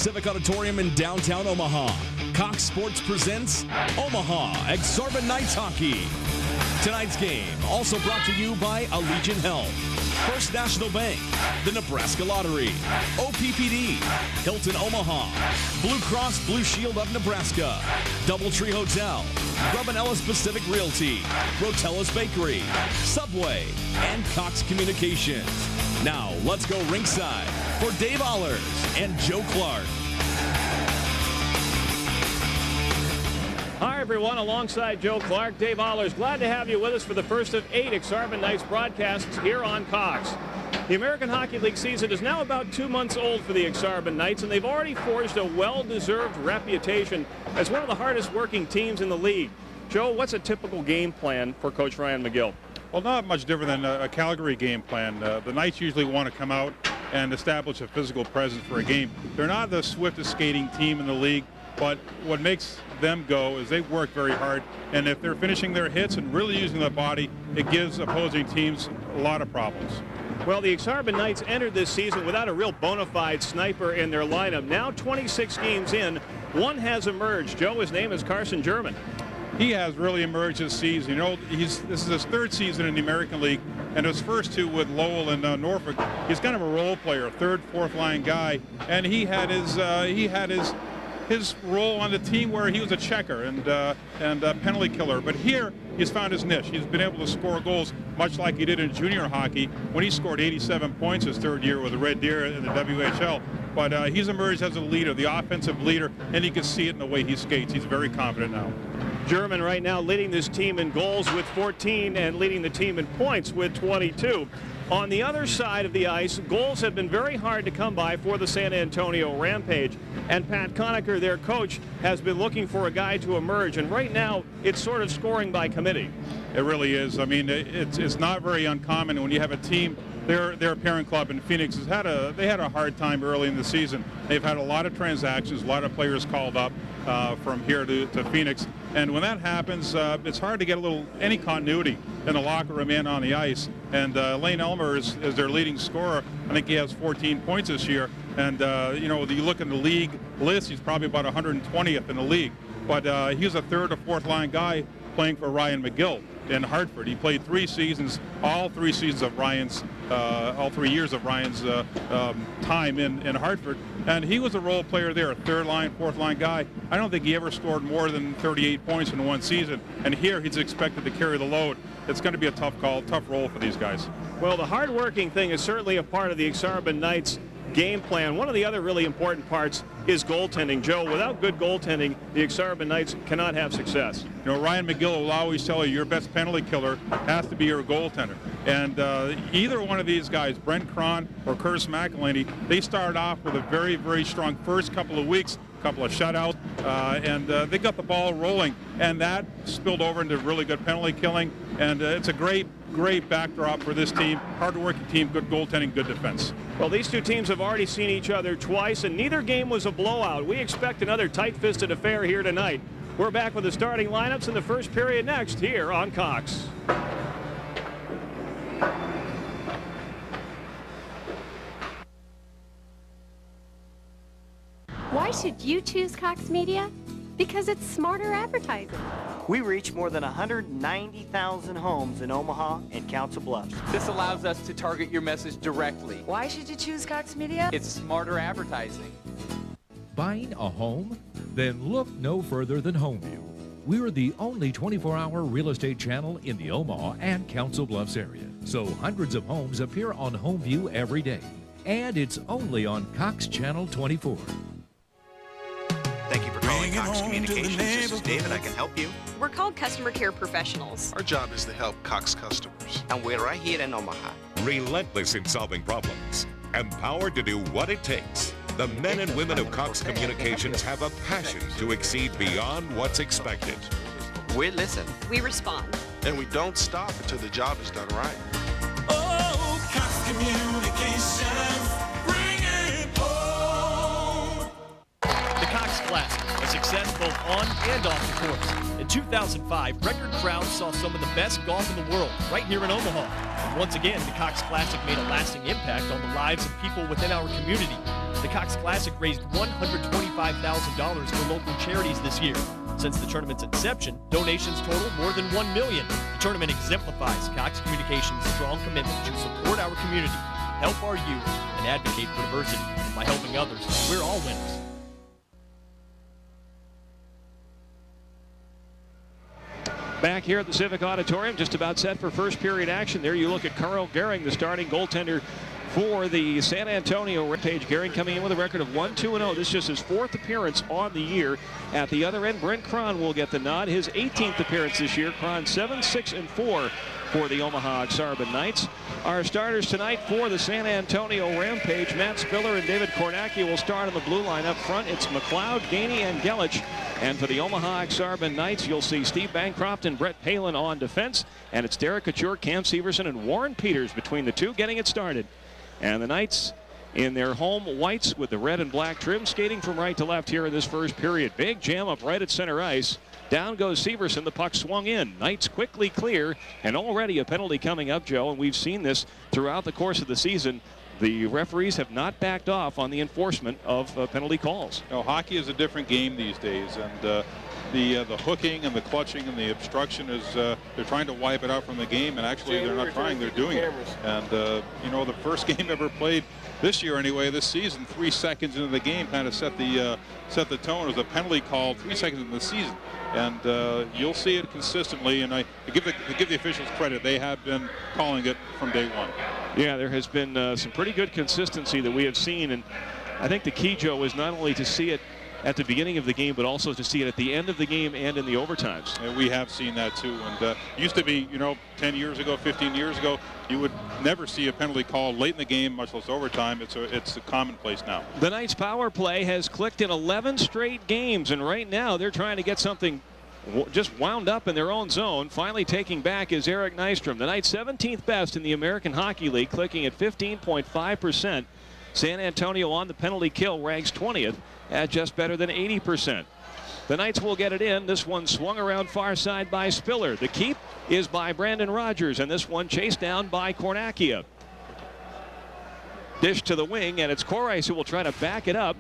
Civic Auditorium in downtown Omaha. Cox Sports presents Omaha Ak-Sar-Ben Knights Hockey. Tonight's game also brought to you by Allegiant Health, First National Bank, the Nebraska Lottery, OPPD, Hilton Omaha, Blue Cross Blue Shield of Nebraska, Doubletree Hotel, Grubb & Ellis Pacific Realty, Rotella's Bakery, Subway, and Cox Communications. Now, let's go ringside for Dave Allers and Joe Clark. Hi, everyone. Alongside Joe Clark, Dave Allers. Glad to have you with us for the first of 8 Ak-Sar-Ben Knights broadcasts here on Cox. The American Hockey League season is now about 2 months old for the Ak-Sar-Ben Knights, and they've already forged a well-deserved reputation as one of the hardest working teams in the league. Joe, what's a typical game plan for Coach Ryan McGill? Well, not much different than a Calgary game plan. The Knights usually want to come out and establish a physical presence for a game. They're not the swiftest skating team in the league, but what makes them go is they work very hard, and if they're finishing their hits and really using their body, it gives opposing teams a lot of problems. Well, the Ak-Sar-Ben Knights entered this season without a real bona fide sniper in their lineup. Now 26 games in, one has emerged. Joe, his name is Carson German. He has really emerged this season. You know, this is his third season in the American League, and his first two with Lowell and Norfolk. He's kind of a role player, third, fourth line guy, and he had his role on the team where he was a checker and a penalty killer. But here, he's found his niche. He's been able to score goals, much like he did in junior hockey when he scored 87 points his third year with the Red Deer in the WHL. But he's emerged as a leader, the offensive leader, and you can see it in the way he skates. He's very confident now. German right now leading this team in goals with 14 and leading the team in points with 22. On the other side of the ice, goals have been very hard to come by for the San Antonio Rampage. And Pat Conacher, their coach, has been looking for a guy to emerge. And right now, it's sort of scoring by committee. It really is. I mean, it's not very uncommon when you have a team. Their parent club in Phoenix they had a hard time early in the season. They've had a lot of transactions, a lot of players called up from here to Phoenix. And when that happens, it's hard to get any continuity in the locker room and on the ice. And Lane Elmer is their leading scorer. I think he has 14 points this year. And, you look in the league list, he's probably about 120th in the league. But he's a third or fourth line guy playing for Ryan McGill in Hartford. He played 3 seasons, all 3 seasons of Ryan's, all 3 years of Ryan's time in Hartford. And he was a role player there, a third line, fourth line guy. I don't think he ever scored more than 38 points in one season. And here he's expected to carry the load. It's going to be a tough call, tough role for these guys. Well, the hard-working thing is certainly a part of the Ak-Sar-Ben Knights game plan. One of the other really important parts is goaltending. Joe, without good goaltending, the Ak-Sar-Ben Knights cannot have success. You know, Ryan McGill will always tell you your best penalty killer has to be your goaltender. And either one of these guys, Brent Cron or Curtis McElhaney, they started off with a very, very strong first couple of weeks, couple of shutouts, and they got the ball rolling. And that spilled over into really good penalty killing. And it's a great backdrop for this team. Hard-working team, good goaltending, good defense. Well, these two teams have already seen each other twice, and neither game was a blowout. We expect another tight-fisted affair here tonight. We're back with the starting lineups in the first period next here on Cox. Why should you choose Cox Media? Because it's smarter advertising. We reach more than 190,000 homes in Omaha and Council Bluffs. This allows us to target your message directly. Why should you choose Cox Media? It's smarter advertising. Buying a home? Then look no further than Homeview. We're the only 24-hour real estate channel in the Omaha and Council Bluffs area. So hundreds of homes appear on Homeview every day. And it's only on Cox Channel 24. Thank you for calling Cox Communications. This is David. I can help you. We're called customer care professionals. Our job is to help Cox customers. And we're right here in Omaha. Relentless in solving problems. Empowered to do what it takes. The men and women of Cox Communications have a passion to exceed beyond what's expected. We listen. We respond. And we don't stop until the job is done right. Oh, Cox Communications. Bring it home. The Cox Classic, a success both on and off the course. In 2005, record crowds saw some of the best golf in the world right here in Omaha. And once again, the Cox Classic made a lasting impact on the lives of people within our community. The Cox Classic raised $125,000 for local charities this year. Since the tournament's inception, donations total more than $1 million. The tournament exemplifies Cox Communications' strong commitment to support our community, help our youth, and advocate for diversity. And by helping others, we're all winners. Back here at the Civic Auditorium, just about set for first period action. There you look at Carl Gehring, the starting goaltender for the San Antonio Rampage. Gehring coming in with a record of 1-2-0. This is just his 4th appearance on the year. At the other end, Brent Cron will get the nod. His 18th appearance this year. Cron 7-6-4 for the Omaha Ak-Sar-Ben Knights. Our starters tonight for the San Antonio Rampage, Matt Spiller and David Kornacki will start on the blue line. Up front, it's McLeod, Gainey, and Gelich. And for the Omaha Ak-Sar-Ben Knights, you'll see Steve Bancroft and Brett Palin on defense. And it's Derek Couture, Cam Severson, and Warren Peters between the two getting it started. And the Knights in their home whites with the red and black trim, skating from right to left here in this first period. Big jam up right at center ice. Down goes Severson. The puck swung in. Knights quickly clear, and already a penalty coming up, Joe. And we've seen this throughout the course of the season. The referees have not backed off on the enforcement of penalty calls. You know, hockey is a different game these days, and the hooking and the clutching and the obstruction is they're trying to wipe it out from the game, and actually they're not trying, they're doing it. And you know, the first game ever played this year anyway, this season, 3 seconds into the game kind of set the tone. It was a penalty called 3 seconds into the season, and you'll see it consistently. And I give the officials credit; they have been calling it from day one. Yeah, there has been some pretty good consistency that we have seen, and I think the key, Joe, is not only to see it at the beginning of the game, but also to see it at the end of the game and in the overtimes. And we have seen that too. And used to be, you know, 10 years ago, 15 years ago, you would never see a penalty called late in the game, much less overtime. It's a commonplace now. The Knights' power play has clicked in 11 straight games, and right now they're trying to get something just wound up in their own zone. Finally taking back is Eric Nystrom. The Knights 17th best in the American Hockey League, clicking at 15.5%. San Antonio on the penalty kill ranks 20th at just better than 80%. The Knights will get it in. This one swung around far side by Spiller. The keep is by Brandon Rogers, and this one chased down by Kornacki. Dish to the wing, and it's Korais who will try to back it up.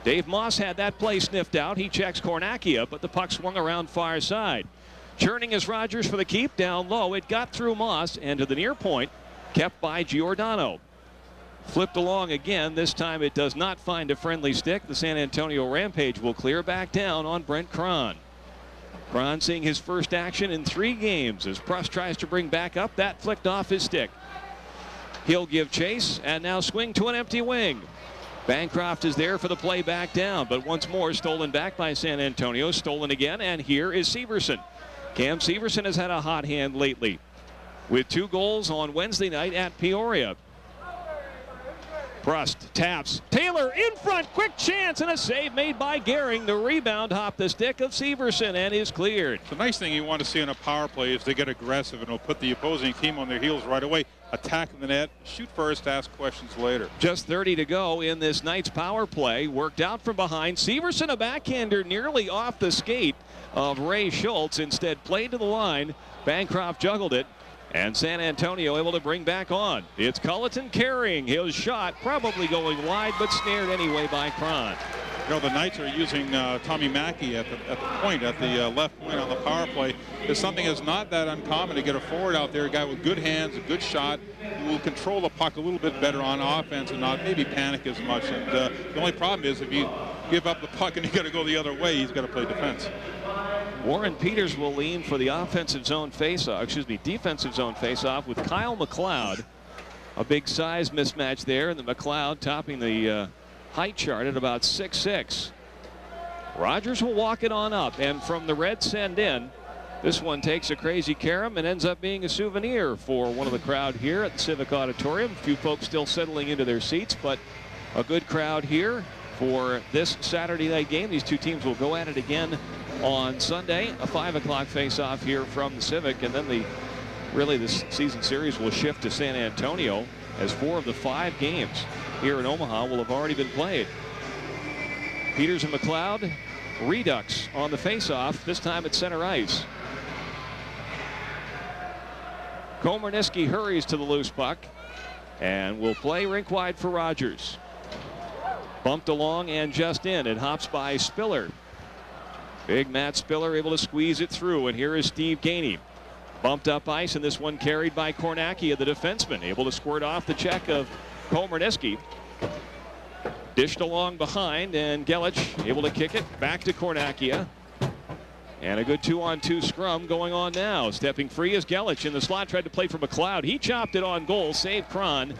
Dave Moss had that play sniffed out. He checks Kornacki, but the puck swung around far side. Churning is Rogers for the keep. Down low, it got through Moss and to the near point, kept by Giordano. Flipped along again. This time it does not find a friendly stick. The San Antonio Rampage will clear back down on Brent Cron. Cron seeing his first action in 3 games as Pruss tries to bring back up. That flicked off his stick. He'll give chase and now swing to an empty wing. Bancroft is there for the play back down, but once more stolen back by San Antonio. Stolen again, and here is Severson. Cam Severson has had a hot hand lately with 2 goals on Wednesday night at Peoria. Prust taps. Taylor in front. Quick chance and a save made by Gehring. The rebound hopped the stick of Severson and is cleared. The nice thing you want to see on a power play is they get aggressive and will put the opposing team on their heels right away. Attack the net, shoot first, ask questions later. Just 30 to go in this Knights power play. Worked out from behind. Severson, a backhander nearly off the skate of Ray Schultz. Instead played to the line. Bancroft juggled it. And San Antonio able to bring back on. It's Culleton carrying his shot, probably going wide, but snared anyway by Cron. You know, the Knights are using Tommy Mackey at the point, at the left point on the power play. It's something that's not that uncommon to get a forward out there, a guy with good hands, a good shot, who will control the puck a little bit better on offense and not maybe panic as much. And the only problem is if you give up the puck and you got to go the other way, he's got to play defense. Warren Peters will lean for the offensive zone faceoff, defensive zone faceoff with Kyle McLeod. A big size mismatch there, and the McLeod topping the height chart at about 6'6". Rogers will walk it on up, and from the red send in, this one takes a crazy carom and ends up being a souvenir for one of the crowd here at the Civic Auditorium. A few folks still settling into their seats, but a good crowd here for this Saturday night game. These two teams will go at it again on Sunday. A 5 o'clock face-off here from the Civic, and then this season series will shift to San Antonio as 4 of the 5 games here in Omaha will have already been played. Peters and McLeod redux on the face-off, this time at center ice. Komarniski hurries to the loose puck and will play rink wide for Rogers. Bumped along and just in. It hops by Spiller. Big Matt Spiller able to squeeze it through. And here is Steve Gainey. Bumped up ice, and this one carried by Kornacki, the defenseman, able to squirt off the check of Komarniski. Dished along behind, and Gelich able to kick it back to Kornacki. And a good 2-on-2 scrum going on now. Stepping free is Gelich in the slot, tried to play for McLeod. He chopped it on goal, saved Kron,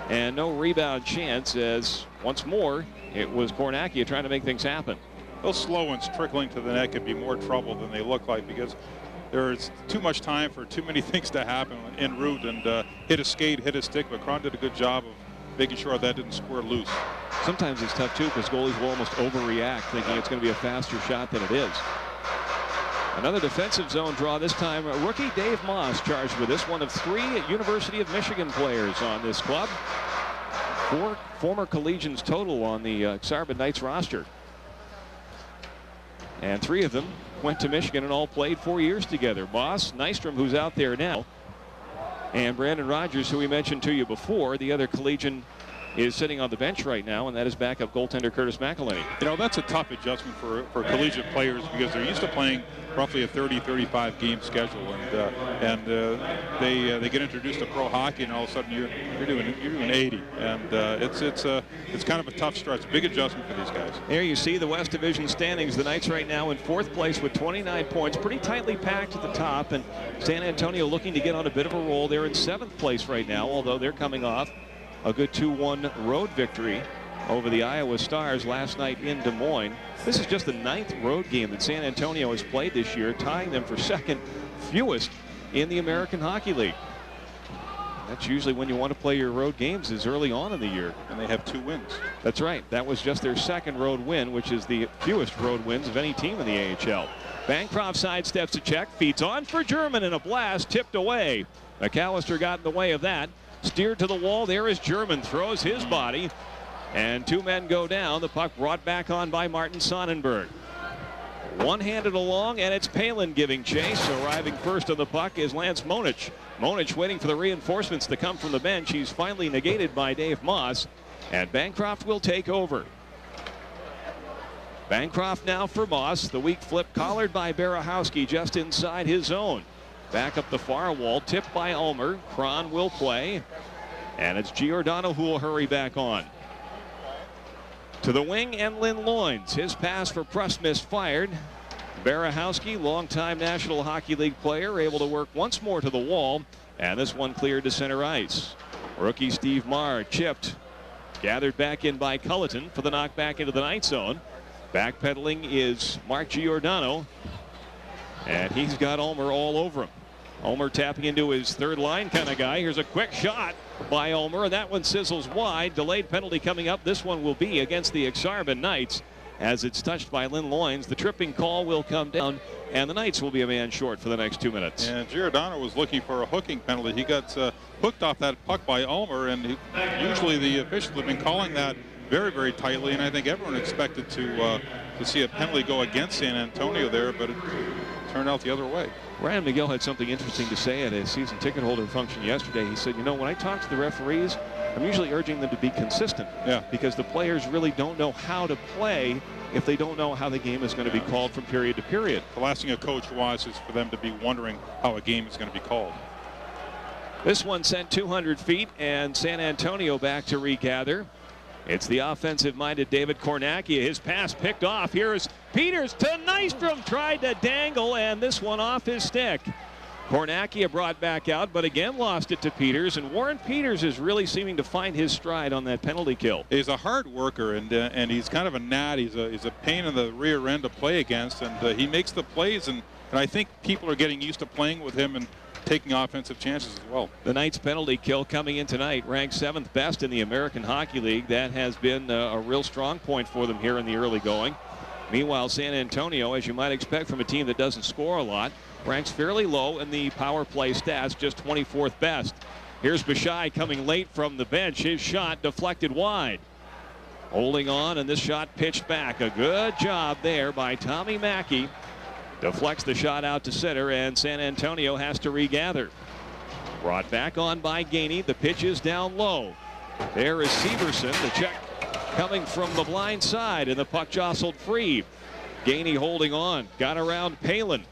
and no rebound chance as once more it was Kornacki trying to make things happen. Those slow ones trickling to the net could be more trouble than they look like because there's too much time for too many things to happen en route, and hit a skate, hit a stick, but Kron did a good job of making sure that didn't squirt loose. Sometimes it's tough too because goalies will almost overreact thinking it's going to be a faster shot than it is. Another defensive zone draw, this time rookie Dave Moss charged with this, one of 3 University of Michigan players on this club. 4 former collegians total on the Ak-Sar-Ben Knights roster. And 3 of them went to Michigan and all played 4 years together. Moss, Nystrom, who's out there now, and Brandon Rogers, who we mentioned to you before. The other collegian is sitting on the bench right now, and that is backup goaltender Curtis McElhinney. You know, that's a tough adjustment for collegiate players because they're used to playing roughly a 30-35 game schedule, and they get introduced to pro hockey, and all of a sudden you're doing 80, and it's kind of a tough stretch, big adjustment for these guys. There you see the West Division standings. The Knights right now in 4th place with 29 points, pretty tightly packed at the top, and San Antonio looking to get on a bit of a roll. They're in 7th place right now, although they're coming off a good 2-1 road victory over the Iowa Stars last night in Des Moines. This is just the 9th road game that San Antonio has played this year, tying them for 2nd fewest in the American Hockey League. That's usually when you want to play your road games, is early on in the year. And they have 2 wins. That's right. That was just their 2nd road win, which is the fewest road wins of any team in the AHL. Bancroft sidesteps a check, feeds on for German, and a blast tipped away. McAllister got in the way of that. Steered to the wall. There is German, throws his body, and 2 men go down. The puck brought back on by Martin Sonnenberg. One-handed along, and it's Palin giving chase. Arriving first on the puck is Lance Monich. Monich waiting for the reinforcements to come from the bench. He's finally negated by Dave Moss, and Bancroft will take over. Bancroft now for Moss. The weak flip collared by Berehowski just inside his zone. Back up the far wall, tipped by Ulmer. Kron will play, and it's Giordano who will hurry back on. To the wing, and Lynn Loynes. His pass for Pruss misfired. Berehowski, longtime National Hockey League player, able to work once more to the wall, and this one cleared to center ice. Rookie Steve Marr chipped. Gathered back in by Culleton for the knockback into the night zone. Backpedaling is Mark Giordano, and he's got Ulmer all over him. Ulmer tapping into his 3rd line kind of guy. Here's a quick shot by Ulmer, and that one sizzles wide. Delayed penalty coming up. This one will be against the Ak-Sar-Ben Knights as it's touched by Lynn Loynes. The tripping call will come down, and the Knights will be a man short for the next 2 minutes. And Giordano was looking for a hooking penalty. He got hooked off that puck by Ulmer, and usually the officials have been calling that very, very tightly, and I think everyone expected to see a penalty go against San Antonio there, but it turned out the other way. Ryan Miguel had something interesting to say at a season ticket holder function yesterday. He said, you know, when I talk to the referees, I'm usually urging them to be consistent. Yeah. Because the players really don't know how to play if they don't know how the game is going to be called from period to period. The last thing a coach wants is for them to be wondering how a game is going to be called. This one sent 200 feet, and San Antonio back to regather. It's the offensive-minded David Kornacki. His pass picked off. Here's Peters to Nystrom. Tried to dangle, and this one off his stick. Kornacki brought back out, but again lost it to Peters. And Warren Peters is really seeming to find his stride on that penalty kill. He's a hard worker, and he's kind of a gnat. He's a pain in the rear end to play against, and he makes the plays. And I think people are getting used to playing with him and taking offensive chances as well. The Knights penalty kill coming in tonight, ranked 7th best in the American Hockey League. That has been a real strong point for them here in the early going. Meanwhile, San Antonio, as you might expect from a team that doesn't score a lot, ranks fairly low in the power play stats, just 24th best. Here's Bashai coming late from the bench. His shot deflected wide. Holding on, and this shot pitched back. A good job there by Tommy Mackey. Deflects the shot out to center, and San Antonio has to regather. Brought back on by Gainey. The pitch is down low. There is Severson. The check coming from the blind side, and the puck jostled free. Gainey holding on, got around Palin.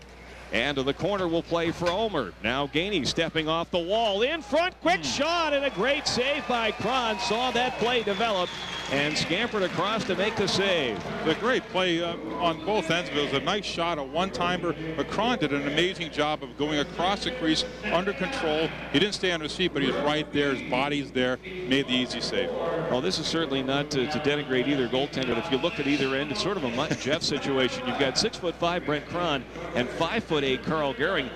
And to the corner will play for Omer. Now Gainey stepping off the wall. In front, quick shot, and a great save by Cron. Saw that play develop and scampered across to make the save. The great play on both ends of it. It was a nice shot, a one-timer. But Cron did an amazing job of going across the crease under control. He didn't stay on his feet, but he was right there. His body's there. Made the easy save. Well, this is certainly not to denigrate either goaltender. If you look at either end, it's sort of a Mutt and Jeff situation. You've got 6'5" Brent Cron and 5'8" Carl Gehring.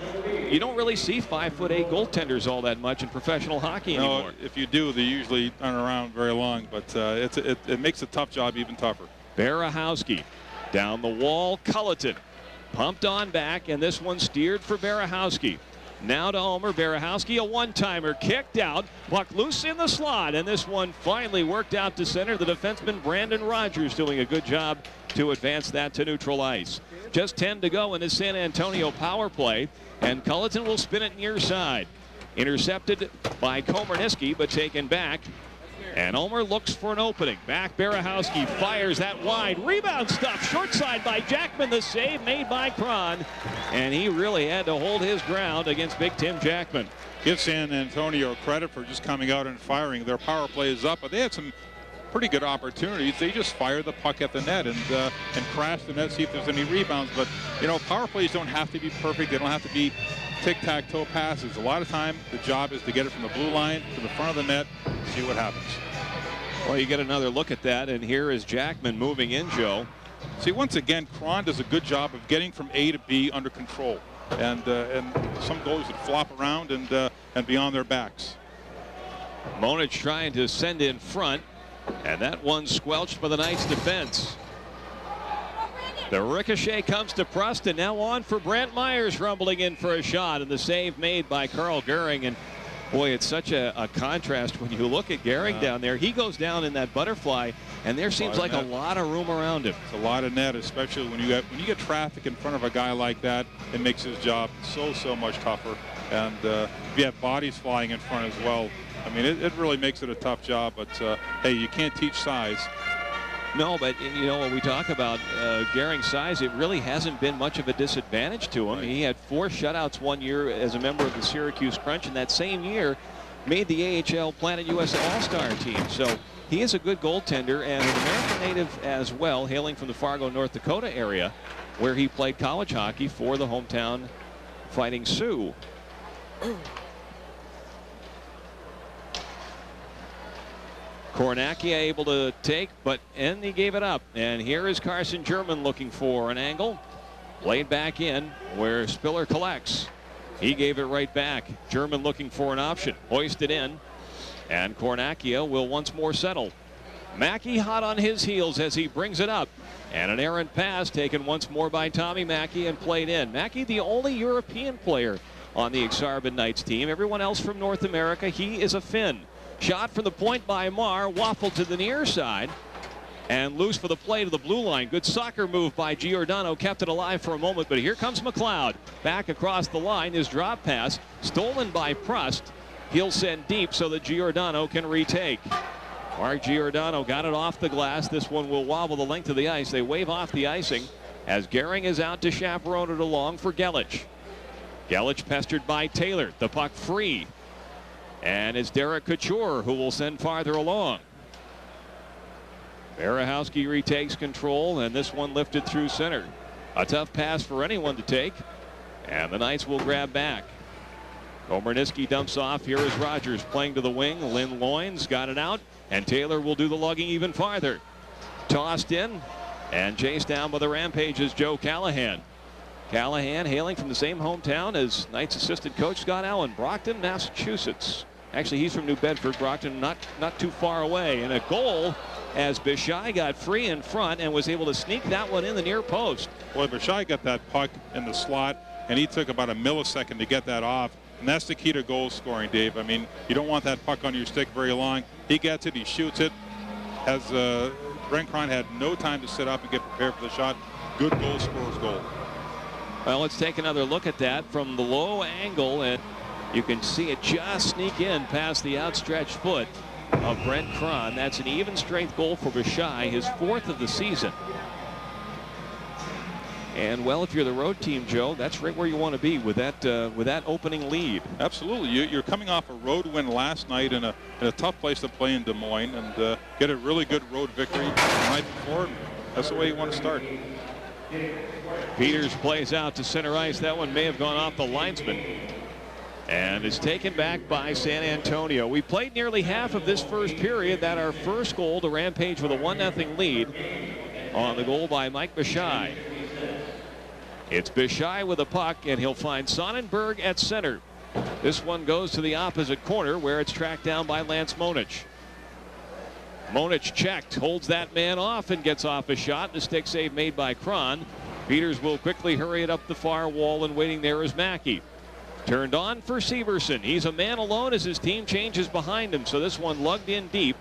You don't really see 5'8" goaltenders all that much in professional hockey anymore. If you do, they usually aren't around very long, but it makes a tough job even tougher. Berehowski down the wall. Culleton pumped on back, and this one steered for Berehowski. Now to Omer. Berehowski, a one-timer, kicked out, puck loose in the slot, and this one finally worked out to center. The defenseman Brandon Rogers doing a good job to advance that to neutral ice. Just 10 to go in the San Antonio power play, and Culleton will spin it near side. Intercepted by Komarniski, but taken back. And Omer looks for an opening. Back, Berehowski fires that wide. Rebound stuff, short side by Jackman. The save made by Cron. And he really had to hold his ground against Big Tim Jackman. Give San Antonio credit for just coming out and firing. Their power play is up, but they had some pretty good opportunities. They just fire the puck at the net and crash the net, see if there's any rebounds. But, you know, power plays don't have to be perfect. They don't have to be tic-tac-toe passes. A lot of time, the job is to get it from the blue line to the front of the net, see what happens. Well, you get another look at that, and here is Jackman moving in, Joe. See, once again, Cron does a good job of getting from A to B under control. And some goalies that flop around and beyond their backs. Monich trying to send in front, and that one squelched by the Knights defense. The ricochet comes to Preston. Now on for Brant Myers, rumbling in for a shot, and the save made by Carl Gehring. And boy, it's such a contrast when you look at Gehring down there. He goes down in that butterfly, and there seems like a lot of room around him. It's a lot of net, especially when you get traffic in front of a guy like that. It makes his job so much tougher. And if you have bodies flying in front as well, I mean, it really makes it a tough job. But hey, you can't teach size. No, but you know, when we talk about Gehring's size, it really hasn't been much of a disadvantage to him. Right. He had 4 shutouts one year as a member of the Syracuse Crunch, and that same year made the AHL Planet USA All-Star team. So he is a good goaltender and an American native as well, hailing from the Fargo, North Dakota area, where he played college hockey for the hometown Fighting Sioux. Kornakia able to take, and he gave it up. And here is Carson German looking for an angle. Played back in where Spiller collects. He gave it right back. German looking for an option. Hoisted in. And Kornakia will once more settle. Mackey hot on his heels as he brings it up. And an errant pass taken once more by Tommy Mackey and played in. Mackey, the only European player on the Ak-Sar-Ben Knights team. Everyone else from North America. He is a Finn. Shot from the point by Marr, waffled to the near side, and loose for the play to the blue line. Good soccer move by Giordano, kept it alive for a moment, but here comes McLeod. Back across the line, his drop pass, stolen by Prust. He'll send deep so that Giordano can retake. Mark Giordano got it off the glass. This one will wobble the length of the ice. They wave off the icing as Gehring is out to chaperone it along for Gelich. Gelich pestered by Taylor. The puck free. And it's Derek Couture who will send farther along. Berehowski retakes control, and this one lifted through center. A tough pass for anyone to take, and the Knights will grab back. Komarniski dumps off. Here is Rogers playing to the wing. Lynn Loynes got it out, and Taylor will do the lugging even farther. Tossed in and chased down by the Rampage is Joe Callahan. Callahan hailing from the same hometown as Knights assistant coach Scott Allen, Brockton, Massachusetts. Actually, he's from New Bedford. Brockton not too far away. And a goal as Bishai got free in front and was able to sneak that one in the near post. Boy, Bishai got that puck in the slot, and he took about a millisecond to get that off. And that's the key to goal scoring, Dave. I mean, you don't want that puck on your stick very long. He gets it, he shoots it. As Brent Cron had no time to sit up and get prepared for the shot. Good goal scorer's goal. Well, let's take another look at that from the low angle, and you can see it just sneak in past the outstretched foot. of Brent Cron. That's an even strength goal for Bishai, his 4th of the season. And, well, if you're the road team, Joe, that's right where you want to be with that opening lead. Absolutely. You're coming off a road win last night in a tough place to play in Des Moines, and get a really good road victory the night before. That's the way you want to start. Peters plays out to center ice. That one may have gone off the linesman. And is taken back by San Antonio. We played nearly half of this first period. That our first goal to Rampage with a 1-0 lead on the goal by Mike Bishai. It's Bishai with a puck, and he'll find Sonnenberg at center. This one goes to the opposite corner where it's tracked down by Lance Monich. Monich checked, holds that man off and gets off a shot. The stick save made by Cron. Peters will quickly hurry it up the far wall, and waiting there is Mackey. Turned on for Severson. He's a man alone as his team changes behind him, so this one lugged in deep.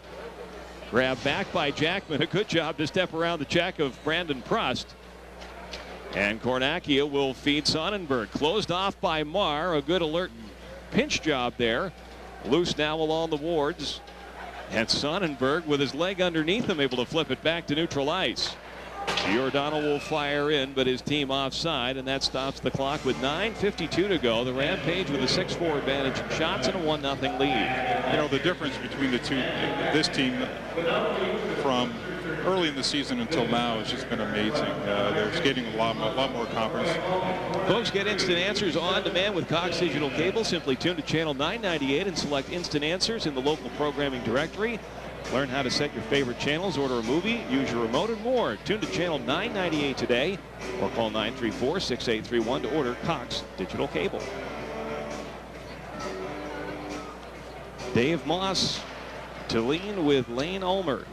Grabbed back by Jackman. A good job to step around the check of Brandon Prust. And Kornakia will feed Sonnenberg. Closed off by Marr. A good alert pinch job there. Loose now along the boards. And Sonnenberg, with his leg underneath him, able to flip it back to neutral ice. Giordano will fire in, but his team offside, and that stops the clock with 9:52 to go. The Rampage with a 6-4 advantage in shots and a 1-0 lead. You know, the difference between the two, this team from early in the season until now has just been amazing. They're skating a lot more confidence. Folks, get instant answers on demand with Cox Digital Cable. Simply tune to channel 998 and select instant answers in the local programming directory. Learn how to set your favorite channels, order a movie, use your remote, and more. Tune to channel 998 today or call 934-6831 to order Cox Digital Cable. Dave Moss to lean with Lane Ulmer.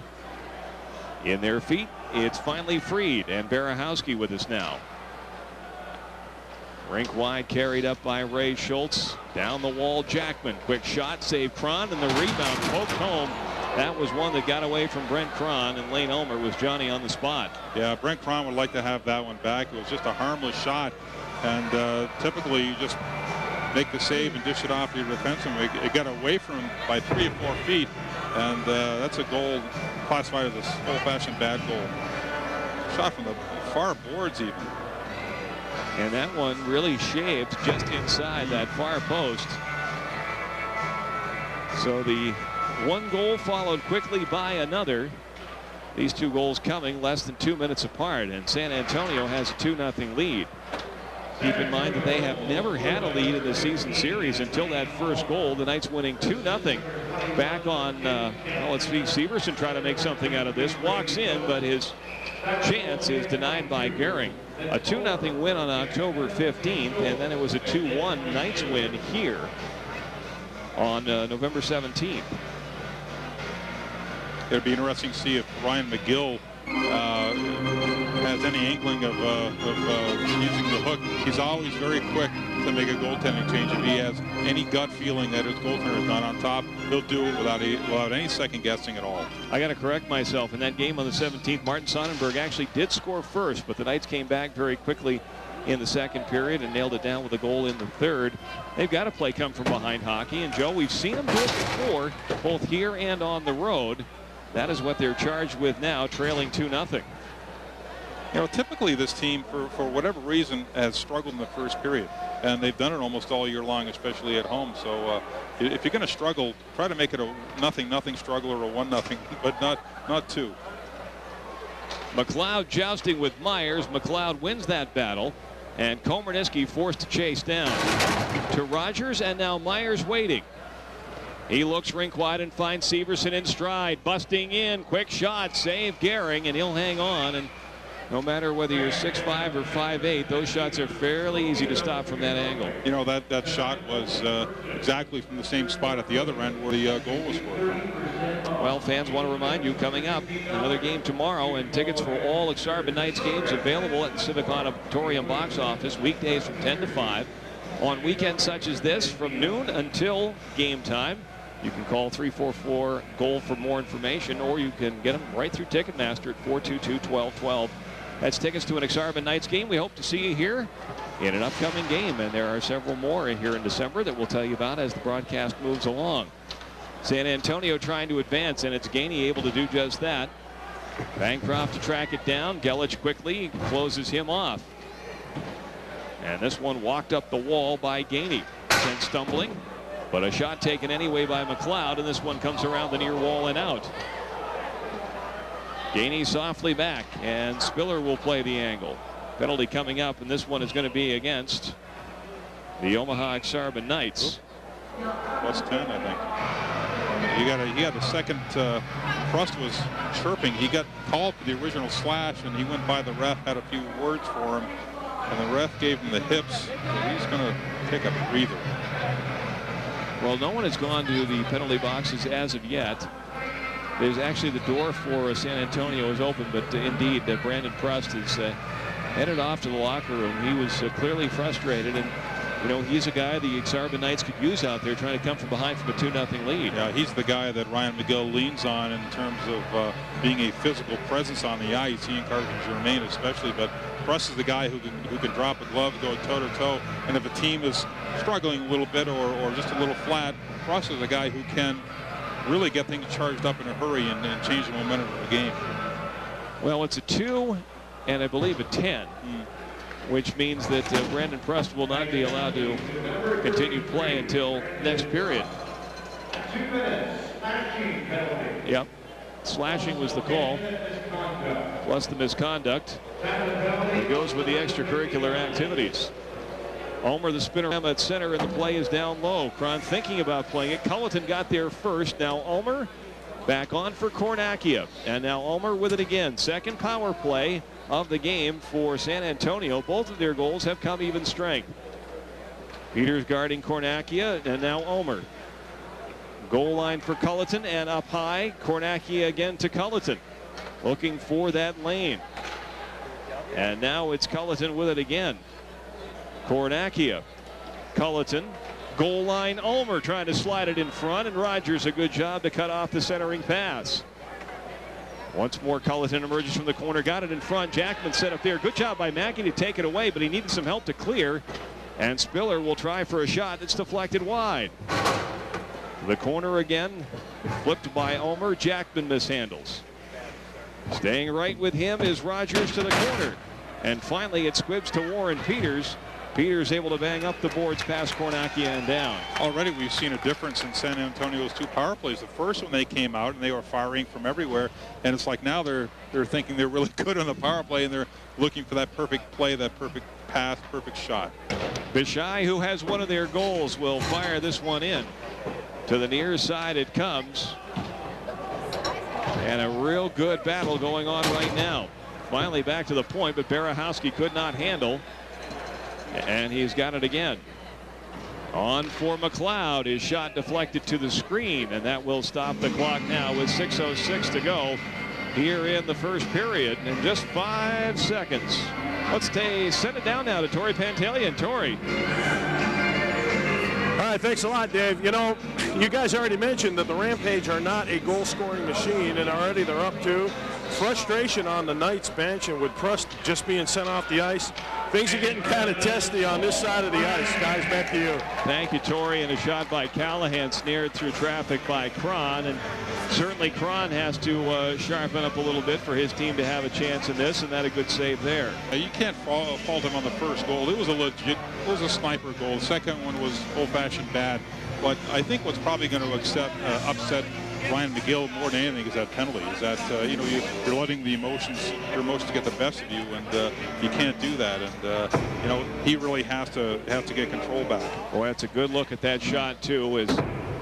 In their feet, it's finally freed, and Barahowski with us now. Rink wide, carried up by Ray Schultz. Down the wall, Jackman. Quick shot, save Cron, and the rebound poked home. That was one that got away from Brent Cron, and Lane Ulmer was Johnny on the spot. Yeah, Brent Cron would like to have that one back. It was just a harmless shot, and typically you just make the save and dish it off to your defenseman. It got away from him by 3 or 4 feet, and that's a goal classified as a old-fashioned bad goal. Shot from the far boards even. And that one really shaved just inside that far post. So the one goal followed quickly by another. These two goals coming less than 2 minutes apart, and San Antonio has a 2-0 lead. Keep in mind that they have never had a lead in the season series until that first goal. The Knights winning 2-0. Back on, well, let's see, Severson trying to make something out of this. Walks in, but his chance is denied by Gehring. A 2-0 win on October 15th, and then it was a 2-1 Knights win here on November 17th. It'd be interesting to see if Ryan McGill has any inkling of using the hook. He's always very quick to make a goaltending change. If he has any gut feeling that his goaltender is not on top, he'll do it without any second guessing at all. I got to correct myself. In that game on the 17th, Martin Sonnenberg actually did score first, but the Knights came back very quickly in the second period and nailed it down with a goal in the third. They've got to play come from behind hockey, and Joe, we've seen them do it before, both here and on the road. That is what they're charged with now, trailing 2-0. You know, typically this team, for whatever reason, has struggled in the first period, and they've done it almost all year long, especially at home. So if you're going to struggle, try to make it a 0-0 struggle or a 1-0, but not 2. McLeod jousting with Myers. McLeod wins that battle, and Komarniski forced to chase down to Rogers, and now Myers waiting. He looks rink wide and finds Severson in stride, busting in, quick shot, save Gehring, and he'll hang on. And no matter whether you're 6'5" or 5'8", those shots are fairly easy to stop from that angle. You know, that shot was exactly from the same spot at the other end where the goal was scored. Well, fans, want to remind you, coming up, another game tomorrow, and tickets for all Ak-Sar-Ben Knights games available at the Civic Auditorium box office, weekdays from 10 to 5. On weekends such as this, from noon until game time. You can call 344-GOAL for more information, or you can get them right through Ticketmaster at 422-1212. That's tickets to an Ak-Sar-Ben Knights game. We hope to see you here in an upcoming game, and there are several more here in December that we'll tell you about as the broadcast moves along. San Antonio trying to advance, and it's Gainey able to do just that. Bancroft to track it down. Gelich quickly closes him off. And this one walked up the wall by Gainey. Sent stumbling, but a shot taken anyway by McLeod, and this one comes around the near wall and out. Gainey softly back, and Spiller will play the angle. Penalty coming up, and this one is going to be against the Omaha Ak-Sar-Ben Knights. Plus 10, I think. He got the second. Prust was chirping. He got called for the original slash, and he went by the ref, had a few words for him, and the ref gave him the hips. So he's going to take a breather. Well, no one has gone to the penalty boxes as of yet. There's actually the door for San Antonio is open, but indeed, Brandon Prust is headed off to the locker room. He was clearly frustrated, and you know, he's a guy the Ak-Sar-Ben Knights could use out there trying to come from behind from a 2-0 lead. Yeah, he's the guy that Ryan McGill leans on in terms of being a physical presence on the ice. He and Carter Germain especially, but Prust is the guy who can drop a glove, go toe-to-toe, and if a team is struggling a little bit or just a little flat, Prust is a guy who can really get things charged up in a hurry and change the momentum of the game. Well, it's a 2 and I believe a 10. Which means that Brandon Prust will not be allowed to continue play until next period. Yep. Slashing was the call, plus the misconduct. He goes with the extracurricular activities. Ulmer, the spinner at center, and the play is down low. Cron thinking about playing it. Culleton got there first. Now Ulmer back on for Kornakia. And now Ulmer with it again. Second power play of the game for San Antonio. Both of their goals have come even strength. Peters guarding Kornakia, and now Ulmer. Goal line for Culleton, and up high, Kornakia again to Culleton. Looking for that lane. And now it's Culleton with it again. Kornakia, Culleton, goal line, Ulmer trying to slide it in front, and Rogers a good job to cut off the centering pass. Once more, Culleton emerges from the corner, got it in front. Jackman set up there. Good job by Mackey to take it away, but he needed some help to clear. And Spiller will try for a shot that's deflected wide. The corner again, flipped by Ulmer. Jackman mishandles. Staying right with him is Rogers to the corner. And finally, it squibs to Warren Peters. Peters able to bang up the boards past Kornakia and down. Already we've seen a difference in San Antonio's 2 power plays. The first one they came out and they were firing from everywhere, and it's like now they're thinking they're really good on the power play, and they're looking for that perfect play, that perfect pass, perfect shot. Bishai, who has one of their goals, will fire this one in. To the near side it comes. And a real good battle going on right now. Finally back to the point, but Barahowski could not handle. And he's got it again. On for McLeod. His shot deflected to the screen, and that will stop the clock now with 6:06 to go here in the first period. In just 5 seconds. Let's send it down now to Torrey Pantalian. Torrey. All right, thanks a lot, Dave. You know, you guys already mentioned that the Rampage are not a goal-scoring machine, and already they're up to frustration on the Knights bench, and with Prust just being sent off the ice, things are getting kind of testy on this side of the ice. Guys, back to you. Thank you, Torrey. And a shot by Callahan snared through traffic by Cron, and certainly Cron has to sharpen up a little bit for his team to have a chance in this, and that a good save there. You can't fault him on the first goal. It was a sniper goal. The second one was old-fashioned bad, but I think what's probably going to upset Ryan McGill more than anything is that penalty. Is that you know, you're letting your emotions get the best of you, and you can't do that. And you know, he really has to get control back. Boy, that's a good look at that shot too. As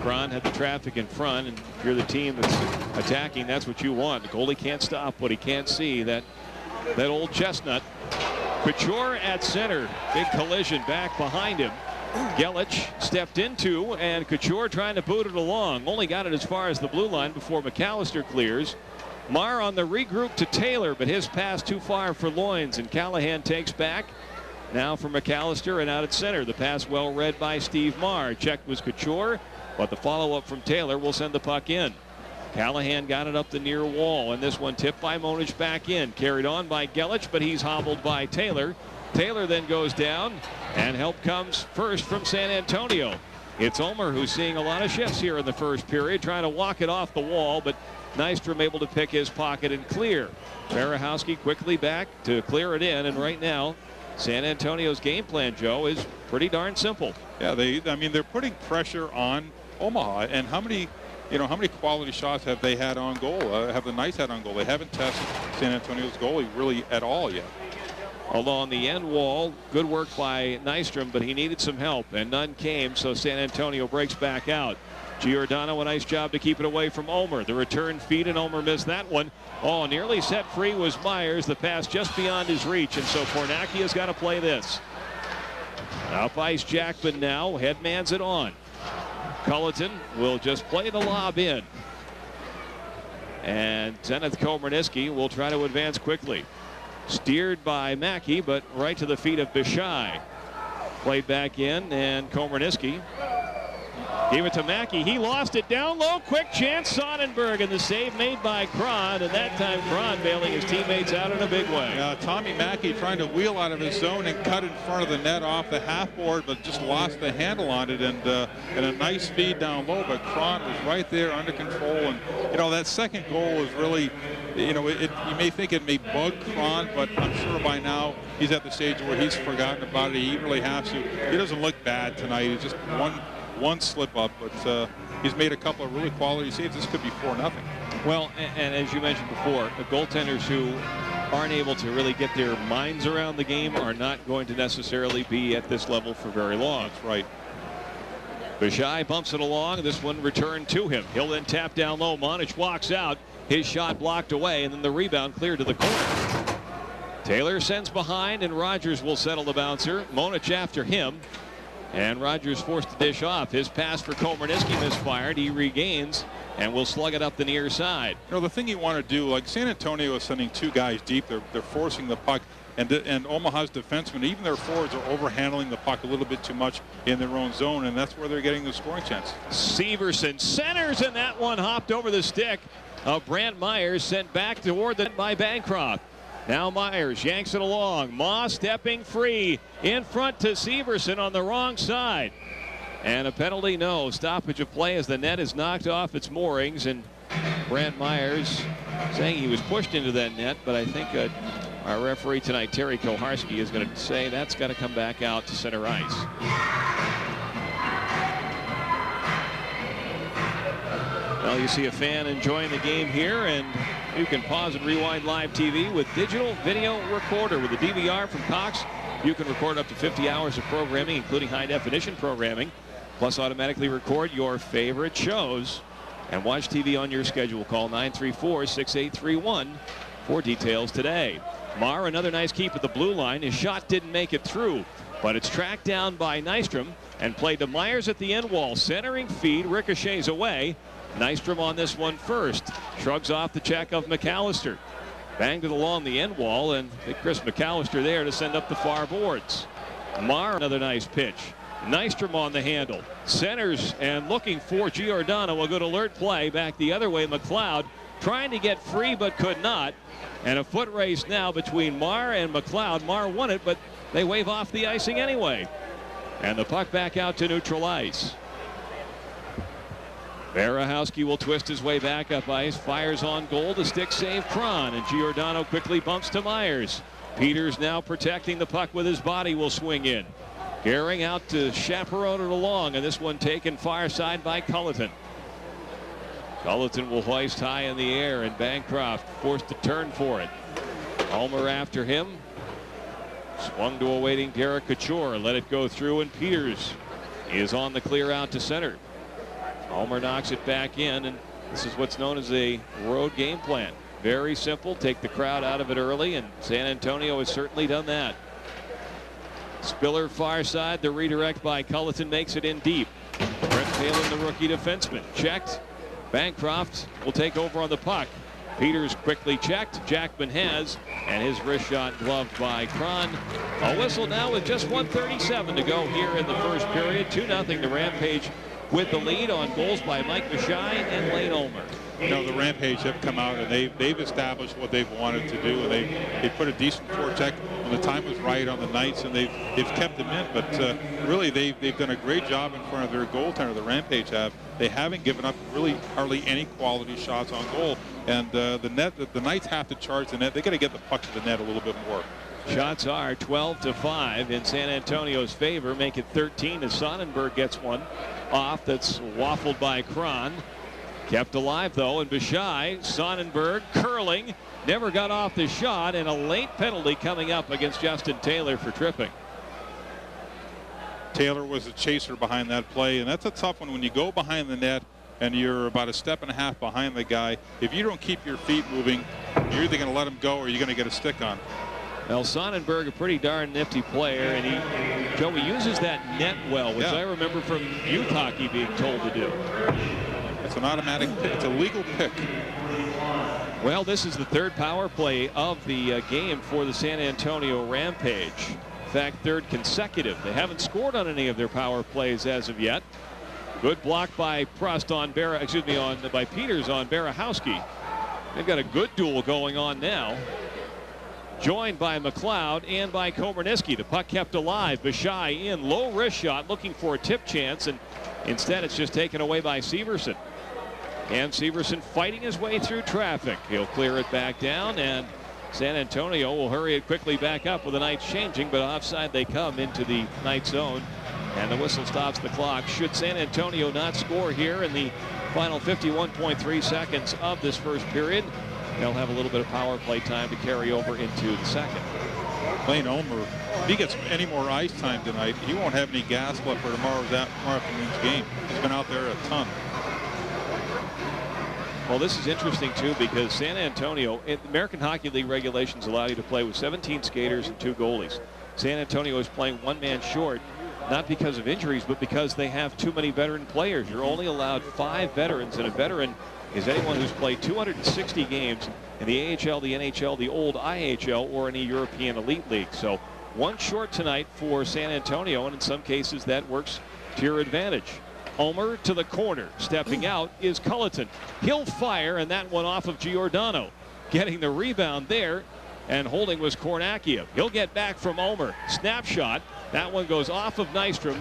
Cron had the traffic in front, and if you're the team that's attacking, that's what you want. The goalie can't stop what he can't see. That old chestnut. Couture at center. Big collision back behind him. Gelich stepped into, and Couture trying to boot it along. Only got it as far as the blue line before McAllister clears. Marr on the regroup to Taylor, but his pass too far for Loynes, and Callahan takes back. Now for McAllister, and out at center. The pass well read by Steve Marr. Checked was Couture, but the follow-up from Taylor will send the puck in. Callahan got it up the near wall, and this one tipped by Monich back in. Carried on by Gelich, but he's hobbled by Taylor. Taylor then goes down, and help comes first from San Antonio. It's Omer who's seeing a lot of shifts here in the first period, trying to walk it off the wall, but Nystrom able to pick his pocket and clear. Barahowski quickly back to clear it in, and right now San Antonio's game plan, Joe, is pretty darn simple. Yeah, they're putting pressure on Omaha, and how many quality shots have they had on goal? Have the Knights had on goal? They haven't tested San Antonio's goalie really at all yet. Along the end wall, good work by Nystrom, but he needed some help, and none came, so San Antonio breaks back out. Giordano, a nice job to keep it away from Omer. The return feed, and Omer missed that one. Oh, nearly set free was Myers. The pass just beyond his reach, and so Kornacki has got to play this. Up ice Jackman now, headmans it on. Culleton will just play the lob in. And Zenith Komarniski will try to advance quickly. Steered by Mackey, but right to the feet of Bishai. Played back in, and Komarniski gave it to Mackey. He lost it down low. Quick chance, Sonnenberg, and the save made by Cron. And that time, Cron bailing his teammates out in a big way. Tommy Mackey trying to wheel out of his zone and cut in front of the net off the half board, but just lost the handle on it. And a nice feed down low, but Cron was right there under control. And that second goal is really, you may think it may bug Cron, but I'm sure by now he's at the stage where he's forgotten about it. He really has to. He doesn't look bad tonight. He's just one slip up, but he's made a couple of really quality saves. This could be 4-0. Well, and as you mentioned before, the goaltenders who aren't able to really get their minds around the game are not going to necessarily be at this level for very long. That's right. Bishai bumps it along. This one returned to him. He'll then tap down low. Monich walks out. His shot blocked away, and then the rebound cleared to the corner. Taylor sends behind, and Rogers will settle the bouncer. Monich after him. And Rogers forced to dish off. His pass for Komarniski misfired. He regains and will slug it up the near side. The thing you want to do, like San Antonio is sending two guys deep. They're forcing the puck. And Omaha's defensemen, even their forwards, are overhandling the puck a little bit too much in their own zone, and that's where they're getting the scoring chance. Severson centers, and that one hopped over the stick of Brant Myers, sent back toward the net by Bancroft. Now Myers yanks it along. Ma stepping free in front to Severson on the wrong side. And a penalty, no. Stoppage of play as the net is knocked off its moorings. And Brant Myers saying he was pushed into that net, but I think our referee tonight, Terry Koharski, is going to say that's got to come back out to center ice. Well, you see a fan enjoying the game here, and you can pause and rewind live TV with digital video recorder. With a DVR from Cox, you can record up to 50 hours of programming, including high-definition programming, plus automatically record your favorite shows and watch TV on your schedule. Call 934-6831 for details today. Marr, another nice keep at the blue line. His shot didn't make it through, but it's tracked down by Nystrom and played to Myers at the end wall. Centering feed, ricochets away. Nystrom on this one first. Shrugs off the check of McAllister. Banged it along the end wall, and Chris McAllister there to send up the far boards. Marr, another nice pitch. Nystrom on the handle. Centers and looking for Giordano. A good alert play back the other way. McLeod trying to get free but could not. And a foot race now between Marr and McLeod. Marr won it, but they wave off the icing anyway. And the puck back out to neutral ice. Barahowski will twist his way back up ice, fires on goal to stick save Cron, and Giordano quickly bumps to Myers. Peters now protecting the puck with his body will swing in. Gehring out to chaperone it along, and this one taken far side by Culleton. Culleton will hoist high in the air, and Bancroft forced to turn for it. Ulmer after him. Swung to a waiting Derek Couture, let it go through, and Peters is on the clear out to center. Ulmer knocks it back in, and this is what's known as a road game plan. Very simple. Take the crowd out of it early, and San Antonio has certainly done that. Spiller far side. The redirect by Culleton makes it in deep. Brent Phelan, the rookie defenseman, checked. Bancroft will take over on the puck. Peters quickly checked. Jackman has, and his wrist shot gloved by Cron. A whistle now with just 1:37 to go here in the first period. 2-0 to Rampage, with the lead on goals by Mike Bishai and Lane Ulmer. The Rampage have come out and they've established what they've wanted to do, and they put a decent forecheck. when the time was right on the Knights, and they've kept them in. But really, they've done a great job in front of their goaltender. The Rampage have. They haven't given up really hardly any quality shots on goal. And the Knights have to charge the net. They got to get the puck to the net a little bit more. Shots are 12-5 in San Antonio's favor. Make it 13 as Sonnenberg gets one off that's waffled by Kron. Kept alive though, and Bishai, Sonnenberg curling, never got off the shot, and a late penalty coming up against Justin Taylor for tripping. Taylor was a chaser behind that play, and that's a tough one when you go behind the net and you're about a step and a half behind the guy. If you don't keep your feet moving, you're either going to let him go or you're going to get a stick on. Well, Sonnenberg, a pretty darn nifty player, and he uses that net well, which I remember from youth hockey being told to do. It's an automatic pick. It's a legal pick. Well, this is the third power play of the game for the San Antonio Rampage. In fact, third consecutive. They haven't scored on any of their power plays as of yet. Good block by Prust on by Peters on Barahowski. They've got a good duel going on now. Joined by McLeod and by Komarniski. The puck kept alive. Bishai in, low wrist shot, looking for a tip chance, and instead it's just taken away by Severson. And Severson fighting his way through traffic. He'll clear it back down, and San Antonio will hurry it quickly back up with the Knights changing, but offside they come into the Knights zone, and the whistle stops the clock. Should San Antonio not score here in the final 51.3 seconds of this first period, they'll have a little bit of power play time to carry over into the second. Lane Ulmer, if he gets any more ice time tonight, he won't have any gas left for tomorrow afternoon's game. He's been out there a ton. Well, this is interesting too, because San Antonio, the American Hockey League regulations allow you to play with 17 skaters and 2 goalies. San Antonio is playing one man short, not because of injuries, but because they have too many veteran players. You're only allowed 5 veterans, and a veteran is anyone who's played 260 games in the AHL, the NHL, the old IHL, or any European Elite League. So one short tonight for San Antonio, and in some cases that works to your advantage. Ulmer to the corner. Stepping out is Culleton. He'll fire, and that one off of Giordano. Getting the rebound there, and holding was Kornakia. He'll get back from Ulmer. Snapshot. That one goes off of Nystrom.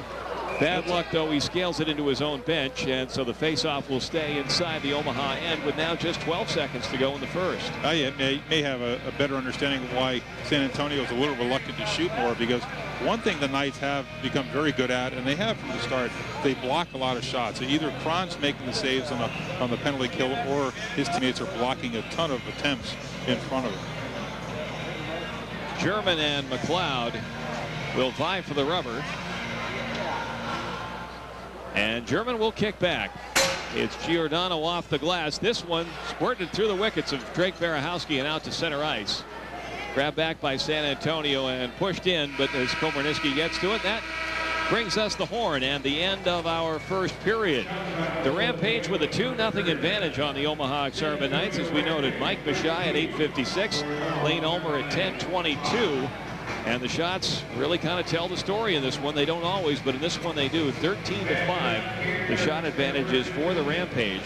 Bad luck, though. He scales it into his own bench, and so the faceoff will stay inside the Omaha end with now just 12 seconds to go in the first. You may have a better understanding of why San Antonio is a little reluctant to shoot more, because one thing the Knights have become very good at, and they have from the start, they block a lot of shots. Either Kron's making the saves on the penalty kill, or his teammates are blocking a ton of attempts in front of him. German and McLeod will vie for the rubber. And German will kick back. It's Giordano off the glass. This one squirted through the wickets of Drake Barahowski and out to center ice. Grabbed back by San Antonio and pushed in, but as Komarniski gets to it, that brings us the horn and the end of our first period. The Rampage with a 2-0 advantage on the Omaha Ak-Sar-Ben Knights, as we noted. Mike Bishai at 8:56, Lane Ulmer at 10:22. And the shots really kind of tell the story in this one. They don't always, but in this one they do. 13-5. The shot advantage is for the Rampage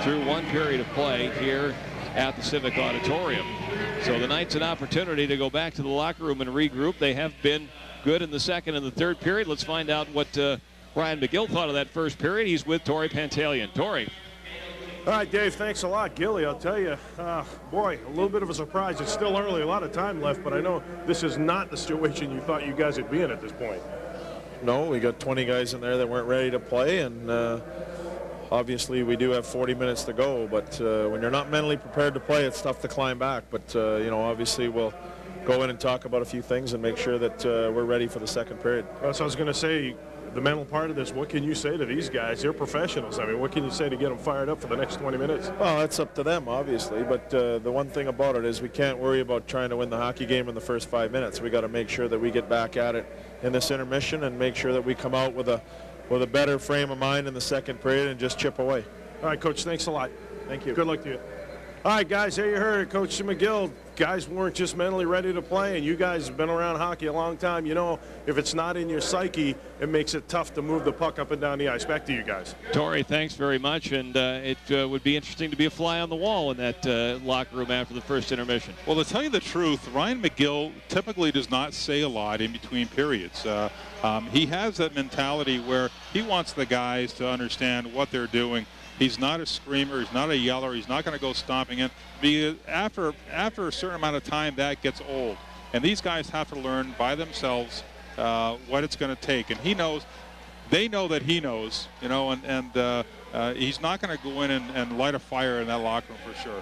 through one period of play here at the Civic Auditorium. So the Knights an opportunity to go back to the locker room and regroup. They have been good in the second and the third period. Let's find out what Brian McGill thought of that first period. He's with Torrey Pantalian. Torrey. All right, Dave, thanks a lot. Gilly, I'll tell you, boy, a little bit of a surprise. It's still early, a lot of time left, but I know this is not the situation you thought you guys would be in at this point. No, we got 20 guys in there that weren't ready to play, and obviously we do have 40 minutes to go, but when you're not mentally prepared to play, it's tough to climb back. But, you know, obviously we'll go in and talk about a few things and make sure that we're ready for the second period. So I was going to say, the mental part of this, what can you say to these guys? They're professionals. I mean, what can you say to get them fired up for the next 20 minutes? Well, that's up to them, obviously. But the one thing about it is we can't worry about trying to win the hockey game in the first 5 minutes. We got to make sure that we get back at it in this intermission and make sure that we come out with a better frame of mind in the second period and just chip away. All right, Coach, thanks a lot. Thank you. Good luck to you. All right, guys, there you heard it. Coach McGill guys weren't just mentally ready to play, and you guys have been around hockey a long time. You know, if it's not in your psyche, it makes it tough to move the puck up and down the ice. Back to you guys. Torrey, thanks very much, and it would be interesting to be a fly on the wall in that locker room after the first intermission. Well, to tell you the truth, Ryan McGill typically does not say a lot in between periods. He has that mentality where he wants the guys to understand what they're doing. He's not a screamer. He's not a yeller. He's not going to go stomping in. Because after a certain amount of time, that gets old. And these guys have to learn by themselves what it's going to take. And he knows, they know that he knows, you know, and he's not going to go in and light a fire in that locker room for sure.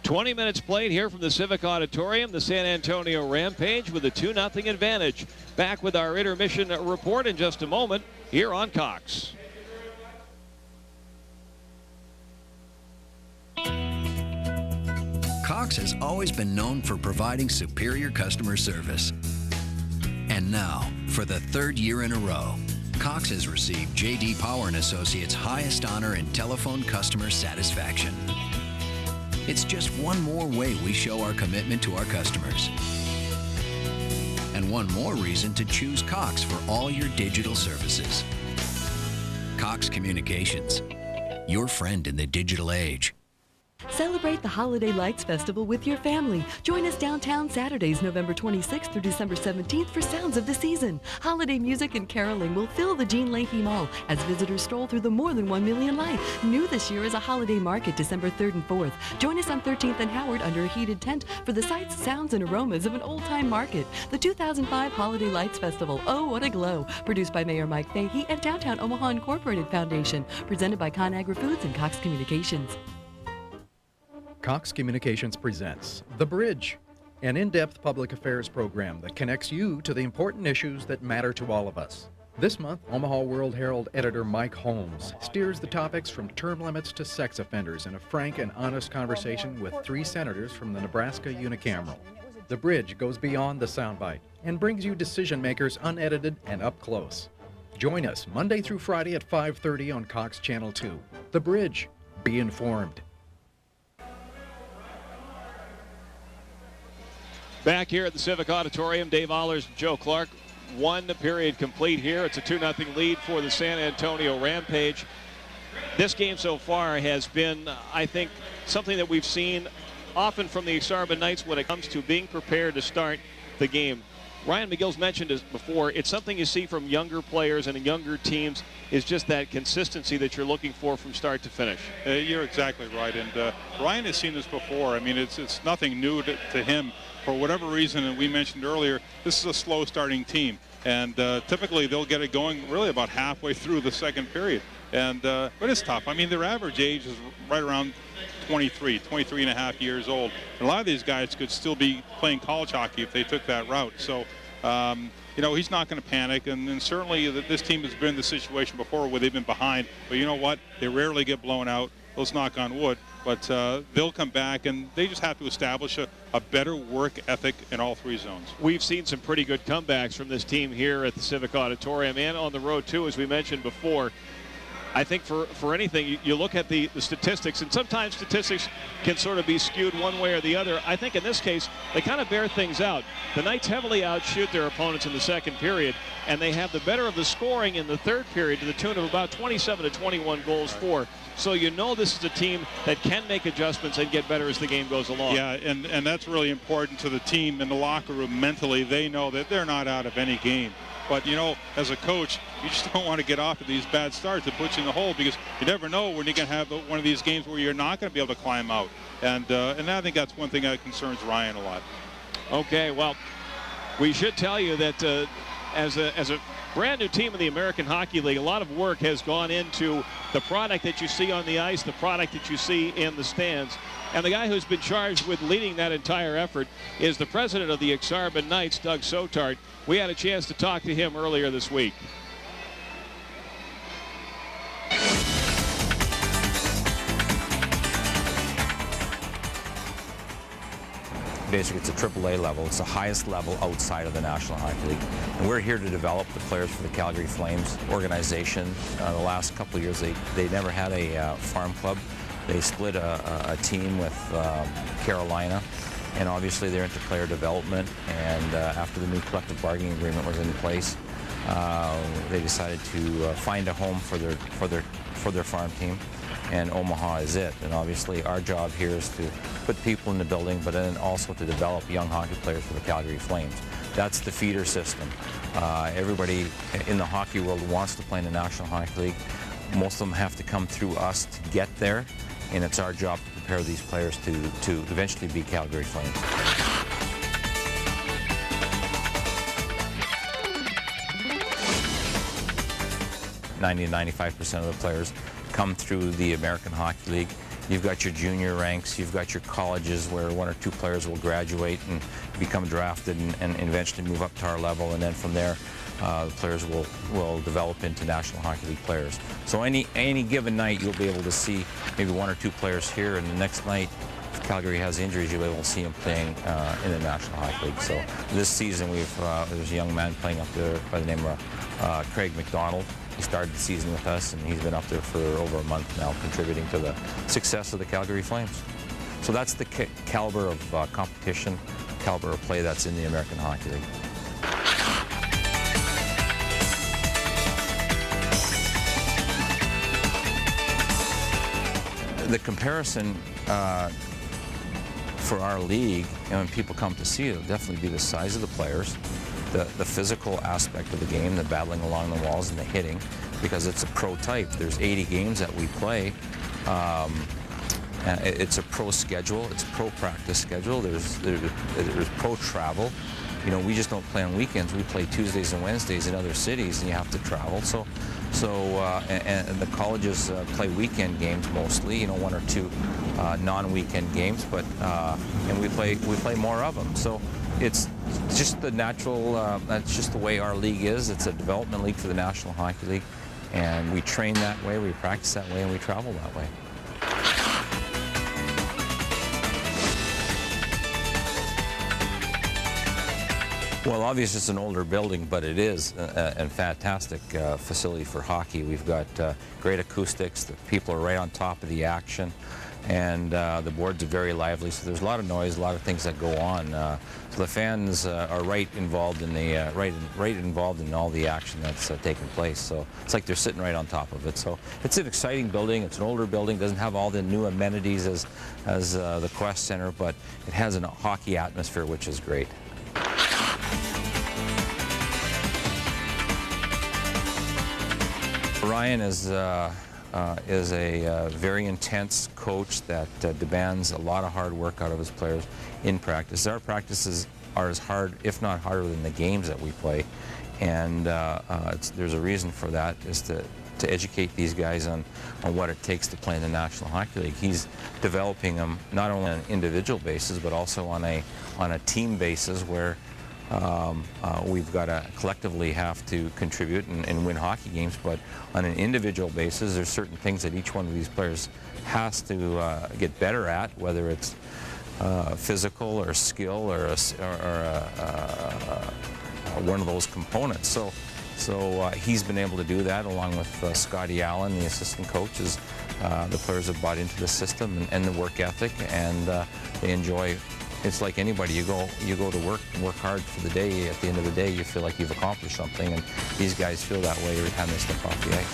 20 minutes played here from the Civic Auditorium. The San Antonio Rampage with a 2-0 advantage. Back with our intermission report in just a moment here on Cox. Cox has always been known for providing superior customer service. And now, for the 3rd year in a row, Cox has received J.D. Power & Associates' highest honor in telephone customer satisfaction. It's just one more way we show our commitment to our customers. And one more reason to choose Cox for all your digital services. Cox Communications, your friend in the digital age. Celebrate the Holiday Lights Festival with your family. Join us downtown Saturdays, November 26th through December 17th for Sounds of the Season. Holiday music and caroling will fill the Jean Leahy Mall as visitors stroll through the more than 1 million lights. New this year is a holiday market, December 3rd and 4th. Join us on 13th and Howard under a heated tent for the sights, sounds, and aromas of an old-time market. The 2005 Holiday Lights Festival, oh, what a glow. Produced by Mayor Mike Fahey and Downtown Omaha Incorporated Foundation. Presented by ConAgra Foods and Cox Communications. Cox Communications presents The Bridge, an in-depth public affairs program that connects you to the important issues that matter to all of us. This month, Omaha World Herald editor Mike Holmes steers the topics from term limits to sex offenders in a frank and honest conversation with 3 senators from the Nebraska unicameral. The Bridge goes beyond the soundbite and brings you decision makers unedited and up close. Join us Monday through Friday at 5:30 on Cox Channel 2. The Bridge. Be informed. Back here at the Civic Auditorium, Dave Allers and Joe Clark. 1 period complete here. It's a 2-0 lead for the San Antonio Rampage. This game so far has been, I think, something that we've seen often from the Ak-Sar-Ben Knights when it comes to being prepared to start the game. Ryan McGill's mentioned it before. It's something you see from younger players and younger teams is just that consistency that you're looking for from start to finish. You're exactly right. And Ryan has seen this before. I mean, it's nothing new to him. For whatever reason, and we mentioned earlier, this is a slow starting team. And typically they'll get it going really about halfway through the second period. And but it's tough. I mean, their average age is right around 23 and a half years old. And a lot of these guys could still be playing college hockey if they took that route. So, you know, he's not going to panic. And certainly this team has been in the situation before where they've been behind. But you know what? They rarely get blown out. Let's knock on wood. But they'll come back, and they just have to establish a better work ethic in all 3 zones. We've seen some pretty good comebacks from this team here at the Civic Auditorium and on the road, too, as we mentioned before. I think for anything, you look at the statistics, and sometimes statistics can sort of be skewed one way or the other. I think in this case, they kind of bear things out. The Knights heavily outshoot their opponents in the second period, and they have the better of the scoring in the third period to the tune of about 27 to 21 goals for. So you know this is a team that can make adjustments and get better as the game goes along. Yeah, and that's really important to the team in the locker room mentally. They know that they're not out of any game. But, you know, as a coach, you just don't want to get off of these bad starts that puts you in the hole, because you never know when you're going to have one of these games where you're not going to be able to climb out. And I think that's one thing that concerns Ryan a lot. Okay, well, we should tell you that as a brand new team in the American Hockey League, a lot of work has gone into the product that you see on the ice, the product that you see in the stands. And the guy who's been charged with leading that entire effort is the president of the Ak-Sar-Ben Knights, Doug Sotart. We had a chance to talk to him earlier this week. Basically, it's a AAA level. It's the highest level outside of the National Hockey League. And we're here to develop the players for the Calgary Flames organization. The last couple of years, they never had a farm club. They split a team with Carolina. and obviously they're into player development. And after the new collective bargaining agreement was in place, they decided to find a home for their farm team, and Omaha is it. And obviously our job here is to put people in the building, but then also to develop young hockey players for the Calgary Flames. That's the feeder system. Everybody in the hockey world wants to play in the National Hockey League. Most of them have to come through us to get there, and it's our job to prepare these players to eventually be Calgary Flames. 90 to 95% of the players come through the American Hockey League. You've got your junior ranks, you've got your colleges where 1 or 2 players will graduate and become drafted and eventually move up to our level, and then from there the players will develop into National Hockey League players. So any given night you'll be able to see maybe 1 or 2 players here, and the next night if Calgary has injuries you'll be able to see them playing in the National Hockey League. So this season there's a young man playing up there by the name of Craig McDonald. He started the season with us, and he's been up there for over a month now, contributing to the success of the Calgary Flames. So that's the caliber of competition, caliber of play that's in the American Hockey League. The comparison for our league, and when people come to see it, it'll definitely be the size of the players, the physical aspect of the game, the battling along the walls and the hitting, because it's a pro type. There's 80 games that we play. It's a pro schedule. It's a pro practice schedule. There's pro travel. You know, we just don't play on weekends. We play Tuesdays and Wednesdays in other cities, and you have to travel. And the colleges play weekend games mostly. You know, 1 or 2 non-weekend games, but and we play more of them. So it's just the natural. That's just the way our league is. It's a development league for the National Hockey League, and we train that way, we practice that way, and we travel that way. Well, obviously it's an older building, but it is a fantastic facility for hockey. We've got great acoustics. The people are right on top of the action, and the boards are very lively. So there's a lot of noise, a lot of things that go on. So the fans are right involved in the right involved in all the action that's taking place. So it's like they're sitting right on top of it. So it's an exciting building. It's an older building. Doesn't have all the new amenities as the Quest Center, but it has a hockey atmosphere, which is great. Ryan is a very intense coach that demands a lot of hard work out of his players in practice. Our practices are as hard, if not harder, than the games that we play, and there's a reason for that, is to educate these guys on what it takes to play in the National Hockey League. He's developing them not only on an individual basis, but also on a team basis where we've got to collectively have to contribute and win hockey games, but on an individual basis, there's certain things that each one of these players has to get better at, whether it's physical or skill or one of those components. So he's been able to do that along with Scotty Allen, the assistant coaches. The players have bought into the system and the work ethic, and they enjoy. It's like anybody, you go to work and work hard for the day. At the end of the day, you feel like you've accomplished something, and these guys feel that way every time they step off the ice.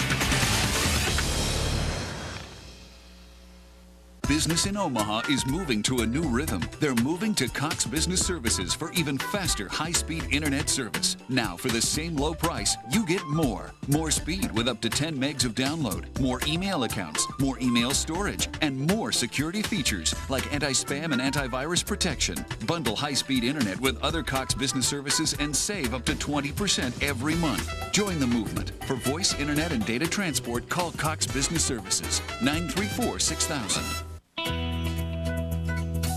Business in Omaha is moving to a new rhythm. They're moving to Cox Business Services for even faster, high-speed internet service. Now, for the same low price, you get more. More speed with up to 10 megs of download, more email accounts, more email storage, and more security features like anti-spam and antivirus protection. Bundle high-speed internet with other Cox Business Services and save up to 20% every month. Join the movement. For voice, internet, and data transport, call Cox Business Services, 934-6000.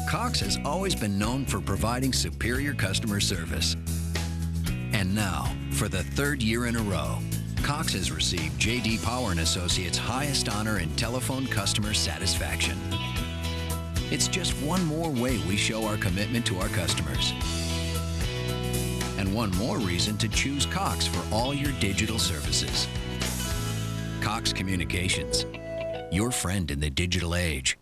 Cox has always been known for providing superior customer service. And now, for the 3rd year in a row, Cox has received J.D. Power & Associates' highest honor in telephone customer satisfaction. It's just one more way we show our commitment to our customers. And one more reason to choose Cox for all your digital services. Cox Communications, your friend in the digital age.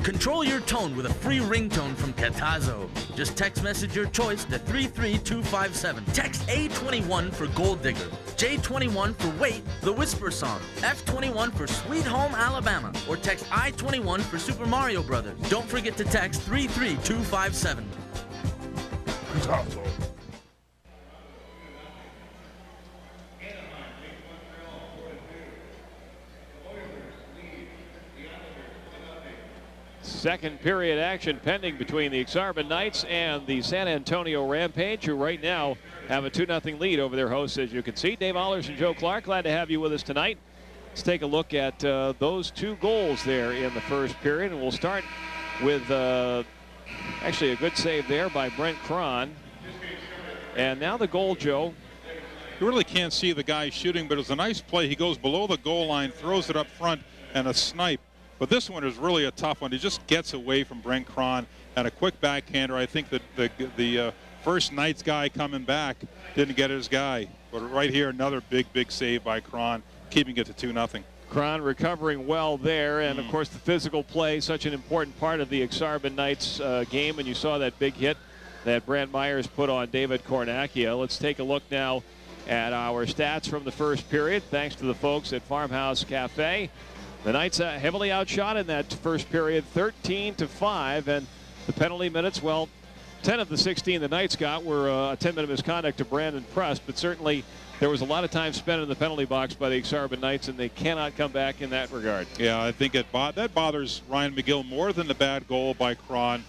Control your tone with a free ringtone from Catazo. Just text message your choice to 33257. Text A21 for Gold Digger, J21 for Wait, The Whisper Song, F21 for Sweet Home Alabama, or text I21 for Super Mario Brothers. Don't forget to text 33257. Catazo. Second period action pending between the Ak-Sar-Ben Knights and the San Antonio Rampage, who right now have a 2-0 lead over their hosts, as you can see. Dave Allers and Joe Clark, glad to have you with us tonight. Let's take a look at those 2 goals there in the first period, and we'll start with actually a good save there by Brent Cron. And now the goal, Joe. You really can't see the guy shooting, but it's a nice play. He goes below the goal line, throws it up front, and a snipe. But this one is really a tough one. He just gets away from Brent Cron and a quick backhander. I think that the first Knights guy coming back didn't get his guy. But right here, another big save by Cron, keeping it to 2-0. Cron recovering well there, and of course the physical play, such an important part of the Ak-Sar-Ben Knights game, and you saw that big hit that Brad Myers put on David Kornakia. Let's take a look now at our stats from the first period, thanks to the folks at Farmhouse Cafe. The Knights heavily outshot in that first period, 13-5, and the penalty minutes, well, 10 of the 16 the Knights got were a 10-minute misconduct to Brandon Prust, but certainly there was a lot of time spent in the penalty box by the Ak-Sar-Ben Knights, and they cannot come back in that regard. Yeah, I think that bothers Ryan McGill more than the bad goal by Cron,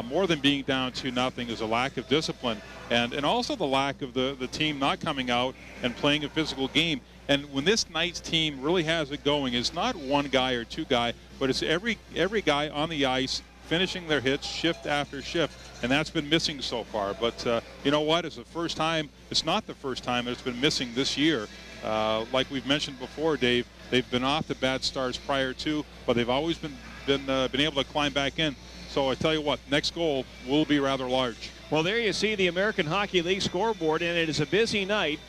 more than being down 2-0 is a lack of discipline, and also the lack of the team not coming out and playing a physical game. And when this Knights team really has it going, it's not one guy or 2 guy, but it's every guy on the ice finishing their hits shift after shift, and that's been missing so far. But you know what? It's the first time. It's not the first time it's been missing this year. Like we've mentioned before, Dave, they've been off to bad starts prior to, but they've always been able to climb back in. So I tell you what, next goal will be rather large. Well, there you see the American Hockey League scoreboard, and it is a busy night.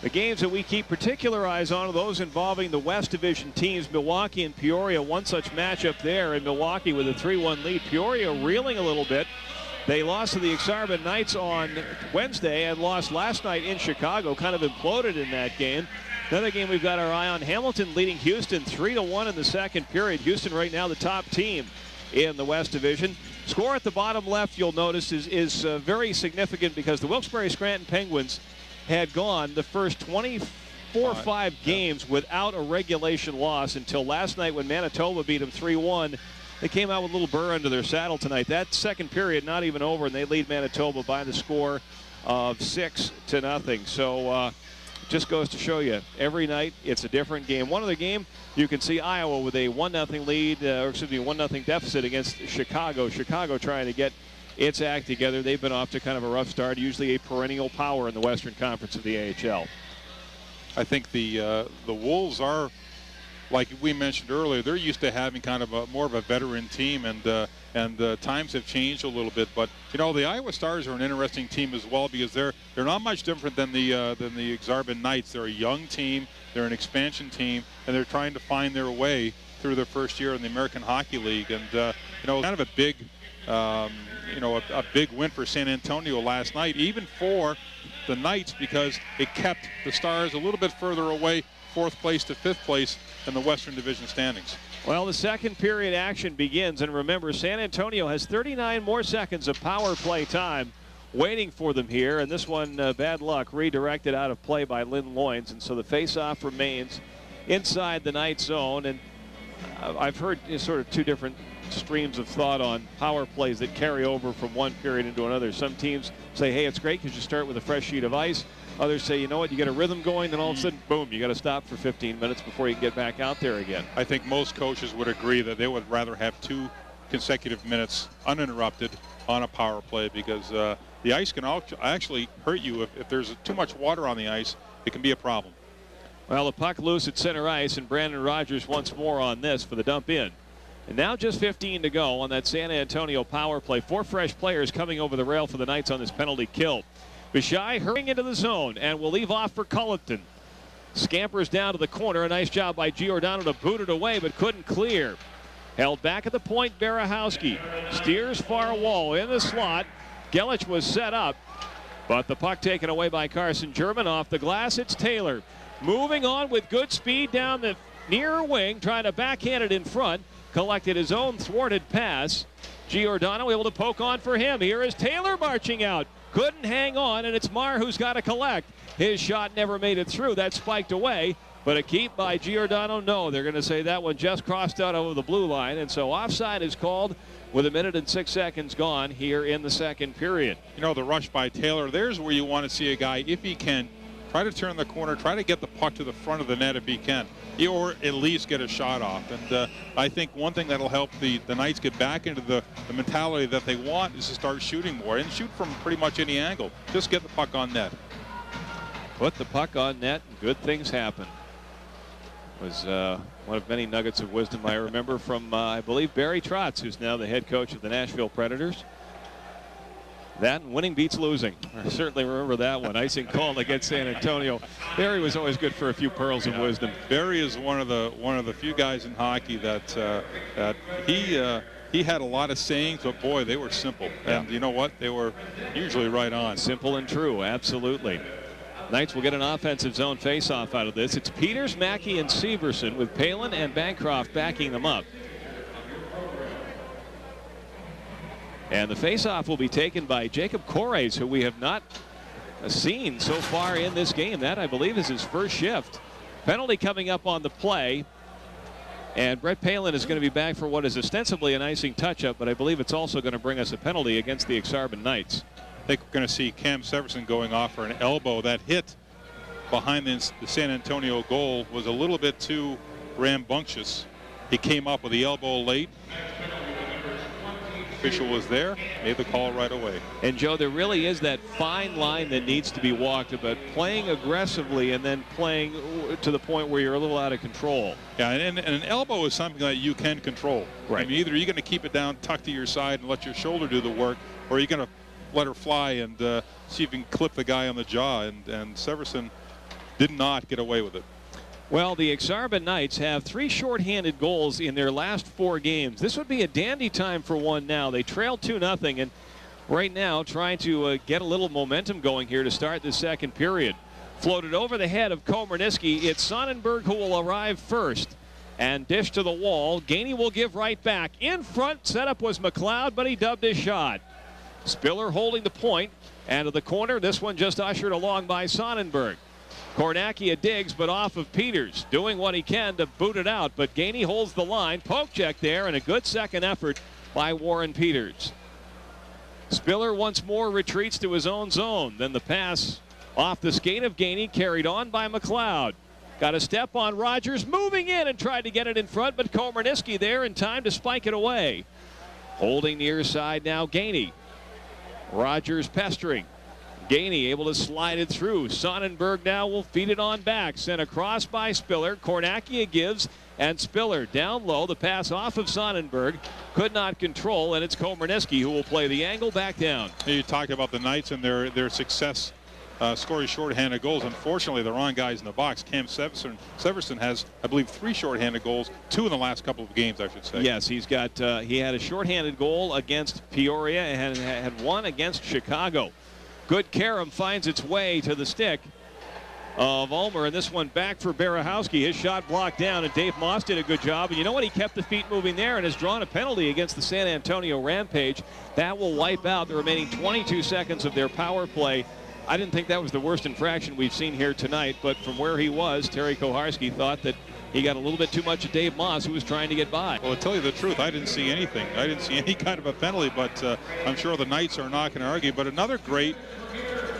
The games that we keep particular eyes on are those involving the West Division teams. Milwaukee and Peoria, one such matchup there in Milwaukee with a 3-1 lead. Peoria reeling a little bit. They lost to the Ak-Sar-Ben Knights on Wednesday and lost last night in Chicago, kind of imploded in that game. Another game we've got our eye on, Hamilton leading Houston 3-1 in the second period. Houston right now the top team in the West Division. Score at the bottom left, you'll notice, is very significant because the Wilkes-Barre-Scranton Penguins had gone the first 24-5 games without a regulation loss until last night when Manitoba beat them 3-1. They came out with a little burr under their saddle tonight. That second period not even over, and they lead Manitoba by the score of 6-0. So just goes to show you, every night it's a different game. One other game, you can see Iowa with a 1-0 lead, or excuse me, 1-0 deficit against Chicago. Chicago trying to get its act together. They've been off to kind of a rough start, usually a perennial power in the Western Conference of the AHL. I think the Wolves are, like we mentioned earlier, they're used to having kind of more of a veteran team, and times have changed a little bit. But you know, the Iowa Stars are an interesting team as well because they're not much different than the Ak-Sar-Ben Knights. They're a young team, they're an expansion team, and they're trying to find their way through their first year in the American Hockey League. And you know, kind of a big a big win for San Antonio last night, even for the Knights, because it kept the Stars a little bit further away, 4th place to 5th place in the Western Division standings. Well, the second period action begins, and remember, San Antonio has 39 more seconds of power play time waiting for them here, and this one, bad luck, redirected out of play by Lynn Loynes, and so the face-off remains inside the Knights zone. And I've heard sort of 2 different streams of thought on power plays that carry over from one period into another. Some teams say, hey, it's great because you start with a fresh sheet of ice. Others say, you know what, you get a rhythm going, then all of a sudden, boom, you got to stop for 15 minutes before you can get back out there again. I think most coaches would agree that they would rather have 2 consecutive minutes uninterrupted on a power play because the ice can actually hurt you. If there's too much water on the ice, it can be a problem. Well, the puck loose at center ice, and Brandon Rogers once more on this for the dump in. And now just 15 to go on that San Antonio power play. 4 fresh players coming over the rail for the Knights on this penalty kill. Bishai hurrying into the zone and will leave off for Culleton. Scampers down to the corner. A nice job by Giordano to boot it away, but couldn't clear. Held back at the point, Berehowski steers far wall in the slot. Gelich was set up, but the puck taken away by Carson German. Off the glass, it's Taylor. Moving on with good speed down the near wing, trying to backhand it in front. Collected his own thwarted pass. Giordano able to poke on for him. Here is Taylor marching out. Couldn't hang on, and it's Marr who's got to collect. His shot never made it through. That spiked away. But a keep by Giordano, no. They're going to say that one just crossed out over the blue line. And so offside is called with 1 minute and 6 seconds gone here in the second period. You know, the rush by Taylor, there's where you want to see a guy, if he can, try to turn the corner, try to get the puck to the front of the net if he can, or at least get a shot off. And I think one thing that'll help the Knights get back into the mentality that they want is to start shooting more and shoot from pretty much any angle. Just get the puck on net. Put the puck on net, and good things happen. Was one of many nuggets of wisdom I remember from, I believe, Barry Trotz, who's now the head coach of the Nashville Predators. That and winning beats losing. I certainly remember that one. Icing call against San Antonio. Barry was always good for a few pearls of wisdom. Barry is one of the few guys in hockey that he had a lot of sayings, but boy, they were simple. Yeah. And you know what? They were usually right on. Simple and true, absolutely. Knights will get an offensive zone faceoff out of this. It's Peters, Mackey, and Severson with Palin and Bancroft backing them up. And the faceoff will be taken by Jacob Corres, who we have not seen so far in this game. That, I believe, is his first shift. Penalty coming up on the play. And Brett Palin is going to be back for what is ostensibly an icing touch-up, but I believe it's also going to bring us a penalty against the Ak-Sar-Ben Knights. I think we're going to see Cam Severson going off for an elbow. That hit behind the San Antonio goal was a little bit too rambunctious. He came up with the elbow late. Official was there, made the call right away. And Joe, there really is that fine line that needs to be walked about playing aggressively and then playing to the point where you're a little out of control. Yeah, and an elbow is something that you can control. Right. I mean, either you're going to keep it down, tucked to your side, and let your shoulder do the work, or you're going to let her fly and see if you can clip the guy on the jaw. And Severson did not get away with it. Well, the Ak-Sar-Ben Knights have 3 shorthanded goals in their last 4 games. This would be a dandy time for one now. They trail 2-0, and right now trying to get a little momentum going here to start the second period. Floated over the head of Komarniski. It's Sonnenberg who will arrive first and dish to the wall. Gainey will give right back. In front, setup was McLeod, but he dubbed his shot. Spiller holding the point, and to the corner. This one just ushered along by Sonnenberg. Kornakia digs, but off of Peters, doing what he can to boot it out, but Gainey holds the line. Poke check there, and a good second effort by Warren Peters. Spiller once more retreats to his own zone. Then the pass off the skate of Gainey, carried on by McLeod. Got a step on Rogers, moving in and tried to get it in front, but Komarniski there in time to spike it away. Holding near side now, Gainey. Rogers pestering. Gainey able to slide it through. Sonnenberg now will feed it on back. Sent across by Spiller. Kornakia gives, and Spiller down low. The pass off of Sonnenberg. Could not control, and it's Komarniski who will play the angle back down. You talked about the Knights and their success scoring shorthanded goals. Unfortunately, the wrong guys in the box. Cam Severson has, I believe, 3 shorthanded goals, 2 in the last couple of games, I should say. Yes, he's got. He had a shorthanded goal against Peoria and had 1 against Chicago. Good carom finds its way to the stick of Ulmer, and this one back for Berehowski. His shot blocked down, and Dave Moss did a good job. And you know what? He kept the feet moving there and has drawn a penalty against the San Antonio Rampage. That will wipe out the remaining 22 seconds of their power play. I didn't think that was the worst infraction we've seen here tonight, but from where he was, Terry Koharski thought that he got a little bit too much of Dave Moss, who was trying to get by. Well, to tell you the truth, I didn't see anything. I didn't see any kind of a penalty, but I'm sure the Knights are not going to argue. But another great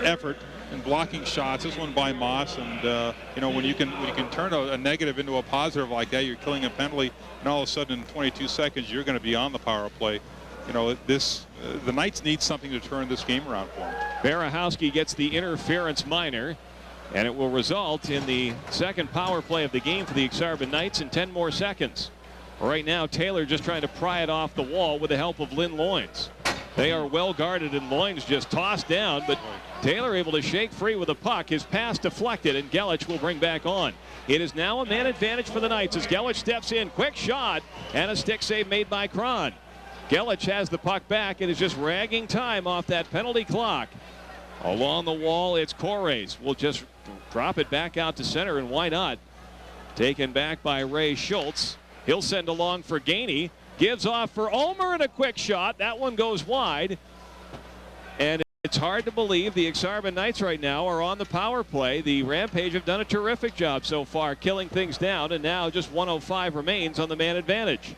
effort in blocking shots. This one by Moss, and you know, when you can turn a negative into a positive like that, you're killing a penalty, and all of a sudden in 22 seconds you're going to be on the power play. You know, the Knights need something to turn this game around for them. Berehowski gets the interference minor, and it will result in the second power play of the game for the Ak-Sar-Ben Knights in 10 more seconds. Right now, Taylor just trying to pry it off the wall with the help of Lynn Loynes. They are well guarded, and Loins just tossed down, but Taylor able to shake free with the puck. His pass deflected, and Gelich will bring back on. It is now a man advantage for the Knights as Gelich steps in. Quick shot, and a stick save made by Cron. Gelich has the puck back and is just ragging time off that penalty clock. Along the wall, it's Corres. We'll just drop it back out to center, and why not? Taken back by Ray Schultz. He'll send along for Gainey. Gives off for Ulmer, and a quick shot. That one goes wide. And it's hard to believe the Ak-Sar-Ben Knights right now are on the power play. The Rampage have done a terrific job so far killing things down, and now just 1:05 remains on the man advantage.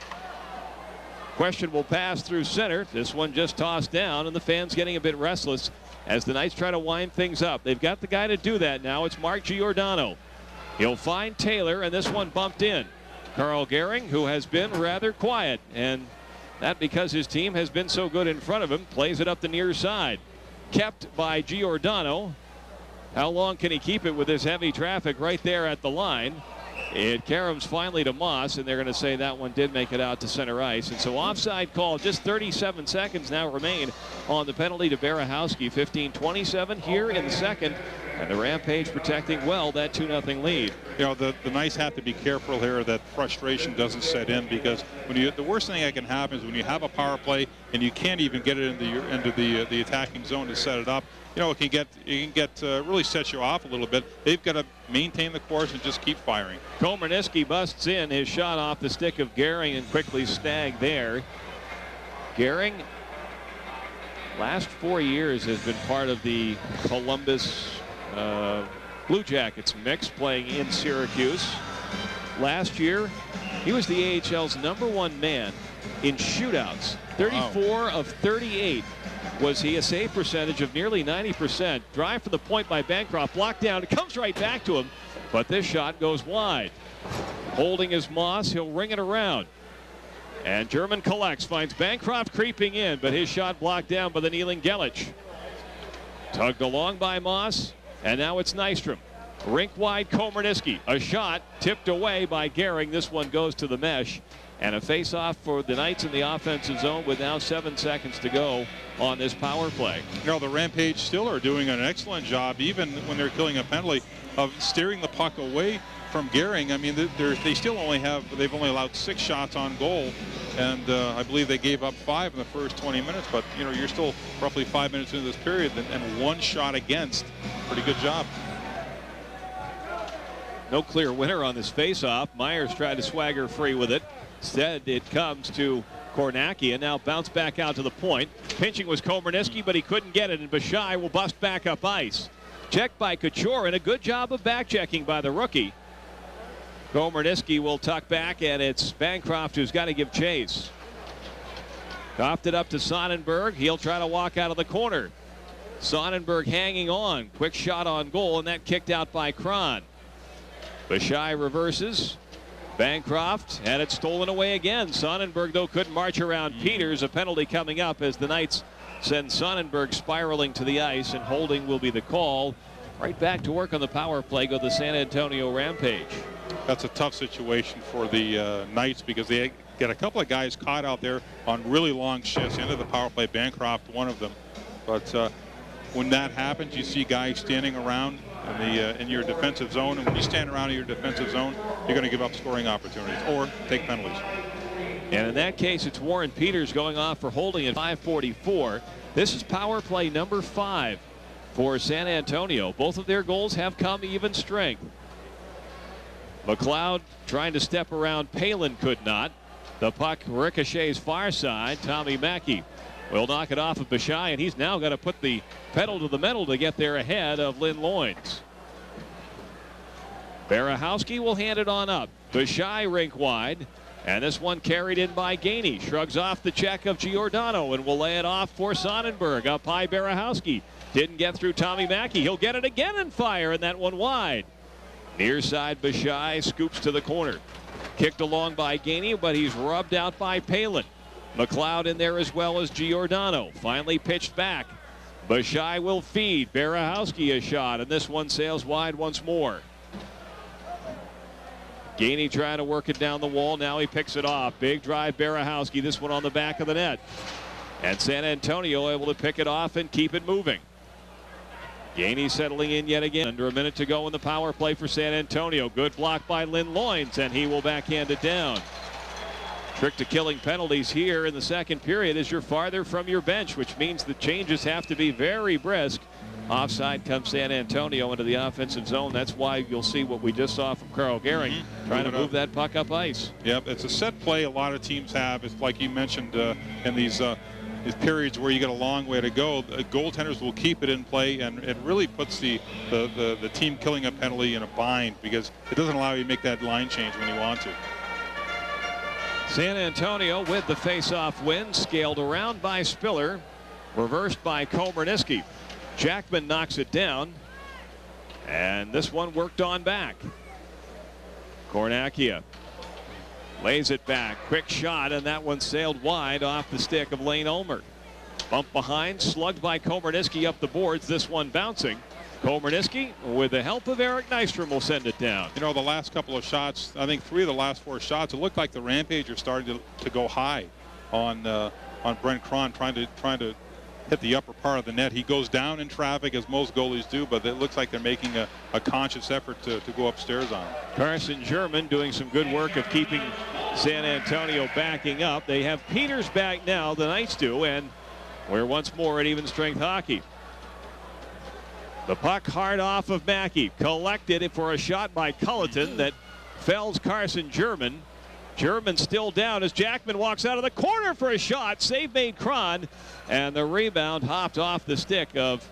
Question will pass through center. This one just tossed down, and the fans getting a bit restless as the Knights try to wind things up. They've got the guy to do that now. It's Mark Giordano. He'll find Taylor, and this one bumped in. Carl Gehring, who has been rather quiet, and that because his team has been so good in front of him, plays it up the near side. Kept by Giordano. How long can he keep it with this heavy traffic right there at the line? It caroms finally to Moss, and they're going to say that one did make it out to center ice. And so offside call. Just 37 seconds now remain on the penalty to Barahowski. 15-27 here in the second. And the Rampage protecting well that 2-0 lead. You know, the Knights have to be careful here that frustration doesn't set in, because when the worst thing that can happen is when you have a power play and you can't even get it into the attacking zone to set it up. You know, it can get really set you off a little bit. They've got to maintain the course and just keep firing. Komarniski busts in his shot off the stick of Gehring and quickly snagged there. Gehring, last 4 years, has been part of the Columbus Blue Jackets mix, playing in Syracuse. Last year, he was the AHL's #1 man in shootouts. 34 of 38 was he, a save percentage of nearly 90%. Drive from the point by Bancroft, blocked down. It comes right back to him, but this shot goes wide. Holding his Moss, he'll ring it around. And German collects, finds Bancroft creeping in, but his shot blocked down by the kneeling Gelich. Tugged along by Moss, and now it's Nystrom. Rink wide Komarniski. A shot tipped away by Gehring. This one goes to the mesh. And a face-off for the Knights in the offensive zone with now 7 seconds to go on this power play. You know, the Rampage still are doing an excellent job, even when they're killing a penalty, of steering the puck away from Gehring. I mean, they've only allowed 6 shots on goal, and I believe they gave up 5 in the first 20 minutes. But you know, you're still roughly 5 minutes into this period, and 1 shot against. Pretty good job. No clear winner on this face-off. Myers tried to swagger free with it. Instead, it comes to Kornacki, and now bounce back out to the point. Pinching was Komarniski, but he couldn't get it, and Bashai will bust back up ice. Checked by Couture, and a good job of back-checking by the rookie. Komarniski will tuck back, and it's Bancroft who's got to give chase. Coughed it up to Sonnenberg. He'll try to walk out of the corner. Sonnenberg hanging on. Quick shot on goal, and that kicked out by Cron. Bashai reverses. Bancroft had it stolen away again. Sonnenberg, though, couldn't march around Peters. A penalty coming up as the Knights send Sonnenberg spiraling to the ice, and holding will be the call. Right back to work on the power play go the San Antonio Rampage. That's a tough situation for the Knights, because they get a couple of guys caught out there on really long shifts into the power play. Bancroft, one of them. But when that happens, you see guys standing around in your defensive zone, and when you stand around in your defensive zone, you're going to give up scoring opportunities or take penalties. And in that case, it's Warren Peters going off for holding at 5:44. This is power play number 5 for San Antonio. Both of their goals have come even strength. McLeod trying to step around Palin, could not. The puck ricochets far side. Tommy Mackey will knock it off of Bashai, and he's now got to put the pedal to the metal to get there ahead of Lynn Loins. Barahowski will hand it on up. Bashai rink wide, and this one carried in by Gainey. Shrugs off the check of Giordano and will lay it off for Sonnenberg. Up high, Barahowski. Didn't get through Tommy Mackey. He'll get it again and fire, and that one wide. Near side, Bashai scoops to the corner. Kicked along by Gainey, but he's rubbed out by Palin. McLeod in there as well as Giordano. Finally pitched back. Bashai will feed Barahowski a shot, and this one sails wide once more. Gainey trying to work it down the wall. Now he picks it off. Big drive, Barahowski. This one on the back of the net. And San Antonio able to pick it off and keep it moving. Gainey settling in yet again. Under a minute to go in the power play for San Antonio. Good block by Lynn Loynes, and he will backhand it down. Trick to killing penalties here in the second period as you're farther from your bench, which means the changes have to be very brisk. Offside comes San Antonio into the offensive zone. That's why you'll see what we just saw from Carl Gehring, trying to move that puck up ice. Yep, it's a set play a lot of teams have. It's like you mentioned in these periods where you got a long way to go. Goaltenders will keep it in play, and it really puts the team killing a penalty in a bind because it doesn't allow you to make that line change when you want to. San Antonio with the face-off win, scaled around by Spiller, reversed by Komarniski. Jackman knocks it down, and this one worked on back. Kornakia lays it back, quick shot, and that one sailed wide off the stick of Lane Ulmer. Bump behind, slugged by Komarniski up the boards, this one bouncing. Komarniski, with the help of Eric Nystrom, will send it down. You know, the last couple of shots, I think 3 of the last 4 shots, it looked like the Rampage are starting to go high on Brent Cron, trying to hit the upper part of the net. He goes down in traffic, as most goalies do, but it looks like they're making a conscious effort to go upstairs on him. Carson German doing some good work of keeping San Antonio backing up. They have Peters back now, the Knights do, and we're once more at even strength hockey. The puck hard off of Mackey, collected for a shot by Culleton that fells Carson German. German still down as Jackman walks out of the corner for a shot. Save made Cron, and the rebound hopped off the stick of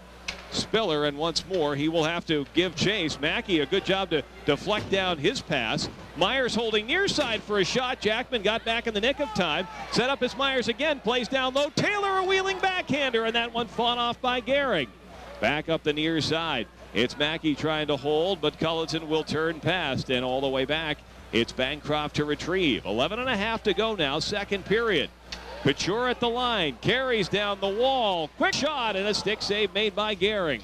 Spiller, and once more he will have to give chase. Mackey, a good job to deflect down his pass. Myers holding near side for a shot. Jackman got back in the nick of time. Set up as Myers again, plays down low. Taylor a wheeling backhander, and that one fought off by Gehring. Back up the near side. It's Mackey trying to hold, but Culleton will turn past, and all the way back it's Bancroft to retrieve. 11.5 to go now, second period. Couture at the line, carries down the wall. Quick shot and a stick save made by Gehring.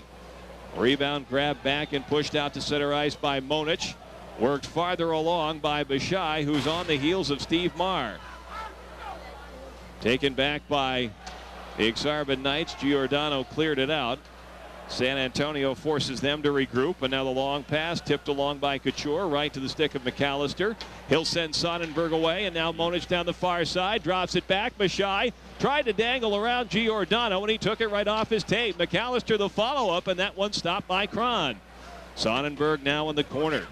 Rebound grabbed back and pushed out to center ice by Monich. Worked farther along by Bashai, who's on the heels of Steve Marr. Taken back by the Ak-Sar-Ben Knights. Giordano cleared it out. San Antonio forces them to regroup, and now the long pass tipped along by Couture, right to the stick of McAllister. He'll send Sonnenberg away, and now Monich down the far side, drops it back. Bashai tried to dangle around Giordano, and he took it right off his tape. McAllister the follow-up, and that one stopped by Cron. Sonnenberg now in the corner.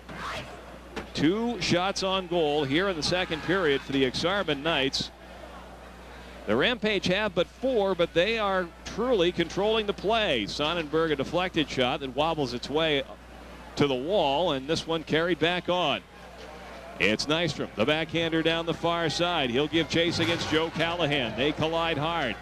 2 shots on goal here in the second period for the Ak-Sar-Ben Knights. The Rampage have but 4, but they are truly controlling the play. Sonnenberg a deflected shot that wobbles its way to the wall, and this one carried back on. It's Nystrom, the backhander down the far side. He'll give chase against Joe Callahan. They collide hard.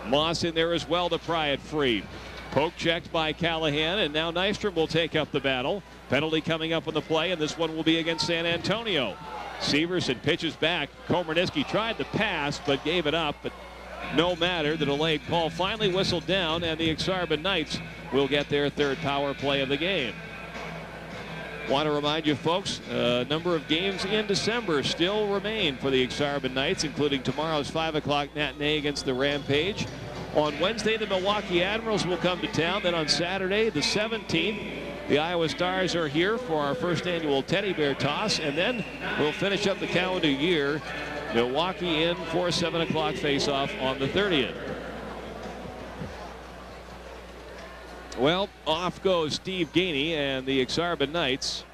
Moss in there as well to pry it free. Poke checked by Callahan, and now Nystrom will take up the battle. Penalty coming up on the play, and this one will be against San Antonio. Severson pitches back. Komarniski tried to pass but gave it up, but no matter. The delayed call finally whistled down, and the Ak-Sar-Ben Knights will get their 3rd power play of the game. Want to remind you folks, a number of games in December still remain for the Ak-Sar-Ben Knights, including tomorrow's 5 o'clock matinee against the Rampage. On Wednesday, the Milwaukee Admirals will come to town. Then on Saturday, the 17th, the Iowa Stars are here for our first annual teddy bear toss, and then we'll finish up the calendar year. Milwaukee in for a 7 o'clock face-off on the 30th. Well, off goes Steve Gainey, and the Ak-Sar-Ben Knights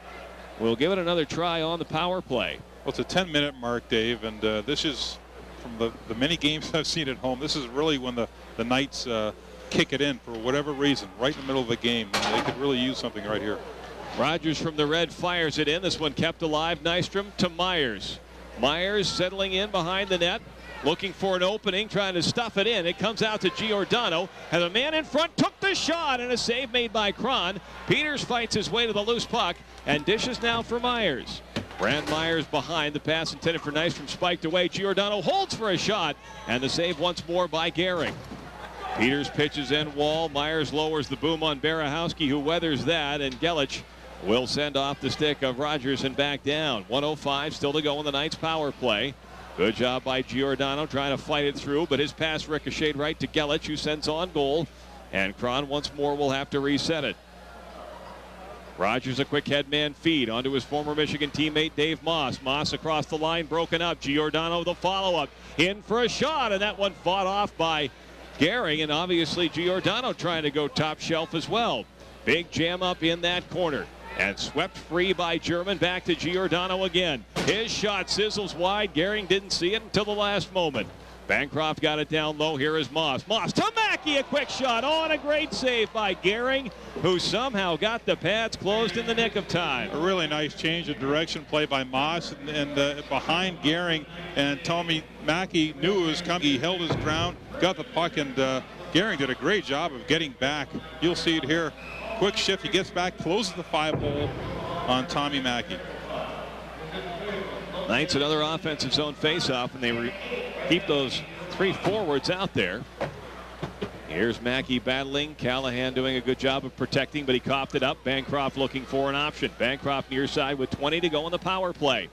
will give it another try on the power play. Well, it's a 10-minute mark, Dave, and this is, from the many games I've seen at home, this is really when the Knights kick it in for whatever reason, right in the middle of the game. And they could really use something right here. Rogers from the red fires it in. This one kept alive. Nystrom to Myers. Myers settling in behind the net, looking for an opening, trying to stuff it in. It comes out to Giordano, and the man in front took the shot, and a save made by Cron. Peters fights his way to the loose puck and dishes now for Myers. Brand Myers behind. The pass intended for Nystrom spiked away. Giordano holds for a shot, and the save once more by Gehring. Peters pitches in wall. Myers lowers the boom on Barahowski, who weathers that, and Gelich will send off the stick of Rogers and back down. 1:05 still to go in the Knights power play. Good job by Giordano trying to fight it through, but his pass ricocheted right to Gelich, who sends on goal. And Cron once more will have to reset it. Rogers a quick head man feed onto his former Michigan teammate Dave Moss. Moss across the line, broken up. Giordano the follow-up. In for a shot, and that one fought off by Gehring, and obviously Giordano trying to go top shelf as well. Big jam up in that corner. And swept free by German. Back to Giordano again. His shot sizzles wide. Gehring didn't see it until the last moment. Bancroft got it down low. Here is Moss. Moss to Mackey, a quick shot. Oh, and a great save by Gehring, who somehow got the pads closed in the nick of time. A really nice change of direction play by Moss and behind Gehring. And Tommy Mackey knew it was coming. He held his ground, got the puck, and Gehring did a great job of getting back. You'll see it here. Quick shift. He gets back, closes the 5-hole on Tommy Mackey. Knights another offensive zone faceoff, and they keep those 3 forwards out there. Here's Mackey battling. Callahan doing a good job of protecting, but he coughed it up. Bancroft looking for an option. Bancroft near side with 20 to go in the power play.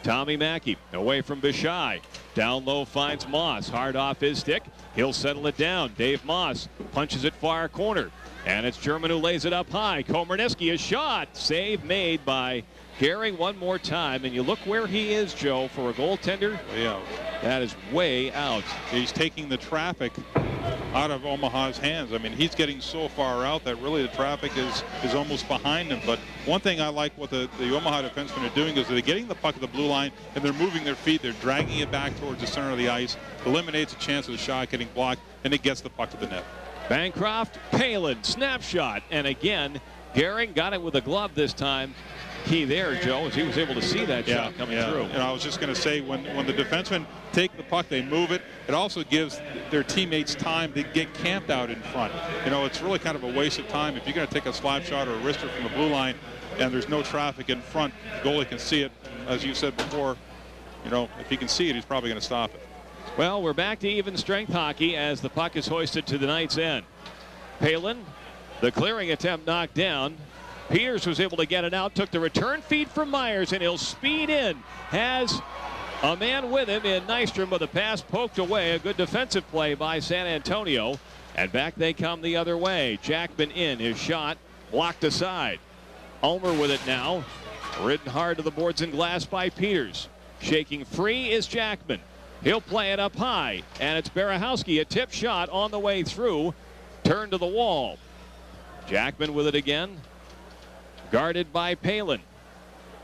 Tommy Mackey away from Bishai. Down low finds Moss. Hard off his stick. He'll settle it down. Dave Moss punches it far corner. And it's German who lays it up high. Komarniski, a shot. Save made by Gehring one more time. And you look where he is, Joe, for a goaltender. Way out. That is way out. He's taking the traffic out of Omaha's hands. I mean, he's getting so far out that really the traffic is almost behind him. But one thing I like what the Omaha defensemen are doing is they're getting the puck at the blue line and they're moving their feet. They're dragging it back towards the center of the ice. Eliminates a chance of the shot getting blocked, and it gets the puck to the net. Bancroft, Palin, snapshot, and again, Gehring got it with a glove this time. Key there, Joe, as he was able to see that shot coming through. And I was just going to say, when the defensemen take the puck, they move it. It also gives their teammates time to get camped out in front. You know, it's really kind of a waste of time if you're going to take a slap shot or a wrister from the blue line and there's no traffic in front. The goalie can see it. As you said before, you know, if he can see it, he's probably going to stop it. Well, we're back to even strength hockey as the puck is hoisted to the Knights' end. Palin, the clearing attempt knocked down. Peters was able to get it out, took the return feed from Myers, and he'll speed in. Has a man with him in Nystrom, but the pass poked away. A good defensive play by San Antonio. And back they come the other way. Jackman in, his shot blocked aside. Ulmer with it now. Ridden hard to the boards and glass by Peters. Shaking free is Jackman. He'll play it up high, and it's Barahowski, a tip shot on the way through. Turn to the wall. Jackman with it again. Guarded by Palin.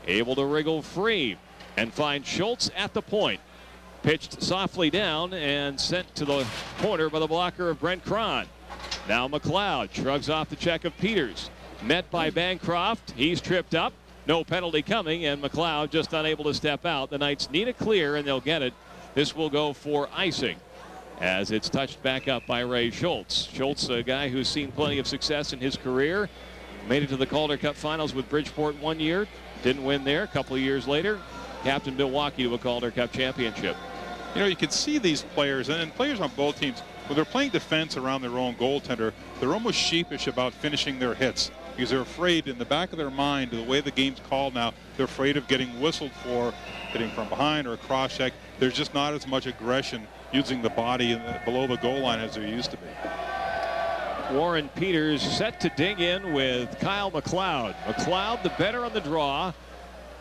Able to wriggle free and find Schultz at the point. Pitched softly down and sent to the corner by the blocker of Brent Cron. Now McLeod shrugs off the check of Peters. Met by Bancroft. He's tripped up. No penalty coming, and McLeod just unable to step out. The Knights need a clear, and they'll get it. This will go for icing as it's touched back up by Ray Schultz. Schultz, a guy who's seen plenty of success in his career. Made it to the Calder Cup finals with Bridgeport one year. Didn't win there. A couple of years later, captained Milwaukee to a Calder Cup championship. You know, you can see these players, and players on both teams, when they're playing defense around their own goaltender, they're almost sheepish about finishing their hits because they're afraid in the back of their mind, the way the game's called now, they're afraid of getting whistled for hitting from behind or a cross check. There's just not as much aggression using the body below the goal line as there used to be. Warren Peters set to dig in with Kyle McLeod. McLeod the better on the draw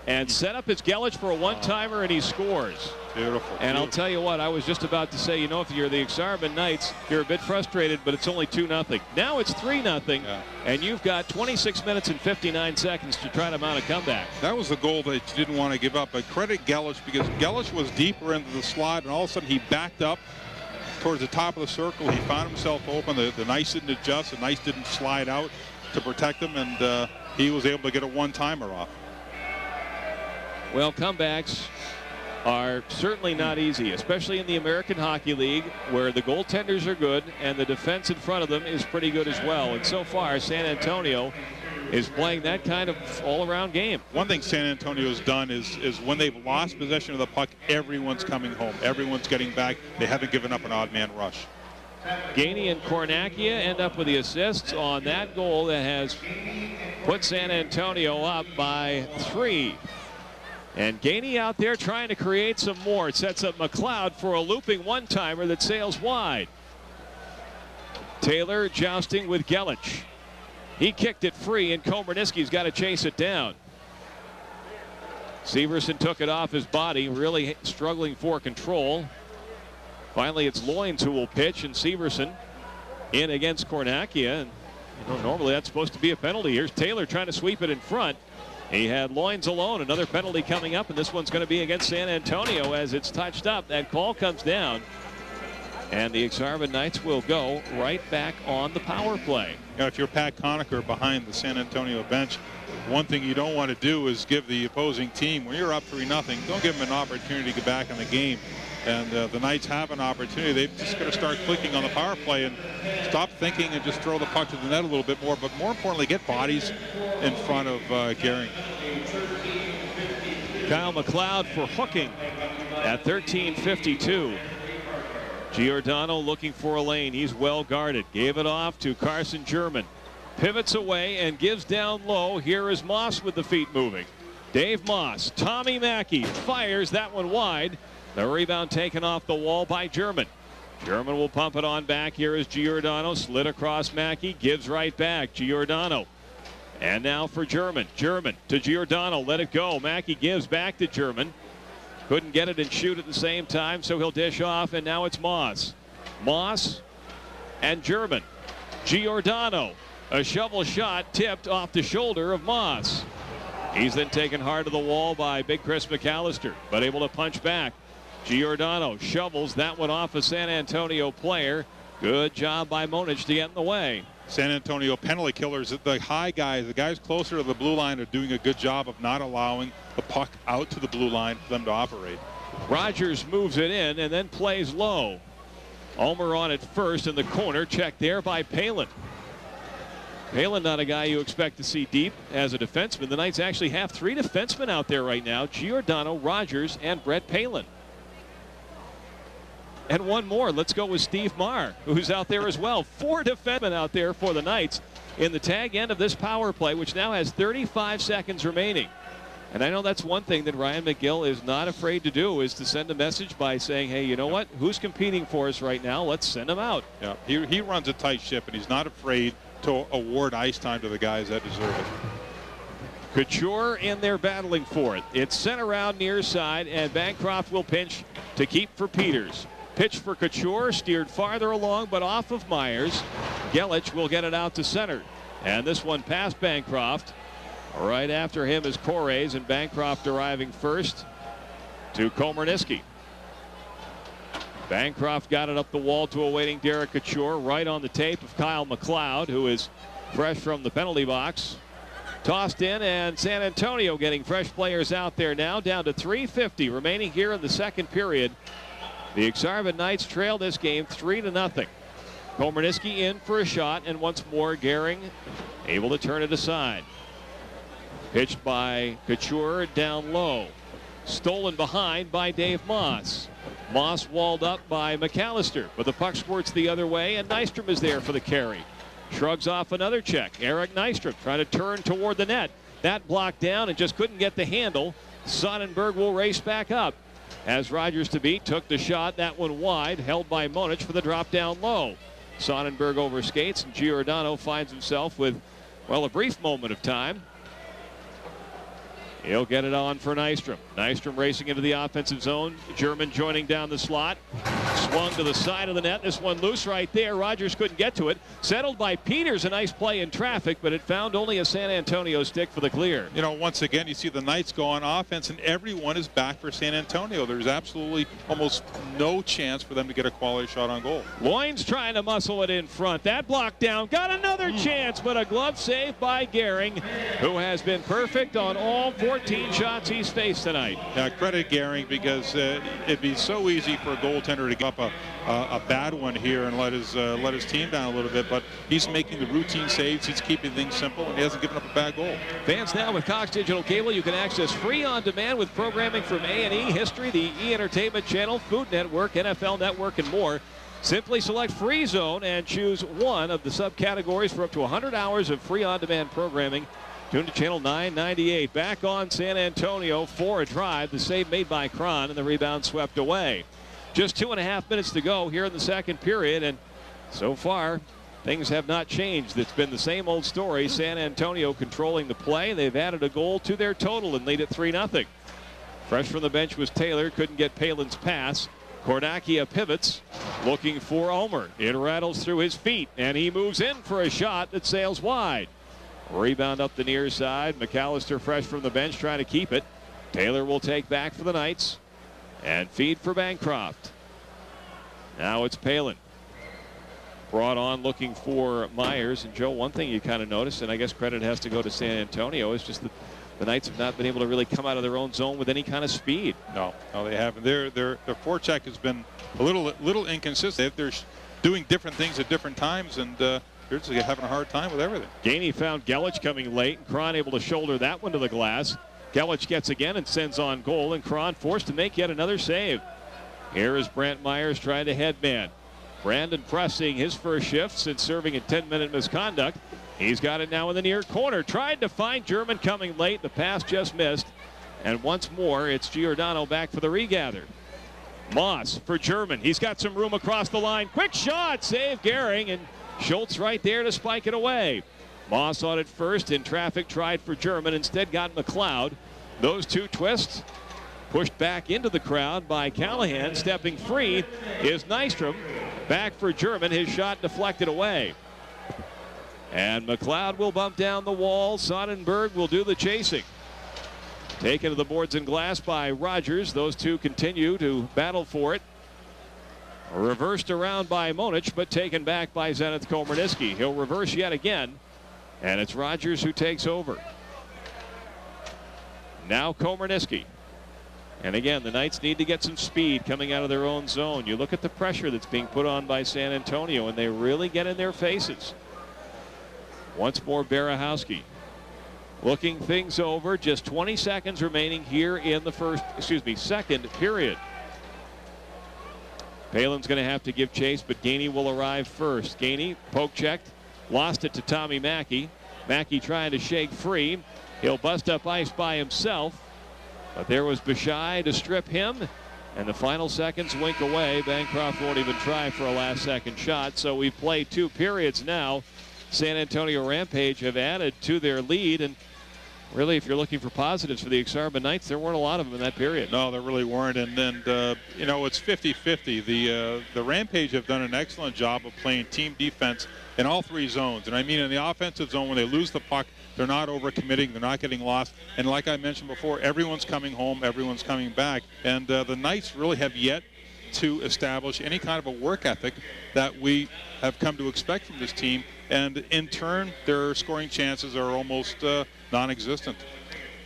and set up his Gelich for a one-timer, and he scores. Beautiful. And I'll tell you what, I was just about to say, you know, if you're the Ak-Sar-Ben Knights, you're a bit frustrated, but it's only 2-0. Now it's 3-0, and you've got 26 minutes and 59 seconds to try to mount a comeback. That was the goal that you didn't want to give up. But credit Gelich, because Gelich was deeper into the slot, and all of a sudden he backed up towards the top of the circle. He found himself open. The Knights didn't adjust. The Knights didn't slide out to protect him, and he was able to get a one-timer off. Well, comebacks are certainly not easy, especially in the American Hockey League, where the goaltenders are good and the defense in front of them is pretty good as well. And so far, San Antonio is playing that kind of all-around game. One thing San Antonio has done is when they've lost possession of the puck, everyone's coming home. Everyone's getting back. They haven't given up an odd-man rush. Gainey and Kornakia end up with the assists on that goal that has put San Antonio up by 3. And Gainey out there trying to create some more. It sets up McLeod for a looping one-timer that sails wide. Taylor jousting with Gelich. He kicked it free, and Komarniski's got to chase it down. Severson took it off his body, really struggling for control. Finally, it's Loynes who will pitch, and Severson in against Kornakia. And, normally that's supposed to be a penalty. Here's Taylor trying to sweep it in front. He had Loynes alone. Another penalty coming up, and this one's going to be against San Antonio as it's touched up. That call comes down, and the Ak-Sar-Ben Knights will go right back on the power play. If you're Pat Conacher behind the San Antonio bench, one thing you don't want to do is give the opposing team, when you're up 3-0, don't give them an opportunity to get back in the game. And the Knights have an opportunity. They've just got to start clicking on the power play and stop thinking and just throw the puck to the net a little bit more. But more importantly, get bodies in front of Gehring. Kyle McLeod for hooking at 13:52. Giordano looking for a lane. He's well guarded. Gave it off to Carson German. Pivots away and gives down low. Here is Moss with the feet moving. Dave Moss. Tommy Mackey fires that one wide. The rebound taken off the wall by German. German will pump it on back. Here is Giordano. Slid across Mackey. Gives right back. Giordano. And now for German. German to Giordano. Let it go. Mackey gives back to German. Couldn't get it and shoot at the same time, so he'll dish off, and now it's Moss. Moss and German. Giordano. A shovel shot tipped off the shoulder of Moss. He's then taken hard to the wall by Big Chris McAllister, but able to punch back. Giordano shovels that one off a San Antonio player. Good job by Monich to get in the way. San Antonio penalty killers, the high guys, the guys closer to the blue line are doing a good job of not allowing the puck out to the blue line for them to operate. Rogers moves it in and then plays low. Ulmer on it first in the corner, checked there by Palin. Palin not a guy you expect to see deep as a defenseman. The Knights actually have 3 defensemen out there right now: Giordano, Rogers, and Brett Palin. And one more. Let's go with Steve Marr, who's out there as well. 4 defensemen out there for the Knights in the tag end of this power play, which now has 35 seconds remaining. And I know that's one thing that Ryan McGill is not afraid to do, is to send a message by saying, hey, you know what? Who's competing for us right now? Let's send them out. Yeah, he runs a tight ship, and he's not afraid to award ice time to the guys that deserve it. Couture in there battling for it. It's sent around near side, and Bancroft will pinch to keep for Peters. Pitch for Couture, steered farther along, but off of Myers. Gelich will get it out to center. And this one past Bancroft. Right after him is Corres, and Bancroft arriving first to Komarniski. Bancroft got it up the wall to awaiting Derek Couture, right on the tape of Kyle McLeod, who is fresh from the penalty box. Tossed in, and San Antonio getting fresh players out there now, down to 3:50 remaining here in the second period. The Ak-Sar-Ben Knights trail this game 3-0. Komarniski in for a shot, and once more Gehring able to turn it aside. Pitched by Couture down low. Stolen behind by Dave Moss. Moss walled up by McAllister, but the puck squirts the other way, and Nystrom is there for the carry. Shrugs off another check. Eric Nystrom trying to turn toward the net. That blocked down and just couldn't get the handle. Sonnenberg will race back up. As Rogers to beat, took the shot, that one wide, held by Monich for the drop down low. Sonnenberg over skates, and Giordano finds himself with, well, a brief moment of time. He'll get it on for Nystrom. Nystrom racing into the offensive zone. German joining down the slot. Swung to the side of the net. This one loose right there. Rogers couldn't get to it. Settled by Peters. A nice play in traffic, but it found only a San Antonio stick for the clear. You know, once again, you see the Knights go on offense, and everyone is back for San Antonio. There's absolutely almost no chance for them to get a quality shot on goal. Loynes trying to muscle it in front. That blocked down. Got another chance, but a glove save by Gehring, who has been perfect on all 14 shots he's faced tonight. Yeah, credit Gehring, because it'd be so easy for a goaltender to give up a bad one here and let his team down a little bit, but he's making the routine saves. He's keeping things simple, and he hasn't given up a bad goal. Fans now with Cox Digital Cable, you can access free on demand with programming from A&E, History, the E! Entertainment Channel, Food Network, NFL Network, and more. Simply select Free Zone and choose one of the subcategories for up to 100 hours of free on-demand programming Tune to channel 998. Back on San Antonio for a drive. The save made by Cron and the rebound swept away. Just 2.5 minutes to go here in the second period, and so far things have not changed. It's been the same old story. San Antonio controlling the play. They've added a goal to their total and lead it 3-0. Fresh from the bench was Taylor. Couldn't get Palin's pass. Kornakia pivots, looking for Omer. It rattles through his feet, and he moves in for a shot that sails wide. Rebound up the near side. McAllister fresh from the bench trying to keep it. Taylor will take back for the Knights and feed for Bancroft. Now it's Palin. Brought on looking for Myers. And Joe, one thing you kind of noticed, and I guess credit has to go to San Antonio, is just that the Knights have not been able to really come out of their own zone with any kind of speed. No, they haven't. Their forecheck has been a little inconsistent. They're doing different things at different times, and they're just having a hard time with everything. Gainey found Gelich coming late, and Cron able to shoulder that one to the glass. Gelich gets again and sends on goal, and Cron forced to make yet another save. Here is Brant Myers trying to headman. Brandon pressing his first shift since serving a 10-minute misconduct. He's got it now in the near corner. Tried to find German coming late. The pass just missed. And once more, it's Giordano back for the regather. Moss for German. He's got some room across the line. Quick shot. Save Gehring. And Schultz right there to spike it away. Moss on it first. In traffic, tried for German. Instead got McLeod. Those two twists. Pushed back into the crowd by Callahan. Stepping free is Nystrom. Back for German. His shot deflected away. And McLeod will bump down the wall. Sonnenberg will do the chasing. Taken to the boards and glass by Rogers. Those two continue to battle for it. Reversed around by Monich, but taken back by Zenith Komarniski. He'll reverse yet again. And it's Rogers who takes over. Now Komarniski. And again, the Knights need to get some speed coming out of their own zone. You look at the pressure that's being put on by San Antonio, and they really get in their faces. Once more, Barahowski looking things over. Just 20 seconds remaining here in the second period. Palin's going to have to give chase, but Gainey will arrive first. Gainey poke checked, lost it to Tommy Mackey. Mackey trying to shake free. He'll bust up ice by himself, but there was Bishai to strip him, and the final seconds wink away. Bancroft won't even try for a last-second shot, so we've played 2 periods now. San Antonio Rampage have added to their lead, and really, if you're looking for positives for the Ak-Sar-Ben Knights, there weren't a lot of them in that period. No, there really weren't, and you know, it's 50-50. The Rampage have done an excellent job of playing team defense in all 3 zones, and I mean in the offensive zone, when they lose the puck, they're not overcommitting, they're not getting lost, and like I mentioned before, everyone's coming home, everyone's coming back, and the Knights really have yet to establish any kind of a work ethic that we have come to expect from this team, and in turn their scoring chances are almost non-existent.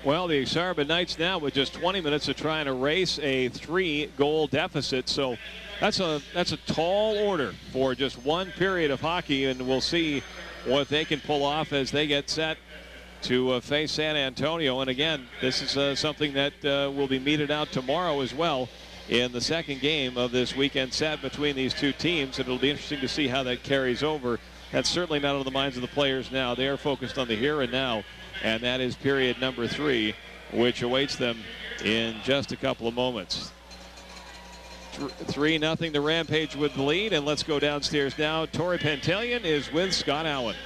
Well, the Ak-Sar-Ben Knights now with just 20 minutes to try and erase a 3-goal deficit, so that's a tall order for just 1 period of hockey, and we'll see what they can pull off as they get set to face San Antonio. And again, this is something that will be meted out tomorrow as well in the second game of this weekend set between these 2 teams. It'll be interesting to see how that carries over. That's certainly not on the minds of the players now. They are focused on the here and now, and that is period number 3, which awaits them in just a couple of moments. 3-0 the Rampage with the lead, and let's go downstairs now. Torrey Pantaleon is with Scott Allen.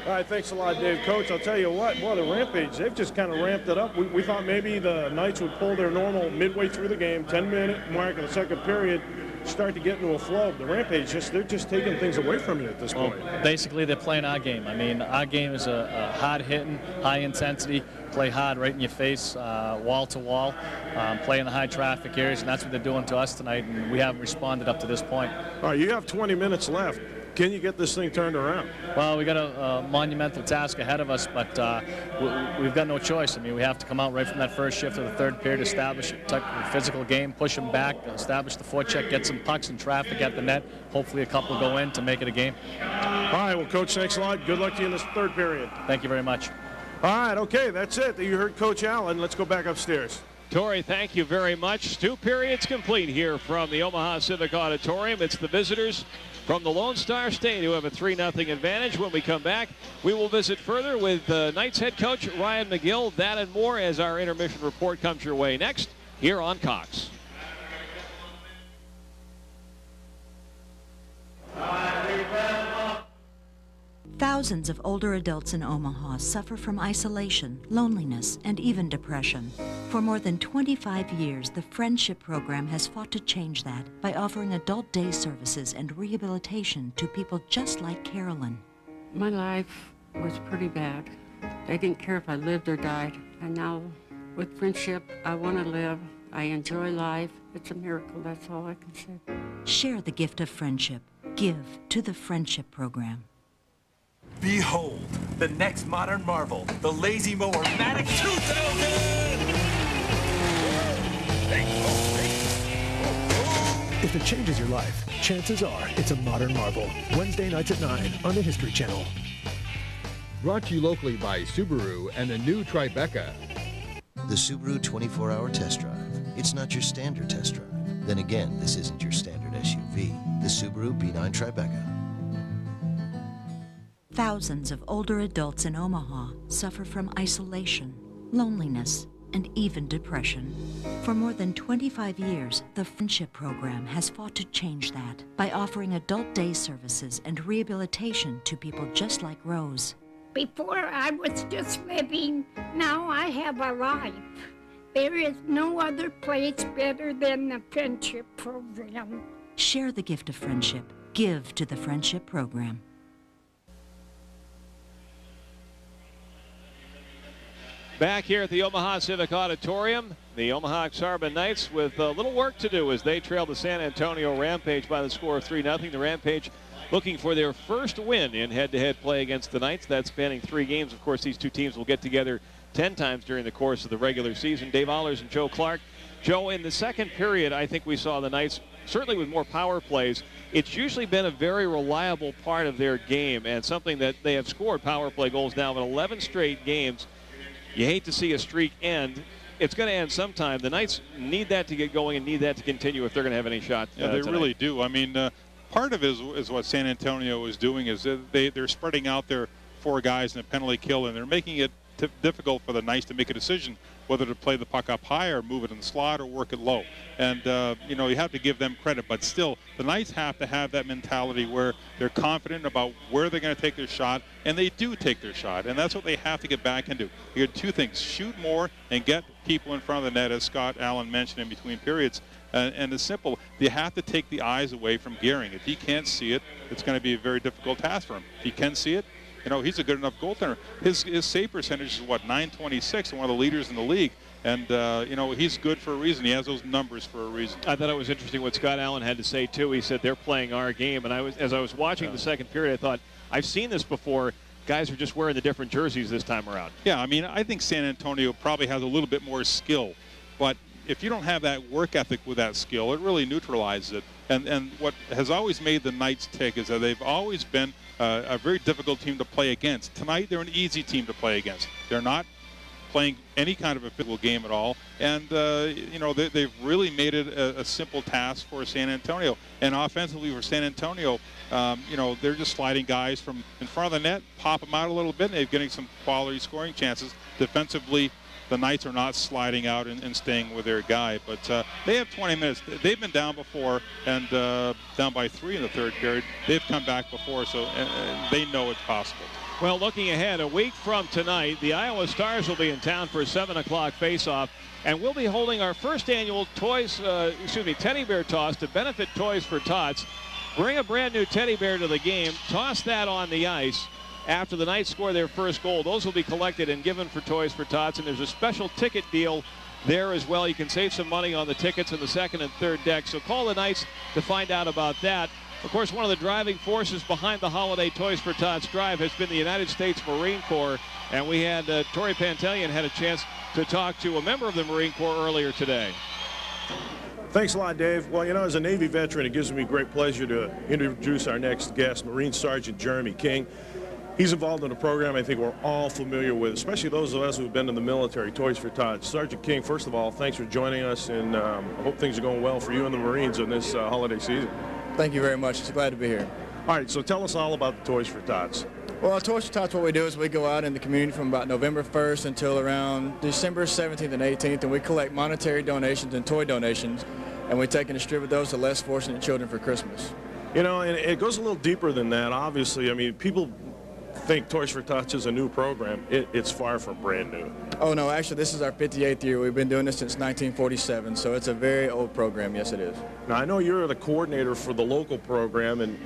All right, thanks a lot, Dave. Coach, I'll tell you what, boy, the Rampage, they've just kind of ramped it up. We thought maybe the Knights would pull their normal midway through the game, 10-minute mark in the second period, start to get into a flow. The Rampage, they're just taking things away from you at this point. Basically, they're playing our game. I mean, our game is a hard-hitting, high-intensity, play hard right in your face, wall to wall, play in the high-traffic areas, and that's what they're doing to us tonight, and we haven't responded up to this point. All right, you have 20 minutes left. Can you get this thing turned around? Well, we got a monumental task ahead of us, but we've got no choice. I mean, we have to come out right from that first shift of the third period, establish a physical game, push them back, establish the forecheck, get some pucks and traffic at the net. Hopefully a couple go in to make it a game. All right, well, Coach, thanks a lot. Good luck to you in this third period. Thank you very much. All right, okay, that's it. You heard Coach Allen. Let's go back upstairs. Tori, thank you very much. 2 periods complete here from the Omaha Civic Auditorium. It's the visitors from the Lone Star State who have a 3-0 advantage. When we come back, we will visit further with Knights head coach Ryan McGill. That and more as our intermission report comes your way next here on Cox. Thousands of older adults in Omaha suffer from isolation, loneliness, and even depression. For more than 25 years, the Friendship Program has fought to change that by offering adult day services and rehabilitation to people just like Carolyn. My life was pretty bad. They didn't care if I lived or died. And now, with Friendship, I want to live. I enjoy life. It's a miracle, that's all I can say. Share the gift of friendship. Give to the Friendship Program. Behold, the next modern marvel, the Lazy Mower Matic 2000! If it changes your life, chances are it's a modern marvel. Wednesday nights at 9 on the History Channel. Brought to you locally by Subaru and the new Tribeca. The Subaru 24-hour test drive. It's not your standard test drive. Then again, this isn't your standard SUV. The Subaru B9 Tribeca. Thousands of older adults in Omaha suffer from isolation, loneliness, and even depression. For more than 25 years, the Friendship Program has fought to change that by offering adult day services and rehabilitation to people just like Rose. Before I was just living, now I have a life. There is no other place better than the Friendship Program. Share the gift of friendship. Give to the Friendship Program. Back here at the Omaha Civic Auditorium, the Omaha Ak-Sar-Ben Knights with a little work to do as they trail the San Antonio Rampage by the score of 3-0. The Rampage looking for their first win in head-to-head play against the Knights. That's spanning 3 games. Of course, these 2 teams will get together 10 times during the course of the regular season. Dave Allers and Joe Clark. Joe, in the second period, I think we saw the Knights certainly with more power plays. It's usually been a very reliable part of their game and something that they have scored power play goals now in 11 straight games. You hate to see a streak end. It's going to end sometime. The Knights need that to get going and need that to continue if they're going to have any shot. Yeah, they really do. I mean, part of it is what San Antonio is doing is they're spreading out their 4 guys in a penalty kill, and they're making it difficult for the Knights to make a decision whether to play the puck up high or move it in the slot or work it low. And, you know, you have to give them credit. But still, the Knights have to have that mentality where they're confident about where they're going to take their shot, and they do take their shot. And that's what they have to get back into. You got 2 things. Shoot more and get people in front of the net, as Scott Allen mentioned in between periods. And it's simple. You have to take the eyes away from Gehring. If he can't see it, it's going to be a very difficult task for him. If he can see it, you know, he's a good enough goaltender. His save percentage is, what, .926, and one of the leaders in the league. And, you know, he's good for a reason. He has those numbers for a reason. I thought it was interesting what Scott Allen had to say, too. He said they're playing our game. And as I was watching the second period, I thought, I've seen this before. Guys are just wearing the different jerseys this time around. Yeah, I mean, I think San Antonio probably has a little bit more skill. But if you don't have that work ethic with that skill, it really neutralizes it. And what has always made the Knights tick is that they've always been a very difficult team to play against. Tonight, they're an easy team to play against. They're not playing any kind of a physical game at all. And, you know, they've really made it a simple task for San Antonio. And offensively for San Antonio, you know, they're just sliding guys from in front of the net, pop them out a little bit, and they're getting some quality scoring chances. Defensively, the Knights are not sliding out and staying with their guy. But they have 20 minutes. They've been down before and down by 3 in the third period. They've come back before, so they know it's possible. Well, looking ahead, a week from tonight, the Iowa Stars will be in town for a 7 o'clock face-off, and we'll be holding our first annual teddy bear toss to benefit Toys for Tots. Bring a brand new teddy bear to the game, toss that on the ice. After the Knights score their first goal, those will be collected and given for Toys for Tots, and there's a special ticket deal there as well. You can save some money on the tickets in the second and third deck, so call the Knights to find out about that. Of course, one of the driving forces behind the holiday Toys for Tots drive has been the United States Marine Corps, and we had Tori Pantelian had a chance to talk to a member of the Marine Corps earlier today. Thanks a lot, Dave. Well, you know, as a Navy veteran, it gives me great pleasure to introduce our next guest, Marine Sergeant Jeremy King. He's involved in a program I think we're all familiar with, especially those of us who've been in the military, Toys for Tots. Sergeant King, first of all, thanks for joining us, and I hope things are going well for you and the Marines in this holiday season. Thank you very much. It's glad to be here. All right, so tell us all about the Toys for Tots. Well, Toys for Tots, what we do is we go out in the community from about November 1st until around December 17th and 18th, and we collect monetary donations and toy donations, and we take and distribute those to less fortunate children for Christmas. You know, and it goes a little deeper than that, obviously. I mean, people think Toys for Tots is a new program. It's far from brand new. Oh, no, actually, this is our 58th year. We've been doing this since 1947, so it's a very old program. Yes, it is. Now, I know you're the coordinator for the local program, and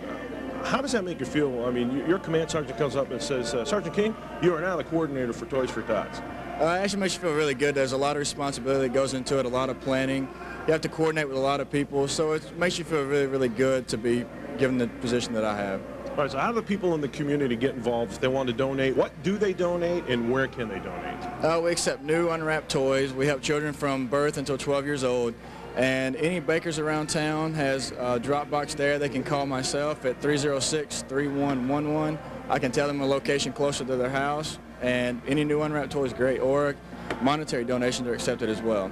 how does that make you feel? I mean, your command sergeant comes up and says, Sergeant King, you are now the coordinator for Toys for Tots. It actually makes you feel really good. There's a lot of responsibility that goes into it, a lot of planning. You have to coordinate with a lot of people, so it makes you feel really, really good to be given the position that I have. All right, so how do the people in the community get involved if they want to donate? What do they donate, and where can they donate? We accept new unwrapped toys. We help children from birth until 12 years old. And any bakers around town has a drop box there. They can call myself at 306-3111. I can tell them a location closer to their house. And any new unwrapped toy is great, or monetary donations are accepted as well.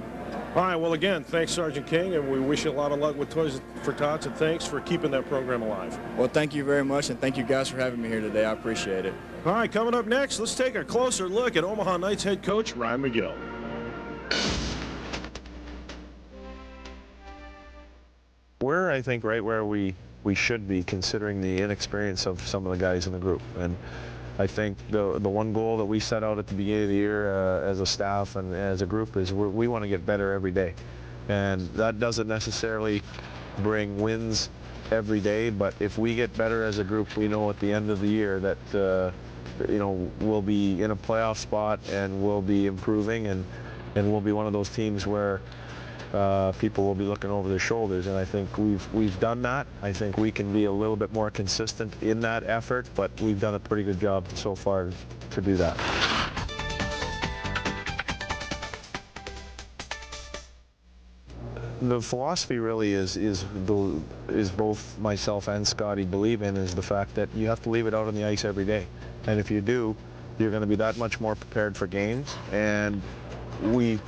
All right, well, again, thanks, Sergeant King, and we wish you a lot of luck with Toys for Tots, and thanks for keeping that program alive. Well, thank you very much, and thank you guys for having me here today. I appreciate it. All right, coming up next, let's take a closer look at Omaha Knights head coach Ryan McGill. We're, I think, right where we should be, considering the inexperience of some of the guys in the group. And I think the one goal that we set out at the beginning of the year as a staff and as a group is we want to get better every day. And that doesn't necessarily bring wins every day, but if we get better as a group, we know at the end of the year that you know, we'll be in a playoff spot and we'll be improving, and we'll be one of those teams where people will be looking over their shoulders, and I think we've done that. I think we can be a little bit more consistent in that effort, but we've done a pretty good job so far to do that. The philosophy really is both myself and Scotty believe in, is the fact that you have to leave it out on the ice every day, and if you do, you're going to be that much more prepared for games. And we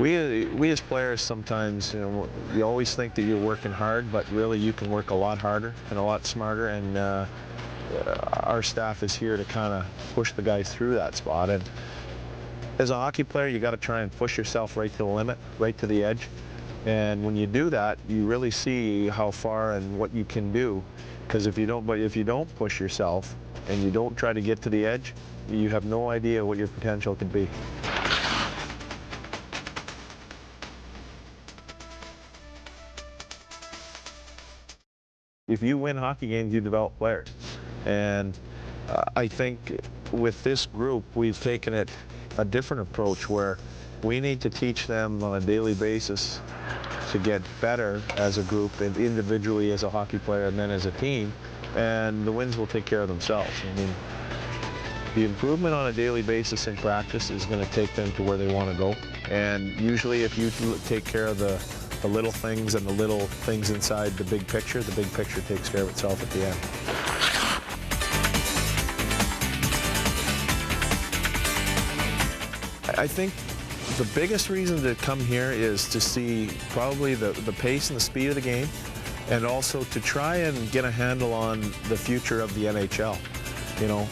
as players sometimes, you know, you always think that you're working hard, but really you can work a lot harder and a lot smarter, and our staff is here to kind of push the guys through that spot. And as a hockey player, you got to try and push yourself right to the limit, right to the edge. And when you do that, you really see how far and what you can do. Because if you don't push yourself and you don't try to get to the edge, you have no idea what your potential could be. If you win hockey games, you develop players. And I think with this group, we've taken it a different approach, where we need to teach them on a daily basis to get better as a group, and individually as a hockey player, and then as a team, and the wins will take care of themselves. I mean, the improvement on a daily basis in practice is going to take them to where they want to go. And usually if you take care of the little things and the little things inside the big picture takes care of itself at the end. I think the biggest reason to come here is to see probably the pace and the speed of the game, and also to try and get a handle on the future of the NHL. You know,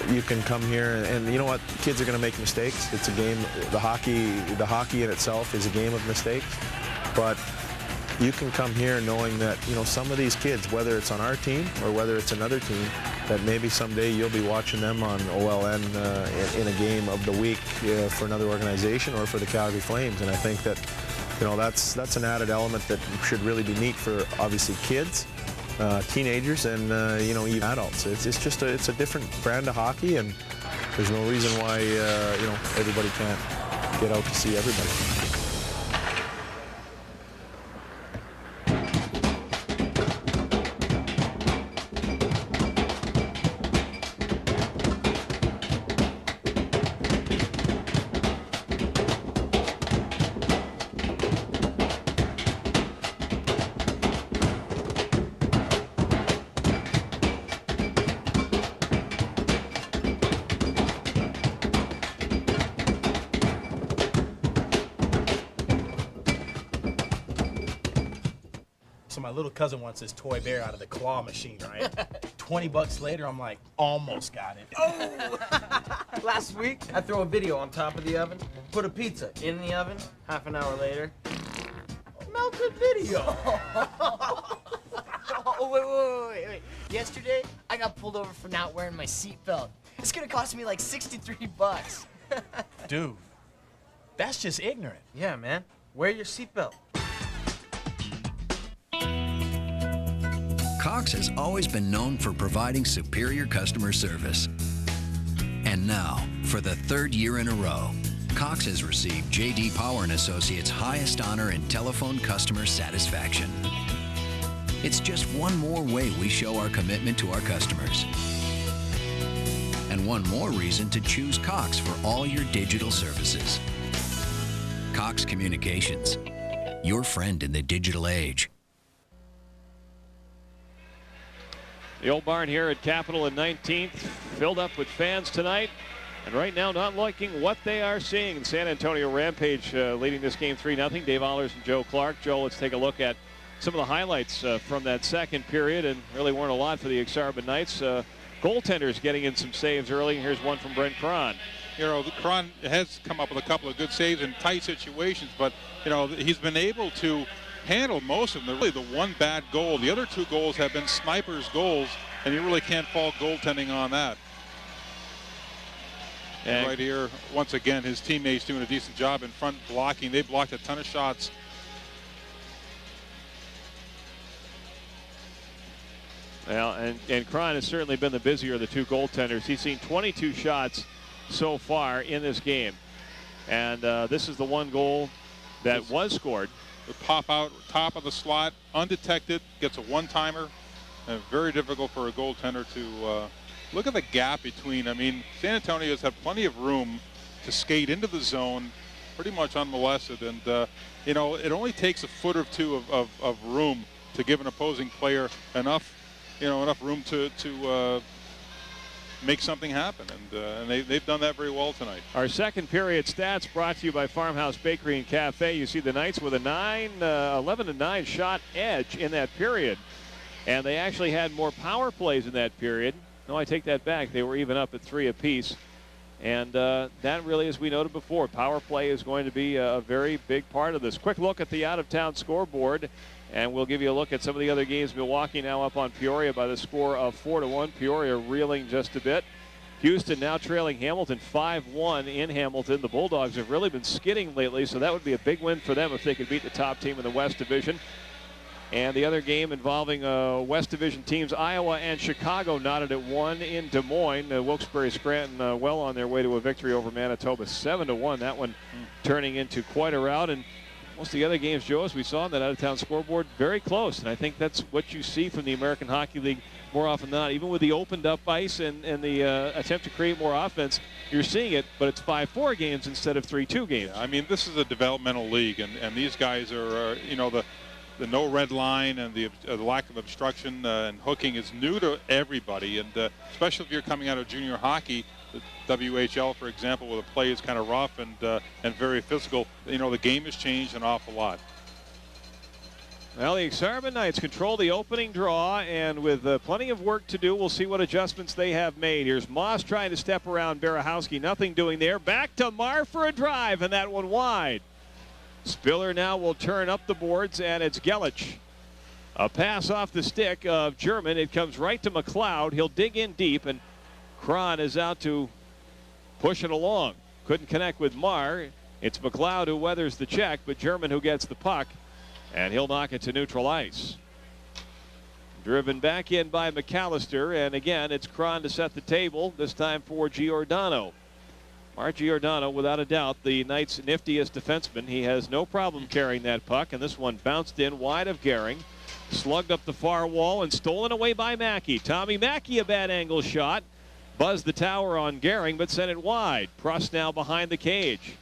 you can come here and you know what, kids are going to make mistakes. It's a game. The hockey in itself is a game of mistakes. But you can come here knowing that, you know, some of these kids, whether it's on our team or whether it's another team, that maybe someday you'll be watching them on OLN in a game of the week for another organization or for the Calgary Flames. And I think that, you know, that's an added element that should really be neat for obviously kids, teenagers, and you know, even adults. It's just it's a different brand of hockey, and there's no reason why you know, everybody can't get out to see everybody. So my little cousin wants this toy bear out of the claw machine, right? 20 bucks later, I'm like, almost got it. Oh! Last week, I throw a video on top of the oven, put a pizza in the oven, half an hour later, melted video. Oh, wait. Yesterday, I got pulled over for not wearing my seatbelt. It's gonna cost me like 63 bucks. Dude, that's just ignorant. Yeah, man. Wear your seatbelt. Cox has always been known for providing superior customer service. And now, for the third year in a row, Cox has received J.D. Power & Associates' highest honor in telephone customer satisfaction. It's just one more way we show our commitment to our customers. And one more reason to choose Cox for all your digital services. Cox Communications, your friend in the digital age. The old barn here at Capitol and 19th, filled up with fans tonight. And right now, not liking what they are seeing. San Antonio Rampage leading this game 3-0. Dave Allers and Joe Clark. Joe, let's take a look at some of the highlights from that second period, and really weren't a lot for the Ak-Sar-Ben Knights. Goaltenders getting in some saves early. Here's one from Brent Cron. You know, Cron has come up with a couple of good saves in tight situations, but, you know, he's been able to handle most of them. Really, the one bad goal. The other two goals have been snipers' goals, and you really can't fault goaltending on that. And right here, once again, his teammates doing a decent job in front blocking. They blocked a ton of shots. Well, and Cron has certainly been the busier of the two goaltenders. He's seen 22 shots so far in this game. And this is the one goal that was scored. The pop out, top of the slot, undetected, gets a one-timer. And very difficult for a goaltender to look at the gap between. I mean, San Antonio's had plenty of room to skate into the zone pretty much unmolested. And, you know, it only takes a foot or two of room to give an opposing player enough room to make something happen, and they've done that very well tonight. Our second period stats brought to you by Farmhouse Bakery and Cafe. You see the Knights with a 11-9 shot edge in that period, and they actually had more power plays in that period. No, I take that back. They were even up at 3 apiece, and that really, as we noted before, power play is going to be a very big part of this. Quick look at the out-of-town scoreboard. And we'll give you a look at some of the other games. Milwaukee now up on Peoria by the score of 4-1. Peoria reeling just a bit. Houston now trailing Hamilton 5-1 in Hamilton. The Bulldogs have really been skidding lately, so that would be a big win for them if they could beat the top team in the West Division. And the other game involving West Division teams, Iowa and Chicago knotted at 1 in Des Moines. Wilkes-Barre-Scranton well on their way to a victory over Manitoba 7-1. That one turning into quite a rout. And most of the other games, Joe, as we saw on that out-of-town scoreboard, very close. And I think that's what you see from the American Hockey League more often than not. Even with the opened-up ice and the attempt to create more offense, you're seeing it, but it's 5-4 games instead of 3-2 games. Yeah, I mean, this is a developmental league, and these guys are, you know, the no red line and the lack of obstruction and hooking is new to everybody, and especially if you're coming out of junior hockey. The WHL, for example, where the play is kind of rough and very physical. You know, the game has changed an awful lot. Well, the Ak-Sar-Ben Knights control the opening draw, and with plenty of work to do, we'll see what adjustments they have made. Here's Moss trying to step around Berehowski. Nothing doing there. Back to Marr for a drive, and that one wide. Spiller now will turn up the boards, and it's Gelich. A pass off the stick of German. It comes right to McLeod. He'll dig in deep, and Cron is out to push it along. Couldn't connect with Marr. It's McLeod who weathers the check, but German who gets the puck, and he'll knock it to neutral ice. Driven back in by McAllister, and again, it's Cron to set the table, this time for Giordano. Mark Giordano, without a doubt, the Knights' niftiest defenseman. He has no problem carrying that puck, and this one bounced in wide of Gehring. Slugged up the far wall and stolen away by Mackey. Tommy Mackey, a bad angle shot. Buzzed the tower on Gehring, but sent it wide. Prust now behind the cage.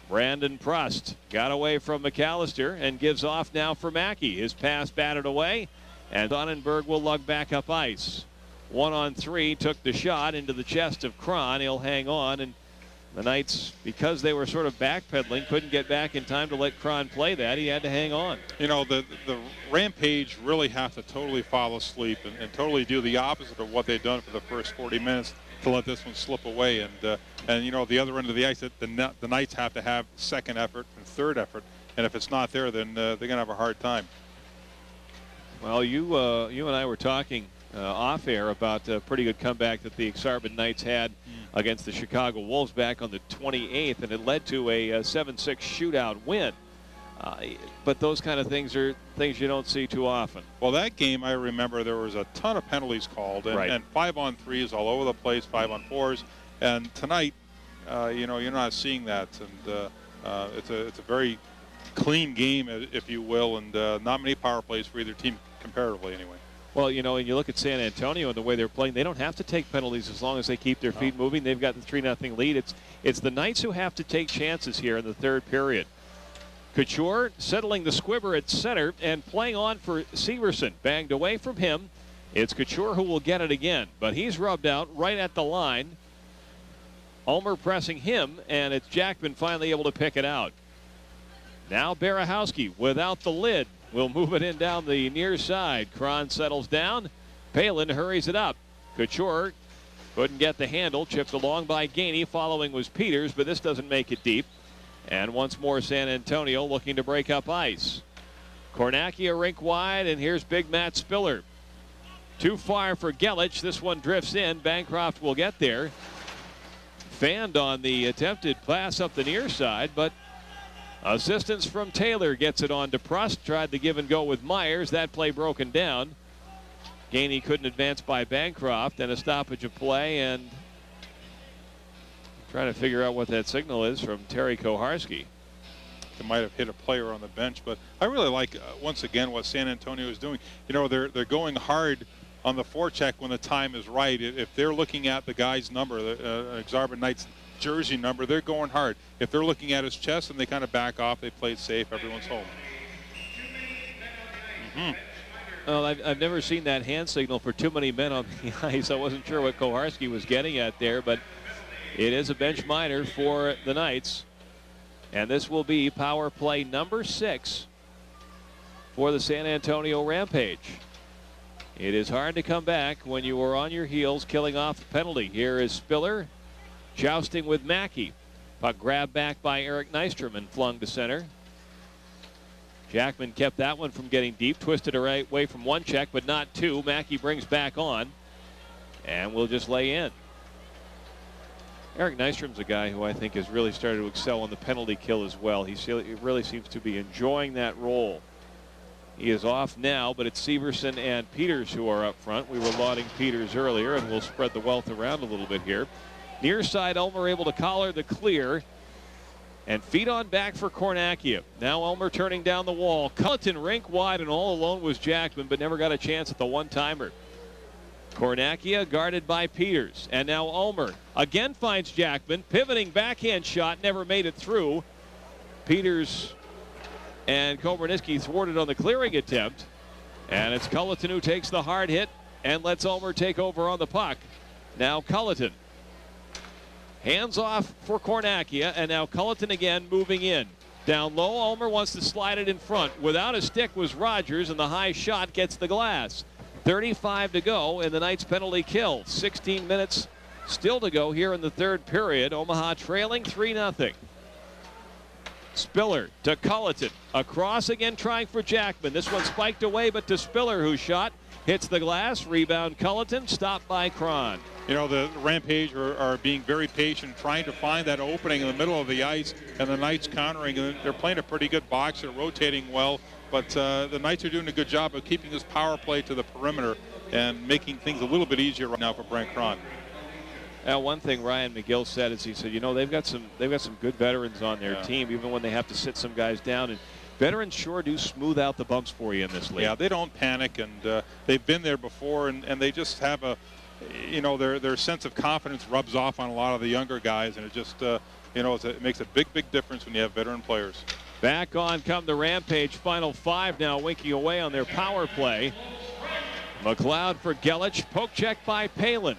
Brandon Prust got away from McAllister and gives off now for Mackey. His pass batted away, and Sonnenberg will lug back up ice. 1-on-3, took the shot into the chest of Cron. He'll hang on, and The Knights, because they were sort of backpedaling, couldn't get back in time to let Cron play that. He had to hang on. You know, the Rampage really have to totally fall asleep and totally do the opposite of what they've done for the first 40 minutes to let this one slip away. And you know, the other end of the ice, the Knights have to have second effort and third effort. And if it's not there, then they're going to have a hard time. Well, you and I were talking off air about a pretty good comeback that the Ak-Sar-Ben Knights had against the Chicago Wolves back on the 28th, and it led to a 7-6 shootout win. But those kind of things are things you don't see too often. Well, that game, I remember there was a ton of penalties called, and 5-on-3s all over the place, 5-on-4s. And tonight, you know, you're not seeing that, and it's a very clean game, if you will, and not many power plays for either team comparatively, anyway. Well, you know, and you look at San Antonio and the way they're playing, they don't have to take penalties as long as they keep their feet moving. They've got the 3-0 lead. It's the Knights who have to take chances here in the third period. Couture settling the squibber at center and playing on for Severson. Banged away from him. It's Couture who will get it again, but he's rubbed out right at the line. Ulmer pressing him, and it's Jackman finally able to pick it out. Now Barahowski without the lid will move it in down the near side. Cron settles down. Palin hurries it up. Couture couldn't get the handle. Chipped along by Gainey. Following was Peters, but this doesn't make it deep. And once more San Antonio looking to break up ice. Kornacki rink wide, and here's big Matt Spiller. Too far for Gelich. This one drifts in. Bancroft will get there. Fanned on the attempted pass up the near side, but assistance from Taylor gets it on to Prust. Tried to give and go with Myers. That play broken down. Gainey couldn't advance by Bancroft, and a stoppage of play, and trying to figure out what that signal is from Terry Koharski. They might have hit a player on the bench, but I really like, once again, what San Antonio is doing. You know, they're going hard on the forecheck when the time is right. If they're looking at the guy's number, the Ak-Sar-Ben Knights jersey number, they're going hard. If they're looking at his chest and they kind of back off, they play it safe, everyone's home. Well, I've never seen that hand signal for too many men on the ice. I wasn't sure what Koharski was getting at there, but it is a bench minor for the Knights. And this will be power play number 6 for the San Antonio Rampage. It is hard to come back when you are on your heels killing off the penalty. Here is Spiller jousting with Mackey. Puck grabbed back by Eric Nystrom and flung to center. Jackman kept that one from getting deep. Twisted away from one check, but not two. Mackey brings back on. And we'll just lay in. Eric Nystrom's a guy who I think has really started to excel on the penalty kill as well. He really seems to be enjoying that role. He is off now, but it's Severson and Peters who are up front. We were lauding Peters earlier, and we'll spread the wealth around a little bit here. Near side, Ulmer able to collar the clear. And feet on back for Kornacki. Now Ulmer turning down the wall. Culleton rink wide, and all alone was Jackman, but never got a chance at the one-timer. Kornacki guarded by Peters. And now Ulmer again finds Jackman. Pivoting backhand shot, never made it through. Peters and Komarniski thwarted on the clearing attempt. And it's Culleton who takes the hard hit and lets Ulmer take over on the puck. Now Culleton. Hands off for Kornacki, and now Culleton again moving in. Down low, Ulmer wants to slide it in front. Without a stick was Rogers, and the high shot gets the glass. 35 to go in the Knights penalty kill. 16 minutes still to go here in the third period. Omaha trailing 3-0. Spiller to Culleton. Across again, trying for Jackman. This one spiked away, but to Spiller, who shot. Hits the glass. Rebound Culleton. Stopped by Cron. You know, the Rampage are being very patient, trying to find that opening in the middle of the ice, and the Knights countering. And they're playing a pretty good box. They're rotating well, but the Knights are doing a good job of keeping this power play to the perimeter and making things a little bit easier right now for Brent Cron. Now, one thing Ryan McGill said is he said, you know, they've got some good veterans on their team, even when they have to sit some guys down. And veterans sure do smooth out the bumps for you in this league. Yeah, they don't panic, and they've been there before, and they just have a, you know, their sense of confidence rubs off on a lot of the younger guys, and it just, you know, it makes a big difference when you have veteran players. Back on come the Rampage. Final 5 now winking away on their power play. McLeod for Gelich. Poke check by Palin.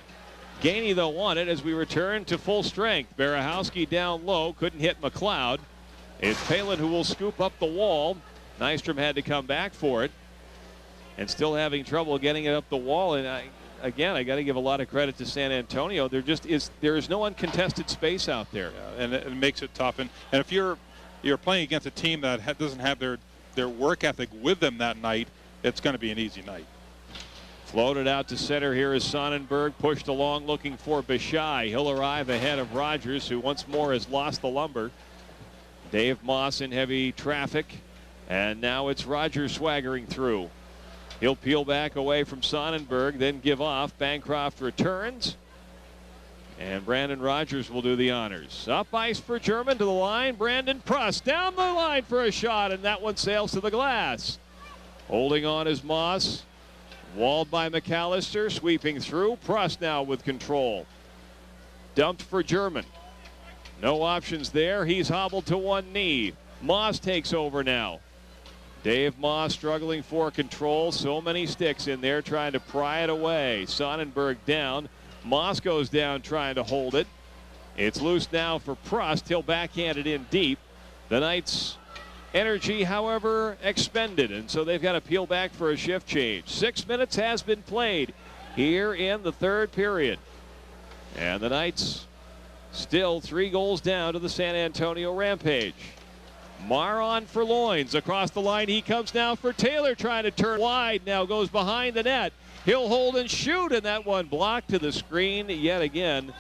Gainey, though, won it as we return to full strength. Barahowski down low, couldn't hit McLeod. It's Palin who will scoop up the wall. Nystrom had to come back for it and still having trouble getting it up the wall. And I got to give a lot of credit to San Antonio. There is no uncontested space out there. Yeah, and it makes it tough. And if you're playing against a team that doesn't have their work ethic with them that night, it's going to be an easy night. Floated out to center here is Sonnenberg, pushed along looking for Bishai. He'll arrive ahead of Rogers, who once more has lost the lumber. Dave Moss in heavy traffic, and now it's Rogers swaggering through. He'll peel back away from Sonnenberg, then give off. Bancroft returns, and Brandon Rogers will do the honors. Up ice for German to the line. Brandon Prust down the line for a shot, and that one sails to the glass. Holding on is Moss. Walled by McAllister, sweeping through. Prust now with control. Dumped for German. No options there. He's hobbled to one knee. Moss takes over now. Dave Moss struggling for control. So many sticks in there trying to pry it away. Sonnenberg down. Moss goes down trying to hold it. It's loose now for Prust. He'll backhand it in deep. The Knights' energy, however, expended, and so they've got to peel back for a shift change. 6 minutes has been played here in the third period, and the Knights still 3 goals down to the San Antonio Rampage. Marr on for Loins. Across the line he comes now for Taylor, trying to turn wide. Now goes behind the net. He'll hold and shoot, and that one blocked to the screen yet again.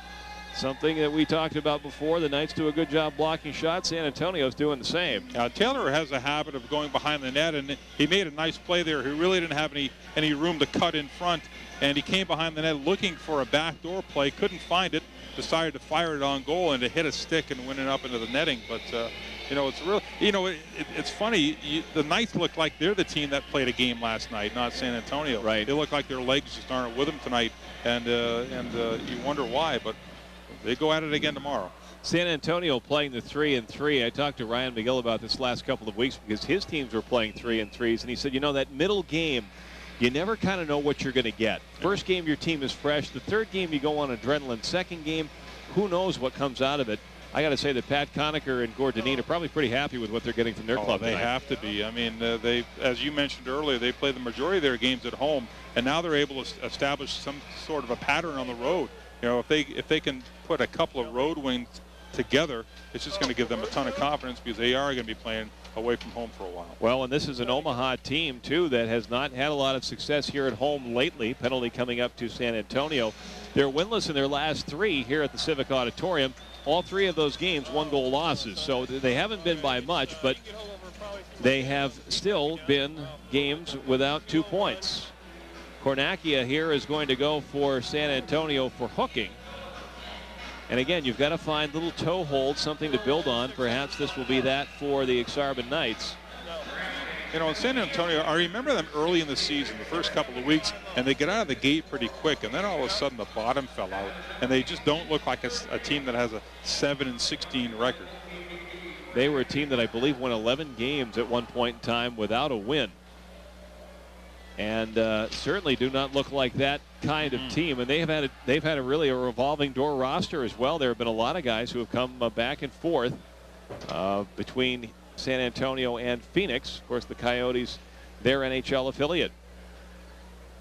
Something that we talked about before. The Knights do a good job blocking shots. San Antonio's doing the same. Taylor has a habit of going behind the net, and he made a nice play there. He really didn't have any room to cut in front, and he came behind the net looking for a backdoor play. Couldn't find it. Decided to fire it on goal and to hit a stick and win it up into the netting. But it's real. It's funny. The Knights look like they're the team that played a game last night, not San Antonio. Right. They look like their legs just aren't with them tonight, and you wonder why. But they go at it again tomorrow. San Antonio playing the 3-3. I talked to Ryan McGill about this last couple of weeks because his teams were playing 3-3s, and he said, that middle game, you never kind of know what you're going to get. First game, your team is fresh. The third game, you go on adrenaline. Second game, who knows what comes out of it. I got to say that Pat Conacher and Gord Dineen are probably pretty happy with what they're getting from their club They tonight. have to be. I mean, they, as you mentioned earlier, they play the majority of their games at home, and now they're able to establish some sort of a pattern on the road. If they can put a couple of road wins together, it's just going to give them a ton of confidence because they are going to be playing away from home for a while. Well, and this is an Omaha team, too, that has not had a lot of success here at home lately. Penalty coming up to San Antonio. They're winless in their last 3 here at the Civic Auditorium. All 3 of those games, 1-goal losses. So they haven't been by much, but they have still been games without 2 points. Kornakia here is going to go for San Antonio for hooking. And again, you've got to find little toe holds, something to build on. Perhaps this will be that for the Ak-Sar-Ben Knights. In San Antonio, I remember them early in the season, the first couple of weeks, and they get out of the gate pretty quick, and then all of a sudden the bottom fell out, and they just don't look like a team that has a 7-16 record. They were a team that I believe won 11 games at one point in time without a win. And certainly do not look like that kind of team. And they've had a really a revolving door roster as well. There have been a lot of guys who have come back and forth between San Antonio and Phoenix. Of course, the Coyotes, their NHL affiliate.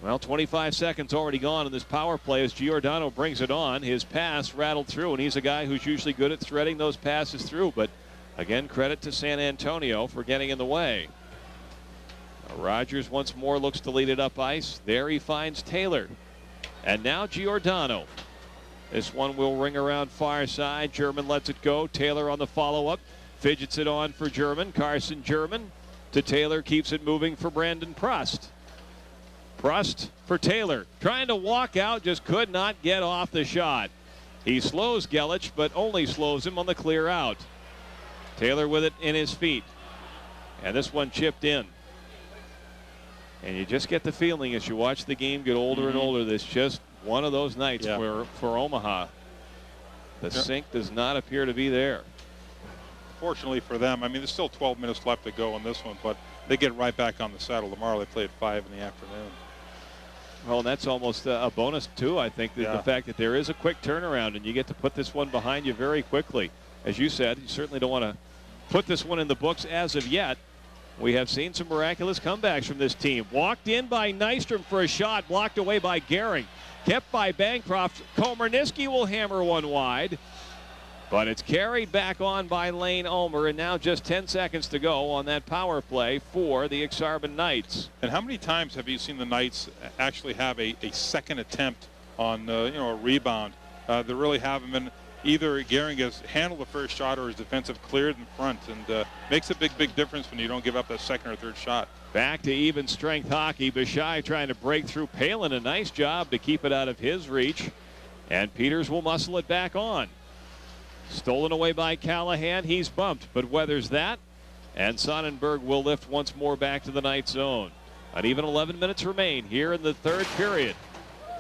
Well, 25 seconds already gone in this power play as Giordano brings it on. His pass rattled through, and he's a guy who's usually good at threading those passes through. But again, credit to San Antonio for getting in the way. Rogers once more looks to lead it up ice. There he finds Taylor. And now Giordano. This one will ring around far side. German lets it go. Taylor on the follow-up. Fidgets it on for German. Carson German to Taylor. Keeps it moving for Brandon Prust. Prust for Taylor. Trying to walk out. Just could not get off the shot. He slows Gelich, but only slows him on the clear out. Taylor with it in his feet. And this one chipped in. And you just get the feeling as you watch the game get older and older, this just one of those nights for Omaha. The sink does not appear to be there. Fortunately for them, I mean, there's still 12 minutes left to go on this one, but they get right back on the saddle tomorrow. They play at 5 in the afternoon. Well, and that's almost a bonus, too, I think, the fact that there is a quick turnaround and you get to put this one behind you very quickly. As you said, you certainly don't want to put this one in the books as of yet. We have seen some miraculous comebacks from this team. Walked in by Nystrom for a shot, blocked away by Gehring. Kept by Bancroft. Komarniski will hammer one wide. But it's carried back on by Lane Ulmer, and now just 10 seconds to go on that power play for the Ak-Sar-Ben Knights. And how many times have you seen the Knights actually have a second attempt on a rebound? They really haven't been. Either Gehring has handled the first shot or his defensive cleared in front, and makes a big difference when you don't give up that second or third shot. Back to even strength hockey. Bishai trying to break through Palin. A nice job to keep it out of his reach. And Peters will muscle it back on. Stolen away by Callahan. He's bumped, but weathers that. And Sonnenberg will lift once more back to the Knights zone. Not even 11 minutes remain here in the third period.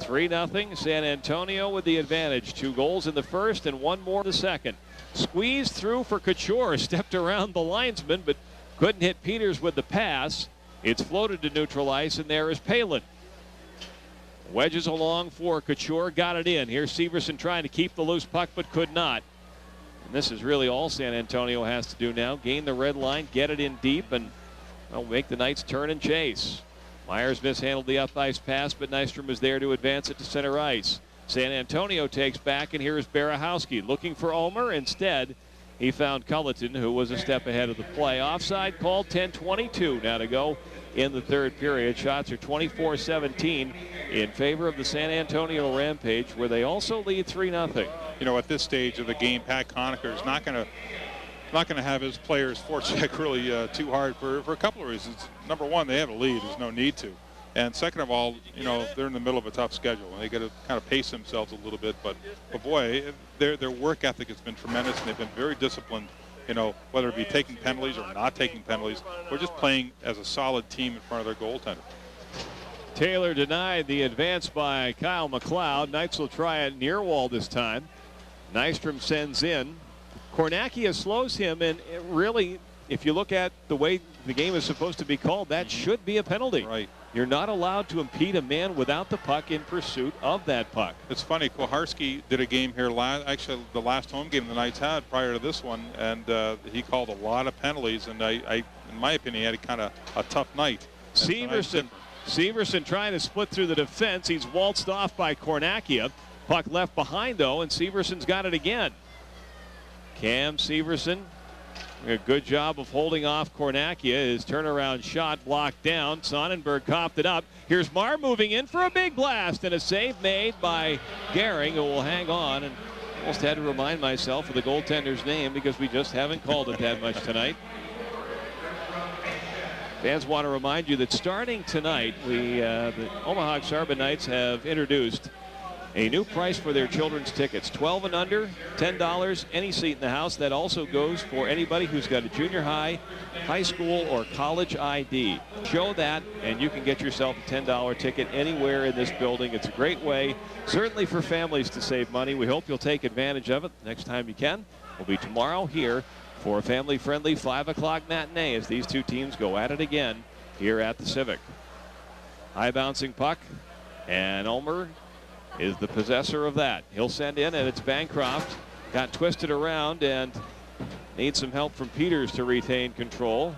3-0 San Antonio with the advantage. 2 goals in the first and 1 more in the second. Squeezed through for Couture. Stepped around the linesman, but couldn't hit Peters with the pass. It's floated to neutral ice, and there is Palin. Wedges along for Couture. Got it in. Here's Severson trying to keep the loose puck, but could not. And this is really all San Antonio has to do now. Gain the red line, get it in deep, and make the Knights turn and chase. Myers mishandled the up ice pass, but Nystrom was there to advance it to center ice. San Antonio takes back, and here's Barahowski looking for Ulmer. Instead, he found Culleton, who was a step ahead of the play. Offside called. 10:22 now to go in the third period. Shots are 24-17 in favor of the San Antonio Rampage, where they also lead 3-0. You know, at this stage of the game, Pat Conacher is not going to have his players forecheck really too hard for a couple of reasons. Number one, they have a lead. There's no need to. And second of all, you know, they're in the middle of a tough schedule, and they got to kind of pace themselves a little bit. But boy, their work ethic has been tremendous, and they've been very disciplined, you know, whether it be taking penalties or not taking penalties, or just playing as a solid team in front of their goaltender. Taylor denied the advance by Kyle McLeod. Knights will try it near wall this time. Nystrom sends in. Kornakia slows him, and really, if you look at the way the game is supposed to be called, that should be a penalty. Right. You're not allowed to impede a man without the puck in pursuit of that puck. It's funny, Koharski did a game here, actually the last home game the Knights had prior to this one, and he called a lot of penalties, and in my opinion, he had kind of a tough night. Severson trying to split through the defense. He's waltzed off by Kornakia. Puck left behind, though, and Severson's got it again. Cam Severson, a good job of holding off Kornakia. His turnaround shot blocked down. Sonnenberg coughed it up. Here's Marr moving in for a big blast, and a save made by Gehring, who will hang on. And almost had to remind myself of the goaltender's name because we just haven't called it that much tonight. Fans want to remind you that starting tonight, the Omaha Ak-Sar-Ben Knights have introduced a new price for their children's tickets. 12 and under, $10, any seat in the house. That also goes for anybody who's got a junior high, high school, or college ID. Show that, and you can get yourself a $10 ticket anywhere in this building. It's a great way, certainly for families, to save money. We hope you'll take advantage of it next time you can. We'll be tomorrow here for a family-friendly 5 o'clock matinee as these two teams go at it again here at the Civic. High bouncing puck, and Ulmer is the possessor of that. He'll send in, and it's Bancroft. Got twisted around and needs some help from Peters to retain control.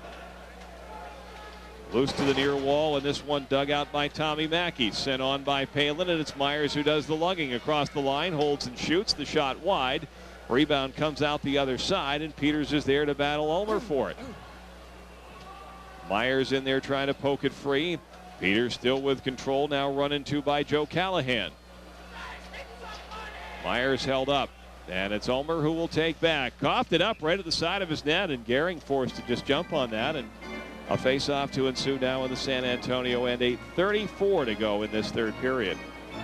Loose to the near wall, and this one dug out by Tommy Mackey. Sent on by Palin, and it's Myers who does the lugging across the line. Holds and shoots. The shot wide. Rebound comes out the other side, and Peters is there to battle Ulmer for it. Myers in there trying to poke it free. Peters still with control, now run into by Joe Callahan. Myers held up, and it's Ulmer who will take back. Coughed it up right at the side of his net, and Gehring forced to just jump on that, and a face-off to ensue now in the San Antonio end. 8:34 to go in this third period.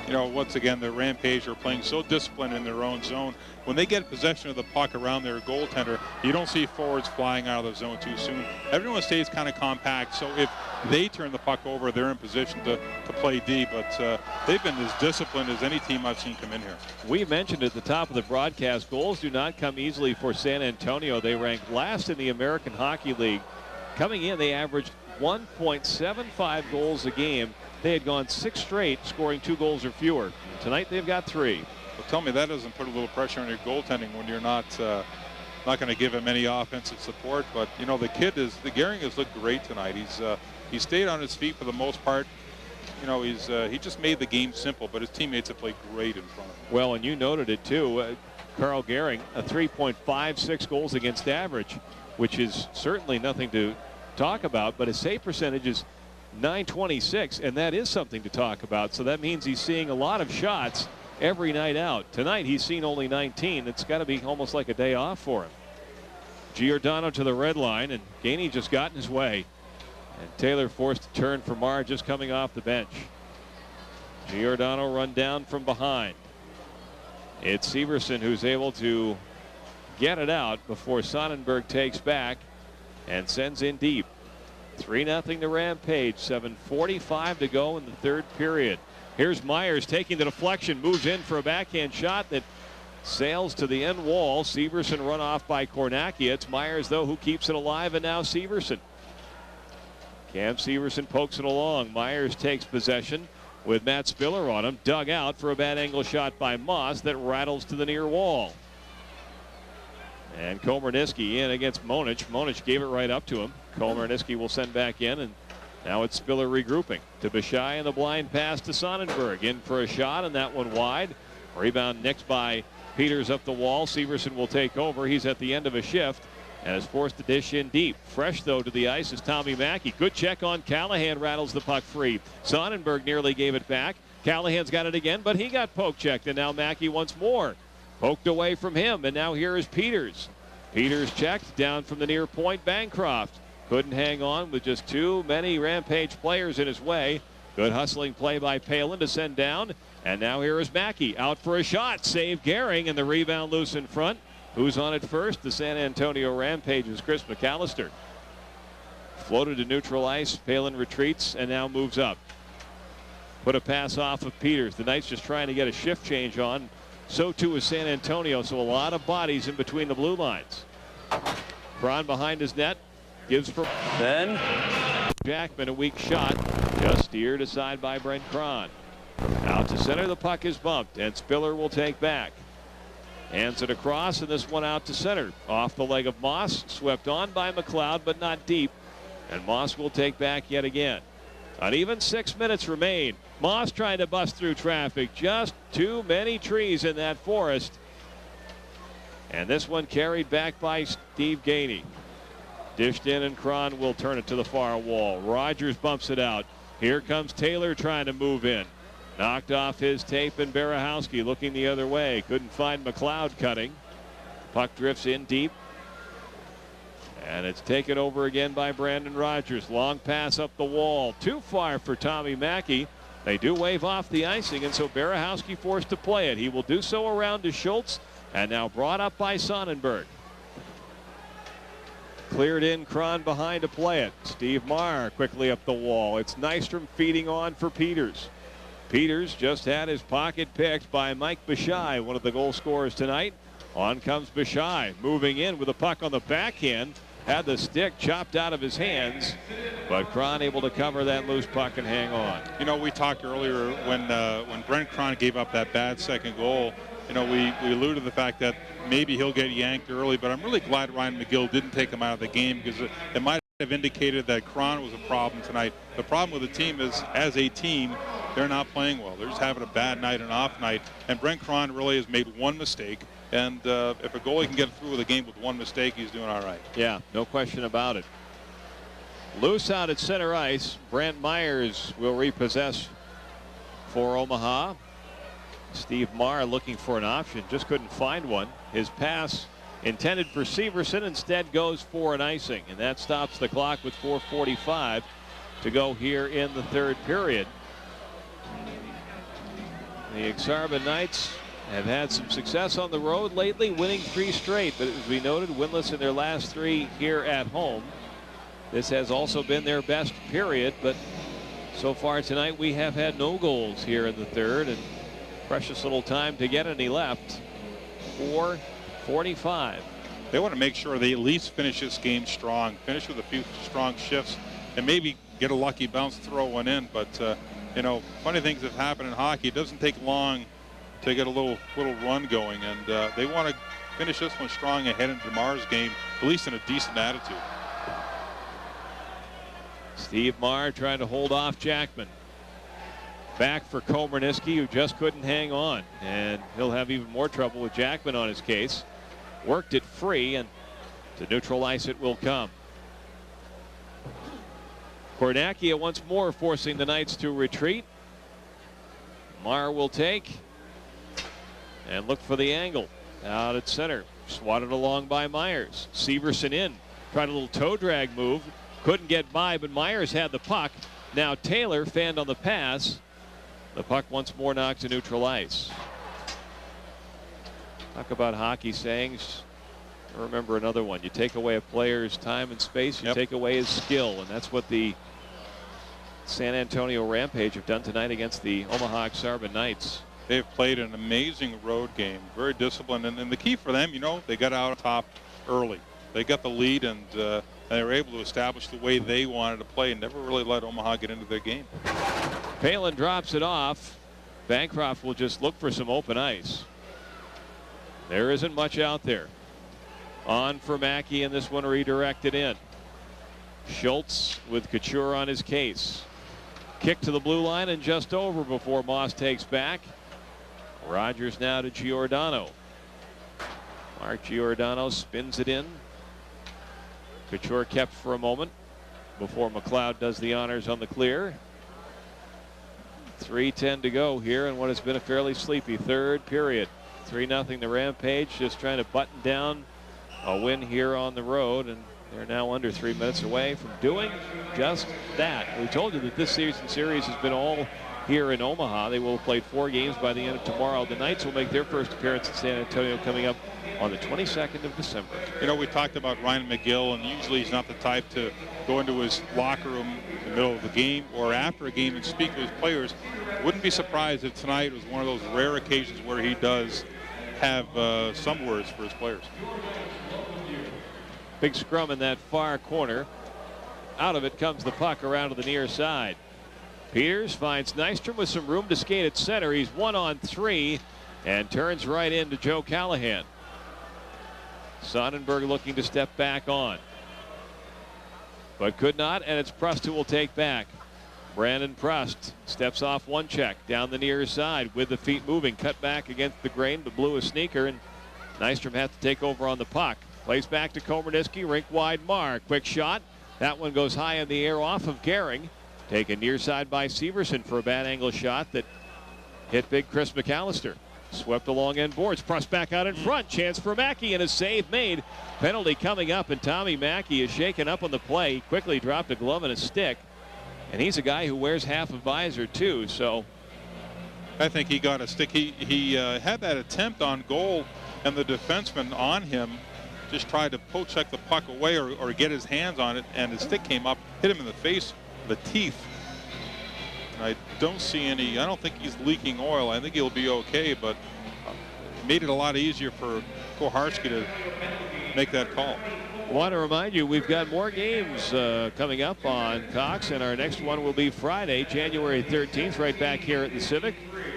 You know, once again, the Rampage are playing so disciplined in their own zone. When they get possession of the puck around their goaltender, you don't see forwards flying out of the zone too soon. Everyone stays kind of compact, so if they turn the puck over, they're in position to play deep. But they've been as disciplined as any team I've seen come in here. We mentioned at the top of the broadcast, goals do not come easily for San Antonio. They ranked last in the American Hockey League. Coming in, they averaged 1.75 goals a game. they had gone 6 straight scoring 2 goals or fewer. Tonight they've got 3. Well, tell me that doesn't put a little pressure on your goaltending when you're not going to give him any offensive support. But you know, the Gehring has looked great tonight. He stayed on his feet for the most part. You know, he just made the game simple, but his teammates have played great in front of him. Well, and you noted it too. Carl Gehring, a 3.56 goals against average, which is certainly nothing to talk about, but his save percentage is .926, and that is something to talk about. So that means he's seeing a lot of shots every night out. Tonight he's seen only 19. It's got to be almost like a day off for him. Giordano to the red line, and Gainey just got in his way. And Taylor forced to turn for Marr, just coming off the bench. Giordano run down from behind. It's Severson who's able to get it out before Sonnenberg takes back and sends in deep. 3-0 to Rampage. 7:45 to go in the third period. Here's Myers taking the deflection, moves in for a backhand shot that sails to the end wall. Severson run off by Kornacki. It's Myers, though, who keeps it alive, and now Severson. Cam Severson pokes it along. Myers takes possession with Matt Spiller on him. Dug out for a bad angle shot by Moss that rattles to the near wall. And Komarniski in against Monich. Monich gave it right up to him. Komarniski will send back in, and now it's Spiller regrouping to Bishai, and the blind pass to Sonnenberg. In for a shot, and that one wide. Rebound nicked by Peters up the wall. Severson will take over. He's at the end of a shift and is forced to dish in deep. Fresh, though, to the ice is Tommy Mackey. Good check on Callahan, rattles the puck free. Sonnenberg nearly gave it back. Callahan's got it again, but he got poke checked, and now Mackey once more. Poked away from him, and now here is Peters. Peters checked down from the near point. Bancroft couldn't hang on with just too many Rampage players in his way. Good hustling play by Palin to send down, and now here is Mackey out for a shot. Save Gehring, and the rebound loose in front. Who's on it first? The San Antonio Rampage's Chris McAllister. Floated to neutral ice. Palin retreats and now moves up. Put a pass off of Peters. The Knights just trying to get a shift change on. So too is San Antonio. So a lot of bodies in between the blue lines. Cron behind his net. Gives for Ben Jackman a weak shot. Just steered aside by Brent Cron. Out to center. The puck is bumped, and Spiller will take back. Hands it across, and this one out to center. Off the leg of Moss. Swept on by McLeod, but not deep. And Moss will take back yet again. Not even 6 minutes remain. Moss trying to bust through traffic. Just too many trees in that forest. And this one carried back by Steve Gainey. Dished in, and Cron will turn it to the far wall. Rogers bumps it out. Here comes Taylor trying to move in. Knocked off his tape, and Berehowski looking the other way. Couldn't find McLeod cutting. Puck drifts in deep. And it's taken over again by Brandon Rogers. Long pass up the wall. Too far for Tommy Mackey. They do wave off the icing, and so Berehowski forced to play it. He will do so around to Schultz, and now brought up by Sonnenberg. Cleared in, Cron behind to play it. Steve Marr quickly up the wall. It's Nystrom feeding on for Peters. Peters just had his pocket picked by Mike Bishai, one of the goal scorers tonight. On comes Bishai, moving in with a puck on the backhand. Had the stick chopped out of his hands, but Cron able to cover that loose puck and hang on. You know, we talked earlier when Brent Cron gave up that bad second goal. You know, we alluded to the fact that maybe he'll get yanked early, but I'm really glad Ryan McGill didn't take him out of the game, because it might have indicated that Cron was a problem tonight. The problem with the team is, as a team, they're not playing well. They're just having a bad night, an off night. And Brent Cron really has made one mistake. And if a goalie can get through with a game with one mistake, he's doing all right. Yeah, no question about it. Loose out at center ice. Brant Myers will repossess for Omaha. Steve Marr looking for an option, just couldn't find one. His pass intended for Severson instead goes for an icing, and that stops the clock with 4:45 to go here in the third period. The Ak-Sar-Ben Knights have had some success on the road lately, winning 3 straight, but as we noted, winless in their last 3 here at home. This has also been their best period, but so far tonight we have had no goals here in the third, and precious little time to get any left. 4:45. They want to make sure they at least finish this game strong, finish with a few strong shifts, and maybe get a lucky bounce, throw one in. But you know, funny things have happened in hockey. It doesn't take long to get a little run going, and they want to finish this one strong ahead into tomorrow's game, at least in a decent attitude. Steve Marr trying to hold off Jackman. Back for Komarniski, who just couldn't hang on, and he'll have even more trouble with Jackman on his case. Worked it free, and to neutral ice it will come. Kornakia once more forcing the Knights to retreat. Marr will take and look for the angle out at center. Swatted along by Myers. Severson in. Tried a little toe drag move. Couldn't get by, but Myers had the puck. Now Taylor fanned on the pass. The puck once more knocked to neutral ice. Talk about hockey sayings. I remember another one. You take away a player's time and space, you take away his skill, and that's what the San Antonio Rampage have done tonight against the Omaha Ak-Sar-Ben Knights. They've played an amazing road game, very disciplined, and the key for them, you know, they got out on top early. They got the lead, and they were able to establish the way they wanted to play and never really let Omaha get into their game. Palin drops it off. Bancroft will just look for some open ice. There isn't much out there. On for Mackey, and this one redirected in. Schultz with Couture on his case. Kick to the blue line and just over before Moss takes back. Rogers now to Giordano. Mark Giordano spins it in. Couture kept for a moment before McLeod does the honors on the clear. 3:10 to go here in what has been a fairly sleepy third period. 3-0 the Rampage, just trying to button down a win here on the road, and they're now under 3 minutes away from doing just that. We told you that this series has been all here in Omaha. They will have played 4 games by the end of tomorrow. The Knights will make their first appearance in San Antonio coming up on the 22nd of December. You know, we talked about Ryan McGill, and usually he's not the type to go into his locker room in the middle of the game or after a game and speak to his players. Wouldn't be surprised if tonight was one of those rare occasions where he does have some words for his players. Big scrum in that far corner. Out of it comes the puck around to the near side. Peters finds Nystrom with some room to skate at center. He's 1-on-3 and turns right into Joe Callahan. Sonnenberg looking to step back on, but could not, and it's Prust who will take back. Brandon Prust steps off one check down the near side with the feet moving, cut back against the grain, but blew a sneaker, and Nystrom has to take over on the puck. Plays back to Komarniski, rink wide Marr. Quick shot. That one goes high in the air off of Gehring. Taken near side by Severson for a bad angle shot that hit big Chris McAllister. Swept along end boards. Prust back out in front. Chance for Mackey and a save made. Penalty coming up, and Tommy Mackey is shaken up on the play. He quickly dropped a glove and a stick. And he's a guy who wears half a visor too, so. I think he got a stick. He had that attempt on goal, and the defenseman on him just tried to poke check the puck away or get his hands on it, and his stick came up, hit him in the face, the teeth. And I don't see any, I don't think he's leaking oil. I think he'll be okay, but it made it a lot easier for Koharski to make that call. I want to remind you, we've got more games coming up on Cox, and our next one will be Friday, January 13th, right back here at the Civic.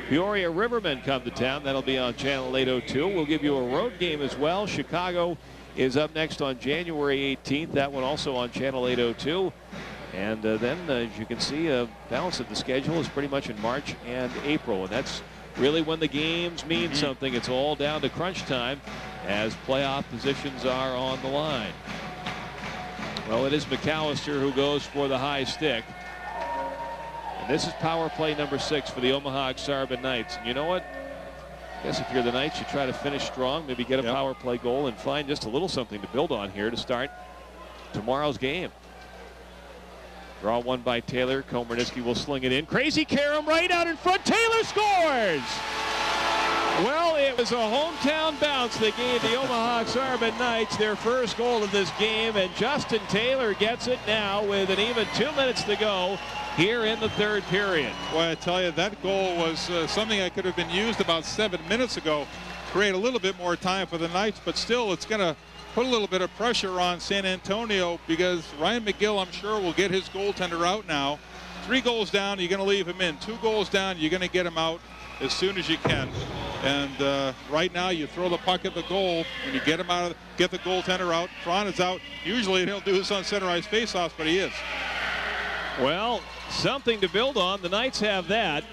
Peoria Rivermen come to town. That'll be on Channel 802. We'll give you a road game as well. Chicago is up next on January 18th. That one also on Channel 802. And then, as you can see, a balance of the schedule is pretty much in March and April. And that's really when the games mean something. It's all down to crunch time as playoff positions are on the line. Well, it is McAllister who goes for the high stick. And this is power play number 6 for the Omaha Ak-Sar-Ben Knights. And you know what? I guess if you're the Knights, you try to finish strong, maybe get a power play goal and find just a little something to build on here to start tomorrow's game. Draw one by Taylor. Komarniski will sling it in. Crazy Karam right out in front. Taylor scores! Well, it was a hometown bounce that gave the Omaha Ak-Sar-Ben Knights their first goal of this game, and Justin Taylor gets it now with an even 2 minutes to go here in the third period. Well, I tell you, that goal was something that could have been used about 7 minutes ago. Create a little bit more time for the Knights, but still it's going to put a little bit of pressure on San Antonio because Ryan McGill, I'm sure, will get his goaltender out now 3 goals down, you're going to leave him in. 2 goals down, you're going to get him out as soon as you can. And right now, you throw the puck at the goal. When you get him out, get the goaltender out. Tron is out. Usually, he'll do this on center ice faceoffs, but he is. Well, something to build on. The Knights have that.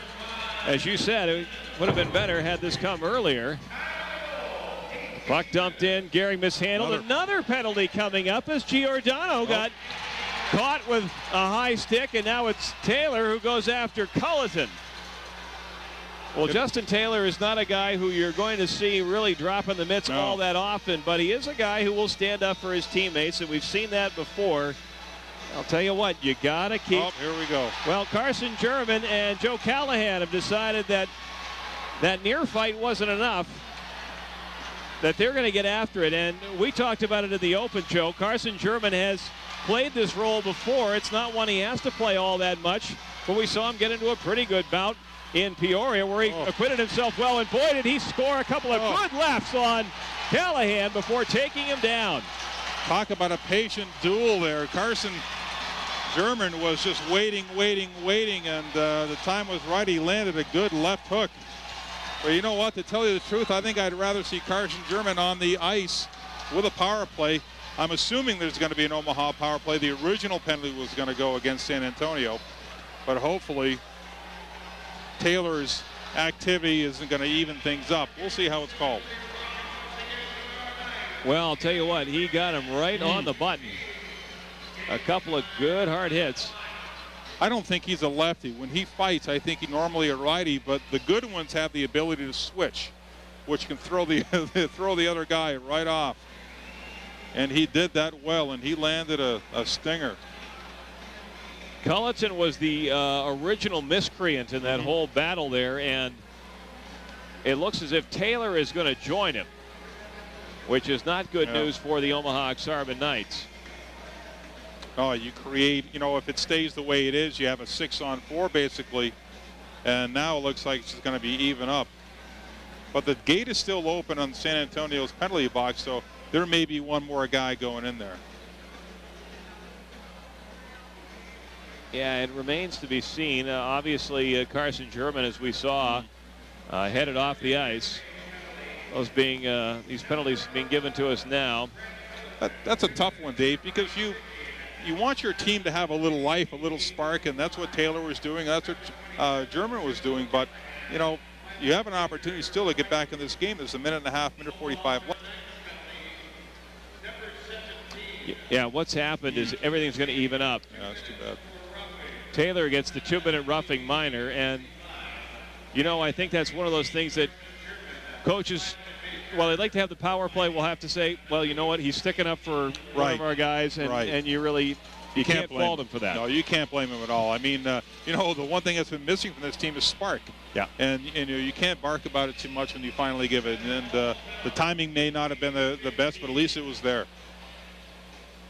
As you said, it would have been better had this come earlier. Puck dumped in. Gehring mishandled. Another penalty coming up as Giordano got caught with a high stick, and now it's Taylor who goes after Culleton. Well, Justin Taylor is not a guy who you're going to see really dropping the mitts all that often, but he is a guy who will stand up for his teammates, and we've seen that before. I'll tell you what, you got to keep. Oh, here we go. Well, Carson German and Joe Callahan have decided that that near fight wasn't enough, that they're going to get after it. And we talked about it at the Open, Joe. Carson German has played this role before. It's not one he has to play all that much, but we saw him get into a pretty good bout in Peoria where he acquitted himself well, and boy did he score a couple of good lefts on Callahan before taking him down. Talk about a patient duel there. Carson German was just waiting, and the time was right. He landed a good left hook. But you know what, to tell you the truth, I think I'd rather see Carson German on the ice with a power play. I'm assuming there's going to be an Omaha power play. The original penalty was going to go against San Antonio, but hopefully Taylor's activity isn't going to even things up. We'll see how it's called. Well, I'll tell you what, he got him right on the button. A couple of good hard hits. I don't think he's a lefty. When he fights, I think he's normally a righty, but the good ones have the ability to switch, which can throw the throw the other guy right off. And he did that well, and he landed a stinger. Culleton was the original miscreant in that whole battle there, and it looks as if Taylor is going to join him, which is not good news for the Omaha Ak-Sar-Ben Knights. Oh, you create, you know, if it stays the way it is, you have a 6-on-4 basically, and now it looks like it's going to be even up. But the gate is still open on San Antonio's penalty box, so there may be one more guy going in there. Yeah, it remains to be seen. Obviously, Carson German, as we saw, headed off the ice. Those being these penalties being given to us now. That's a tough one, Dave, because you want your team to have a little life, a little spark, and that's what Taylor was doing. That's what German was doing. But you know, you have an opportunity still to get back in this game. There's a minute and a half, minute 45 left. Yeah, what's happened is everything's going to even up. Yeah, that's too bad. Taylor gets the 2-minute roughing minor, and you know, I think that's one of those things that coaches, while they'd like to have the power play, will have to say, well, you know what, he's sticking up for one of our guys, and you really you can't fault him for that. No, you can't blame him at all. I mean, you know, the one thing that's been missing from this team is spark. Yeah. And you know, you can't bark about it too much when you finally give it. And the timing may not have been the best, but at least it was there.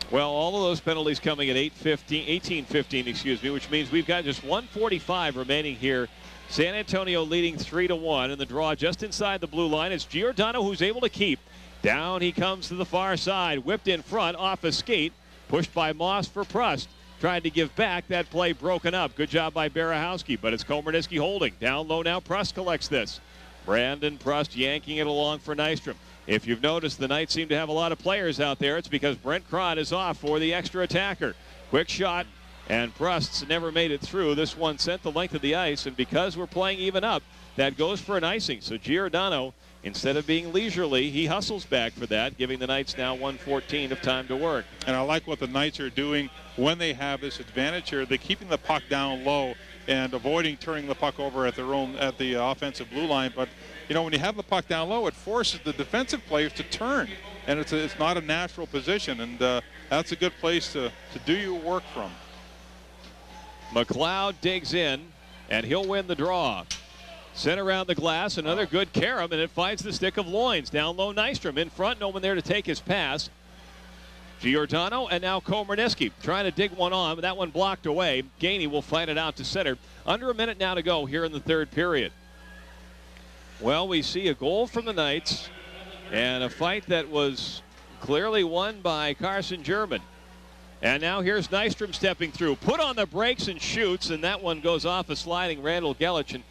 Well, all of those penalties coming at 18-15, excuse me, which means we've got just 1:45 remaining here. San Antonio leading 3-1 in the draw just inside the blue line. It's Giordano who's able to keep. Down he comes to the far side, whipped in front off a skate, pushed by Moss for Prust. Tried to give back, that play broken up. Good job by Barahowski, but it's Komarniski holding. Down low now, Prust collects this. Brandon Prust yanking it along for Nystrom. If you've noticed, the Knights seem to have a lot of players out there. It's because Brent Crott is off for the extra attacker. Quick shot, and Prust's never made it through. This one sent the length of the ice, and because we're playing even up, that goes for an icing. So Giordano, instead of being leisurely, he hustles back for that, giving the Knights now 1:14 of time to work. And I like what the Knights are doing when they have this advantage here. They're keeping the puck down low and avoiding turning the puck over at the offensive blue line. But you know, when you have the puck down low, it forces the defensive players to turn, and it's not a natural position, and that's a good place to do your work from. McLeod digs in, and he'll win the draw. Sent around the glass, another good carom, and it finds the stick of Loins. Down low, Nystrom in front, no one there to take his pass. Giordano and now Komarniski trying to dig one on, but that one blocked away. Gainey will fight it out to center. Under a minute now to go here in the third period. Well, we see a goal from the Knights and a fight that was clearly won by Carson German. And now here's Nystrom stepping through. Put on the brakes and shoots, and that one goes off a sliding Randall Gelich. And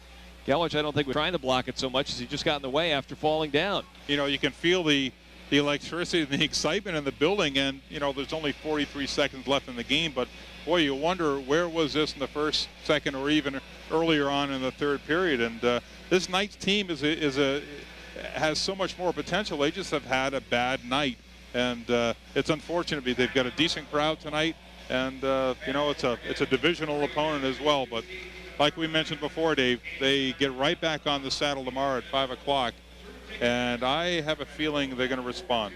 Gelich, I don't think was trying to block it so much as he just got in the way after falling down. You know, you can feel the electricity and the excitement in the building, and, you know, there's only 43 seconds left in the game, but, boy, you wonder where was this in the first, second, or even earlier on in the third period. And this Knights team has so much more potential. They just have had a bad night. And it's unfortunate because they've got a decent crowd tonight, and you know, it's a divisional opponent as well. But like we mentioned before, Dave, they get right back on the saddle tomorrow at 5 o'clock, and I have a feeling they're going to respond.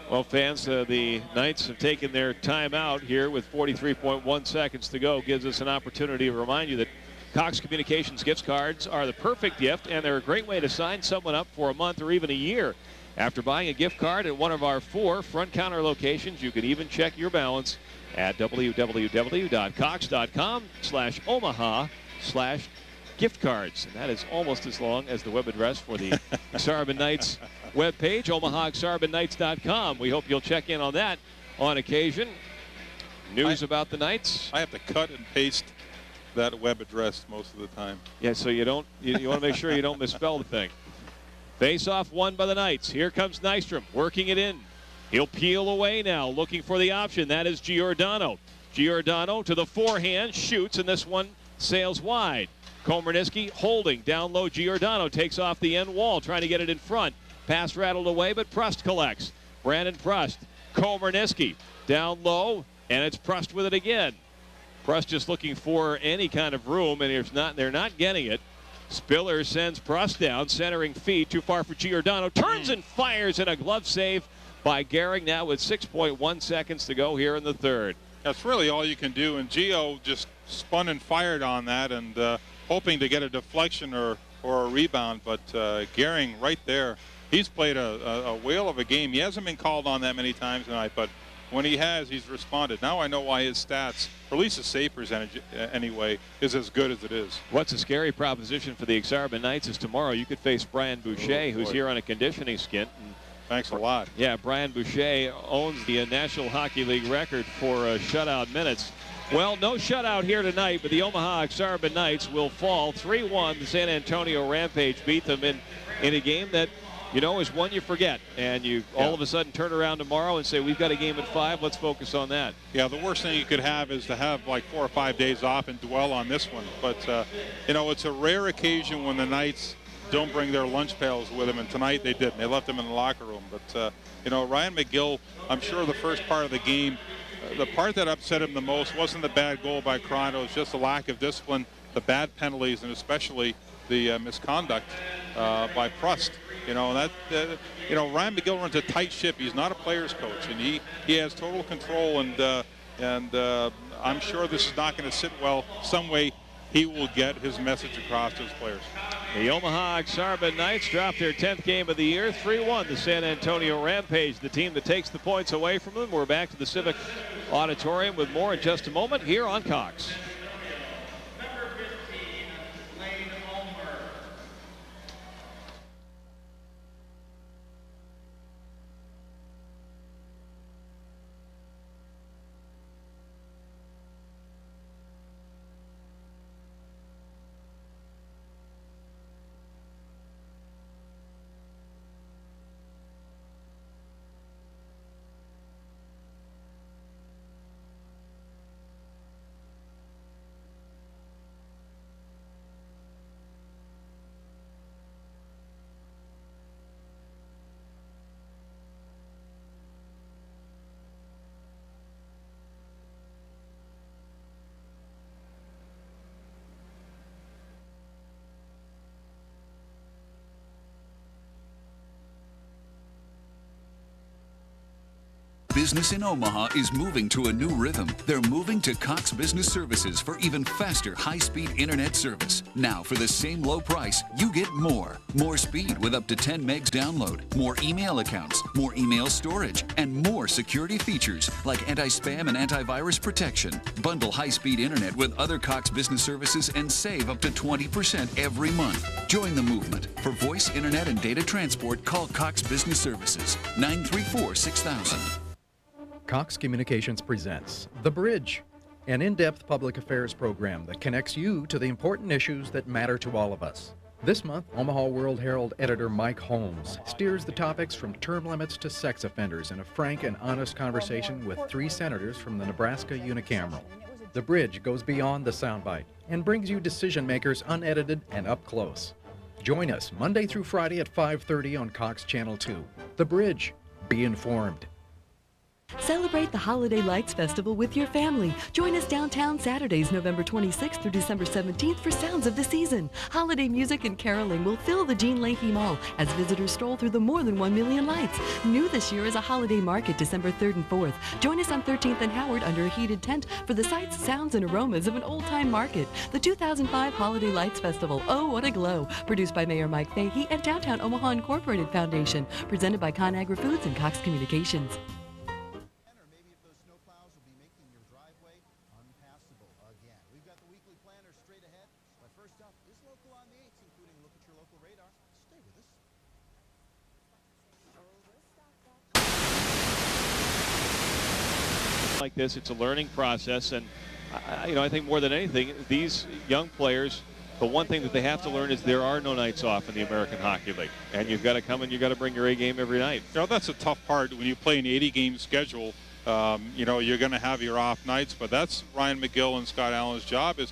Well, fans, the Knights have taken their time out here with 43.1 seconds to go. Gives us an opportunity to remind you that Cox Communications gift cards are the perfect gift, and they're a great way to sign someone up for a month or even a year. After buying a gift card at one of our 4 front counter locations, you can even check your balance at www.cox.com/Omaha/gift cards. And that is almost as long as the web address for the Ak-Sar-Ben Knights webpage, OmahaAk-SarBenKnights.com. We hope you'll check in on that on occasion. News about the Knights. I have to cut and paste that web address most of the time. Yeah, so you want to make sure you don't misspell the thing. Face-off won by the Knights. Here comes Nystrom working it in. He'll peel away now, looking for the option. That is Giordano. Giordano to the forehand, shoots, and this one sails wide. Komarniski holding down low. Giordano takes off the end wall, trying to get it in front. Pass rattled away, but Prust collects. Brandon Prust. Komarniski down low, and it's Prust with it again. Prust just looking for any kind of room, and they're not getting it. Spiller sends Prust down, centering feed, too far for Giordano. Turns and fires, in a glove save by Gehring, now with 6.1 seconds to go here in the third. That's really all you can do, and Gio just spun and fired on that, and hoping to get a deflection or a rebound, but Gehring right there, he's played a whale of a game. He hasn't been called on that many times tonight, but when he has, he's responded. Now I know why his stats, or at least his save percentage anyway, is as good as it is. What's a scary proposition for the Ak-Sar-Ben Knights is tomorrow you could face Brian Boucher, who's here on a conditioning skint. And thanks a lot. Yeah, Brian Boucher owns the National Hockey League record for shutout minutes. Well, no shutout here tonight, but the Omaha Ak-Sar-Ben Knights will fall 3-1. The San Antonio Rampage beat them in a game that, you know, is one you forget, and you all of a sudden turn around tomorrow and say, we've got a game at 5, let's focus on that. Yeah, the worst thing you could have is to have like 4 or 5 days off and dwell on this one. But, you know, it's a rare occasion when the Knights don't bring their lunch pails with them, and tonight they didn't. They left them in the locker room. But, you know, Ryan McGill, I'm sure the first part of the game, the part that upset him the most wasn't the bad goal by Cronin, it was just the lack of discipline, the bad penalties, and especially the misconduct by Prust. You know, you know, Ryan McGill runs a tight ship. He's not a player's coach, and he has total control. And I'm sure this is not going to sit well. Some way he will get his message across to his players. The Omaha Ak-Sar-Ben Knights dropped their 10th game of the year, 3-1. The San Antonio Rampage, the team that takes the points away from them. We're back to the Civic Auditorium with more in just a moment here on Cox. Business in Omaha is moving to a new rhythm. They're moving to Cox Business Services for even faster, high-speed internet service. Now, for the same low price, you get more. More speed with up to 10 megs download, more email accounts, more email storage, and more security features like anti-spam and antivirus protection. Bundle high-speed internet with other Cox Business Services and save up to 20% every month. Join the movement. For voice, internet, and data transport, call Cox Business Services, 934-6000. Cox Communications presents The Bridge, an in-depth public affairs program that connects you to the important issues that matter to all of us. This month, Omaha World Herald editor Mike Holmes steers the topics from term limits to sex offenders in a frank and honest conversation with 3 senators from the Nebraska unicameral. The Bridge goes beyond the soundbite and brings you decision makers unedited and up close. Join us Monday through Friday at 5:30 on Cox Channel 2. The Bridge. Be informed. Celebrate the Holiday Lights Festival with your family. Join us downtown Saturdays, November 26th through December 17th for Sounds of the Season. Holiday music and caroling will fill the Jean Leahy Mall as visitors stroll through the more than 1 million lights. New this year is a holiday market December 3rd and 4th. Join us on 13th and Howard under a heated tent for the sights, sounds, and aromas of an old-time market. The 2005 Holiday Lights Festival, oh, what a glow. Produced by Mayor Mike Fahey and Downtown Omaha Incorporated Foundation. Presented by ConAgra Foods and Cox Communications. Like this, it's a learning process, and I think more than anything, these young players, the one thing that they have to learn is there are no nights off in the American Hockey League, and you've got to come and you've got to bring your A game every night. You know, that's a tough part when you play an 80-game schedule. You know, you're going to have your off nights, but that's Ryan McGill and Scott Allen's job is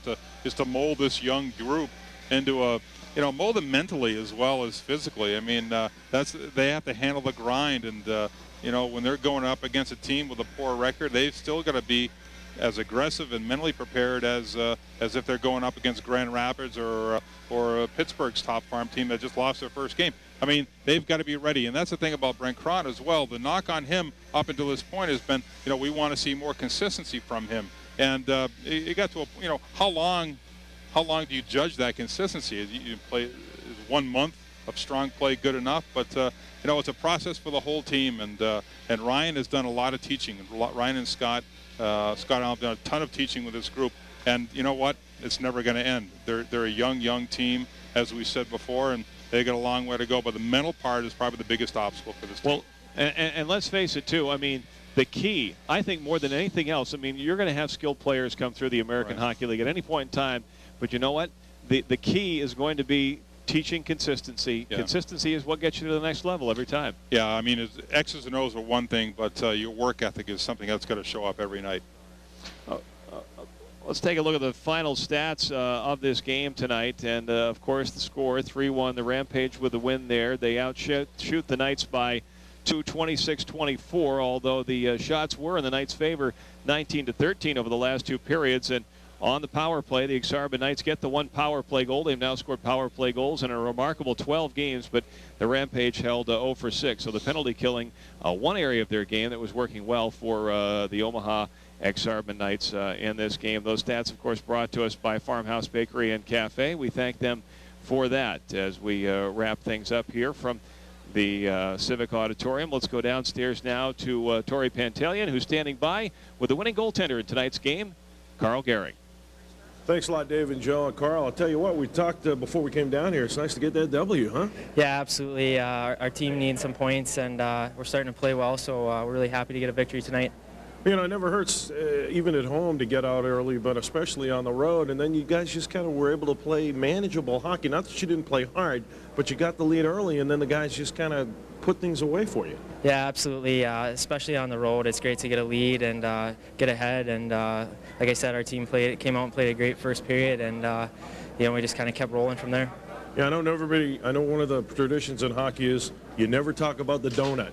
to mold this young group into a, you know, mold them mentally as well as physically. I mean, they have to handle the grind, and you know, when they're going up against a team with a poor record, they've still got to be as aggressive and mentally prepared as if they're going up against Grand Rapids or Pittsburgh's top farm team that just lost their first game. I mean, they've got to be ready, and that's the thing about Brent Cron as well. The knock on him up until this point has been, you know, we want to see more consistency from him. And it got to a, you know, how long do you judge that consistency? You play, is 1 month of strong play good enough? But you know, it's a process for the whole team, and Ryan has done a lot of teaching. Ryan and Scott Allen have done a ton of teaching with this group, and you know what? It's never going to end. They're a young team, as we said before, and they got a long way to go. But the mental part is probably the biggest obstacle for this team. Well, and let's face it too. I mean, the key, I think, more than anything else. I mean, you're going to have skilled players come through the American Hockey League at any point in time, but you know what? The key is going to be teaching consistency. Yeah. Consistency is what gets you to the next level every time. Yeah, I mean, X's and O's are one thing, but your work ethic is something that's going to show up every night. Let's take a look at the final stats of this game tonight. And, of course, the score, 3-1. The Rampage with the win there. They outshoot the Knights by 26-24, although the shots were in the Knights' favor, 19-13 over the last 2 periods. And on the power play, the Ak-Sar-Ben Knights get the 1 power play goal. They've now scored power play goals in a remarkable 12 games, but the Rampage held 0 for 6. So the penalty killing, one area of their game that was working well for the Omaha Ak-Sar-Ben Knights in this game. Those stats, of course, brought to us by Farmhouse Bakery and Cafe. We thank them for that as we wrap things up here from the Civic Auditorium. Let's go downstairs now to Tori Pantelian, who's standing by with the winning goaltender in tonight's game, Carl Gehring. Thanks a lot, Dave and Joe and Carl. I'll tell you what, we talked before we came down here. It's nice to get that W, huh? Yeah, absolutely. Our team needs some points, and we're starting to play well, so we're really happy to get a victory tonight. You know, it never hurts, even at home, to get out early, but especially on the road. And then you guys just kind of were able to play manageable hockey. Not that you didn't play hard, but you got the lead early, and then the guys just kind of put things away for you. Yeah, absolutely. Especially on the road, it's great to get a lead and get ahead. And like I said, our team came out and played a great first period, and you know, we just kind of kept rolling from there. Yeah, I know one of the traditions in hockey is you never talk about the donut.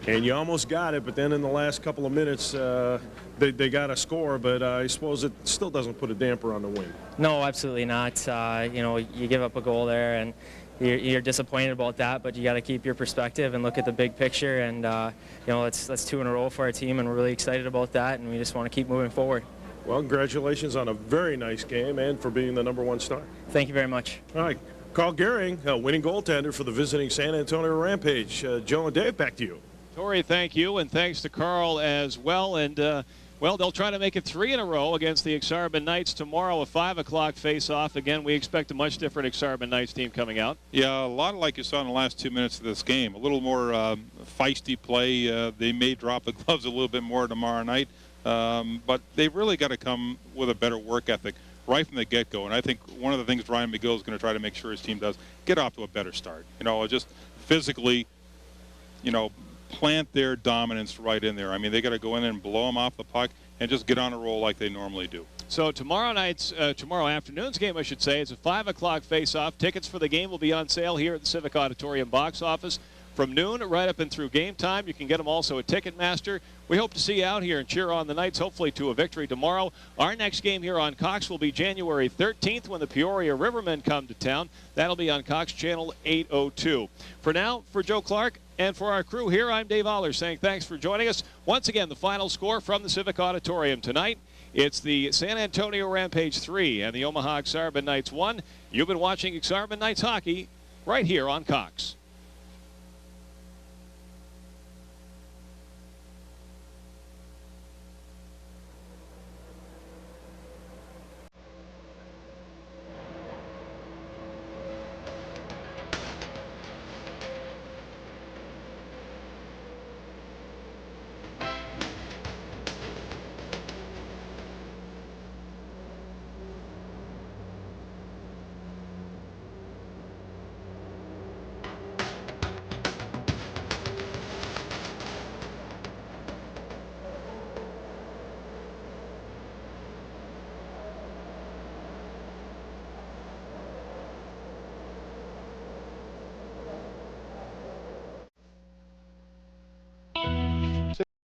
And you almost got it, but then in the last couple of minutes, they got a score. But I suppose it still doesn't put a damper on the win. No, absolutely not. You know, you give up a goal there, and you're disappointed about that. But you got to keep your perspective and look at the big picture. And you know, that's 2 in a row for our team, and we're really excited about that. And we just want to keep moving forward. Well, congratulations on a very nice game and for being the #1 star. Thank you very much. All right, Carl Gehring, winning goaltender for the visiting San Antonio Rampage. Joe and Dave, back to you. Tori, thank you, and thanks to Carl as well. And Well, they'll try to make it 3 in a row against the Ak-Sar-Ben Knights tomorrow, a 5 o'clock face-off. Again, we expect a much different Ak-Sar-Ben Knights team coming out. Yeah, a lot like you saw in the last 2 minutes of this game. A little more feisty play. They may drop the gloves a little bit more tomorrow night, but they've really got to come with a better work ethic right from the get-go. And I think one of the things Ryan McGill is going to try to make sure his team does, get off to a better start. You know, just physically, you know, plant their dominance right in there. I mean, they got to go in and blow them off the puck and just get on a roll like they normally do. So tomorrow afternoon's game, I should say, is a 5 o'clock face-off. Tickets for the game will be on sale here at the Civic Auditorium box office from noon right up and through game time. You can get them also at Ticketmaster. We hope to see you out here and cheer on the Knights, hopefully to a victory tomorrow. Our next game here on Cox will be January 13th when the Peoria Rivermen come to town. That'll be on Cox Channel 802. For now, for Joe Clark and for our crew here, I'm Dave Aller saying thanks for joining us. Once again, the final score from the Civic Auditorium tonight. It's the San Antonio Rampage 3 and the Omaha Ak-Sar-Ben Knights 1. You've been watching Ak-Sar-Ben Knights hockey right here on Cox.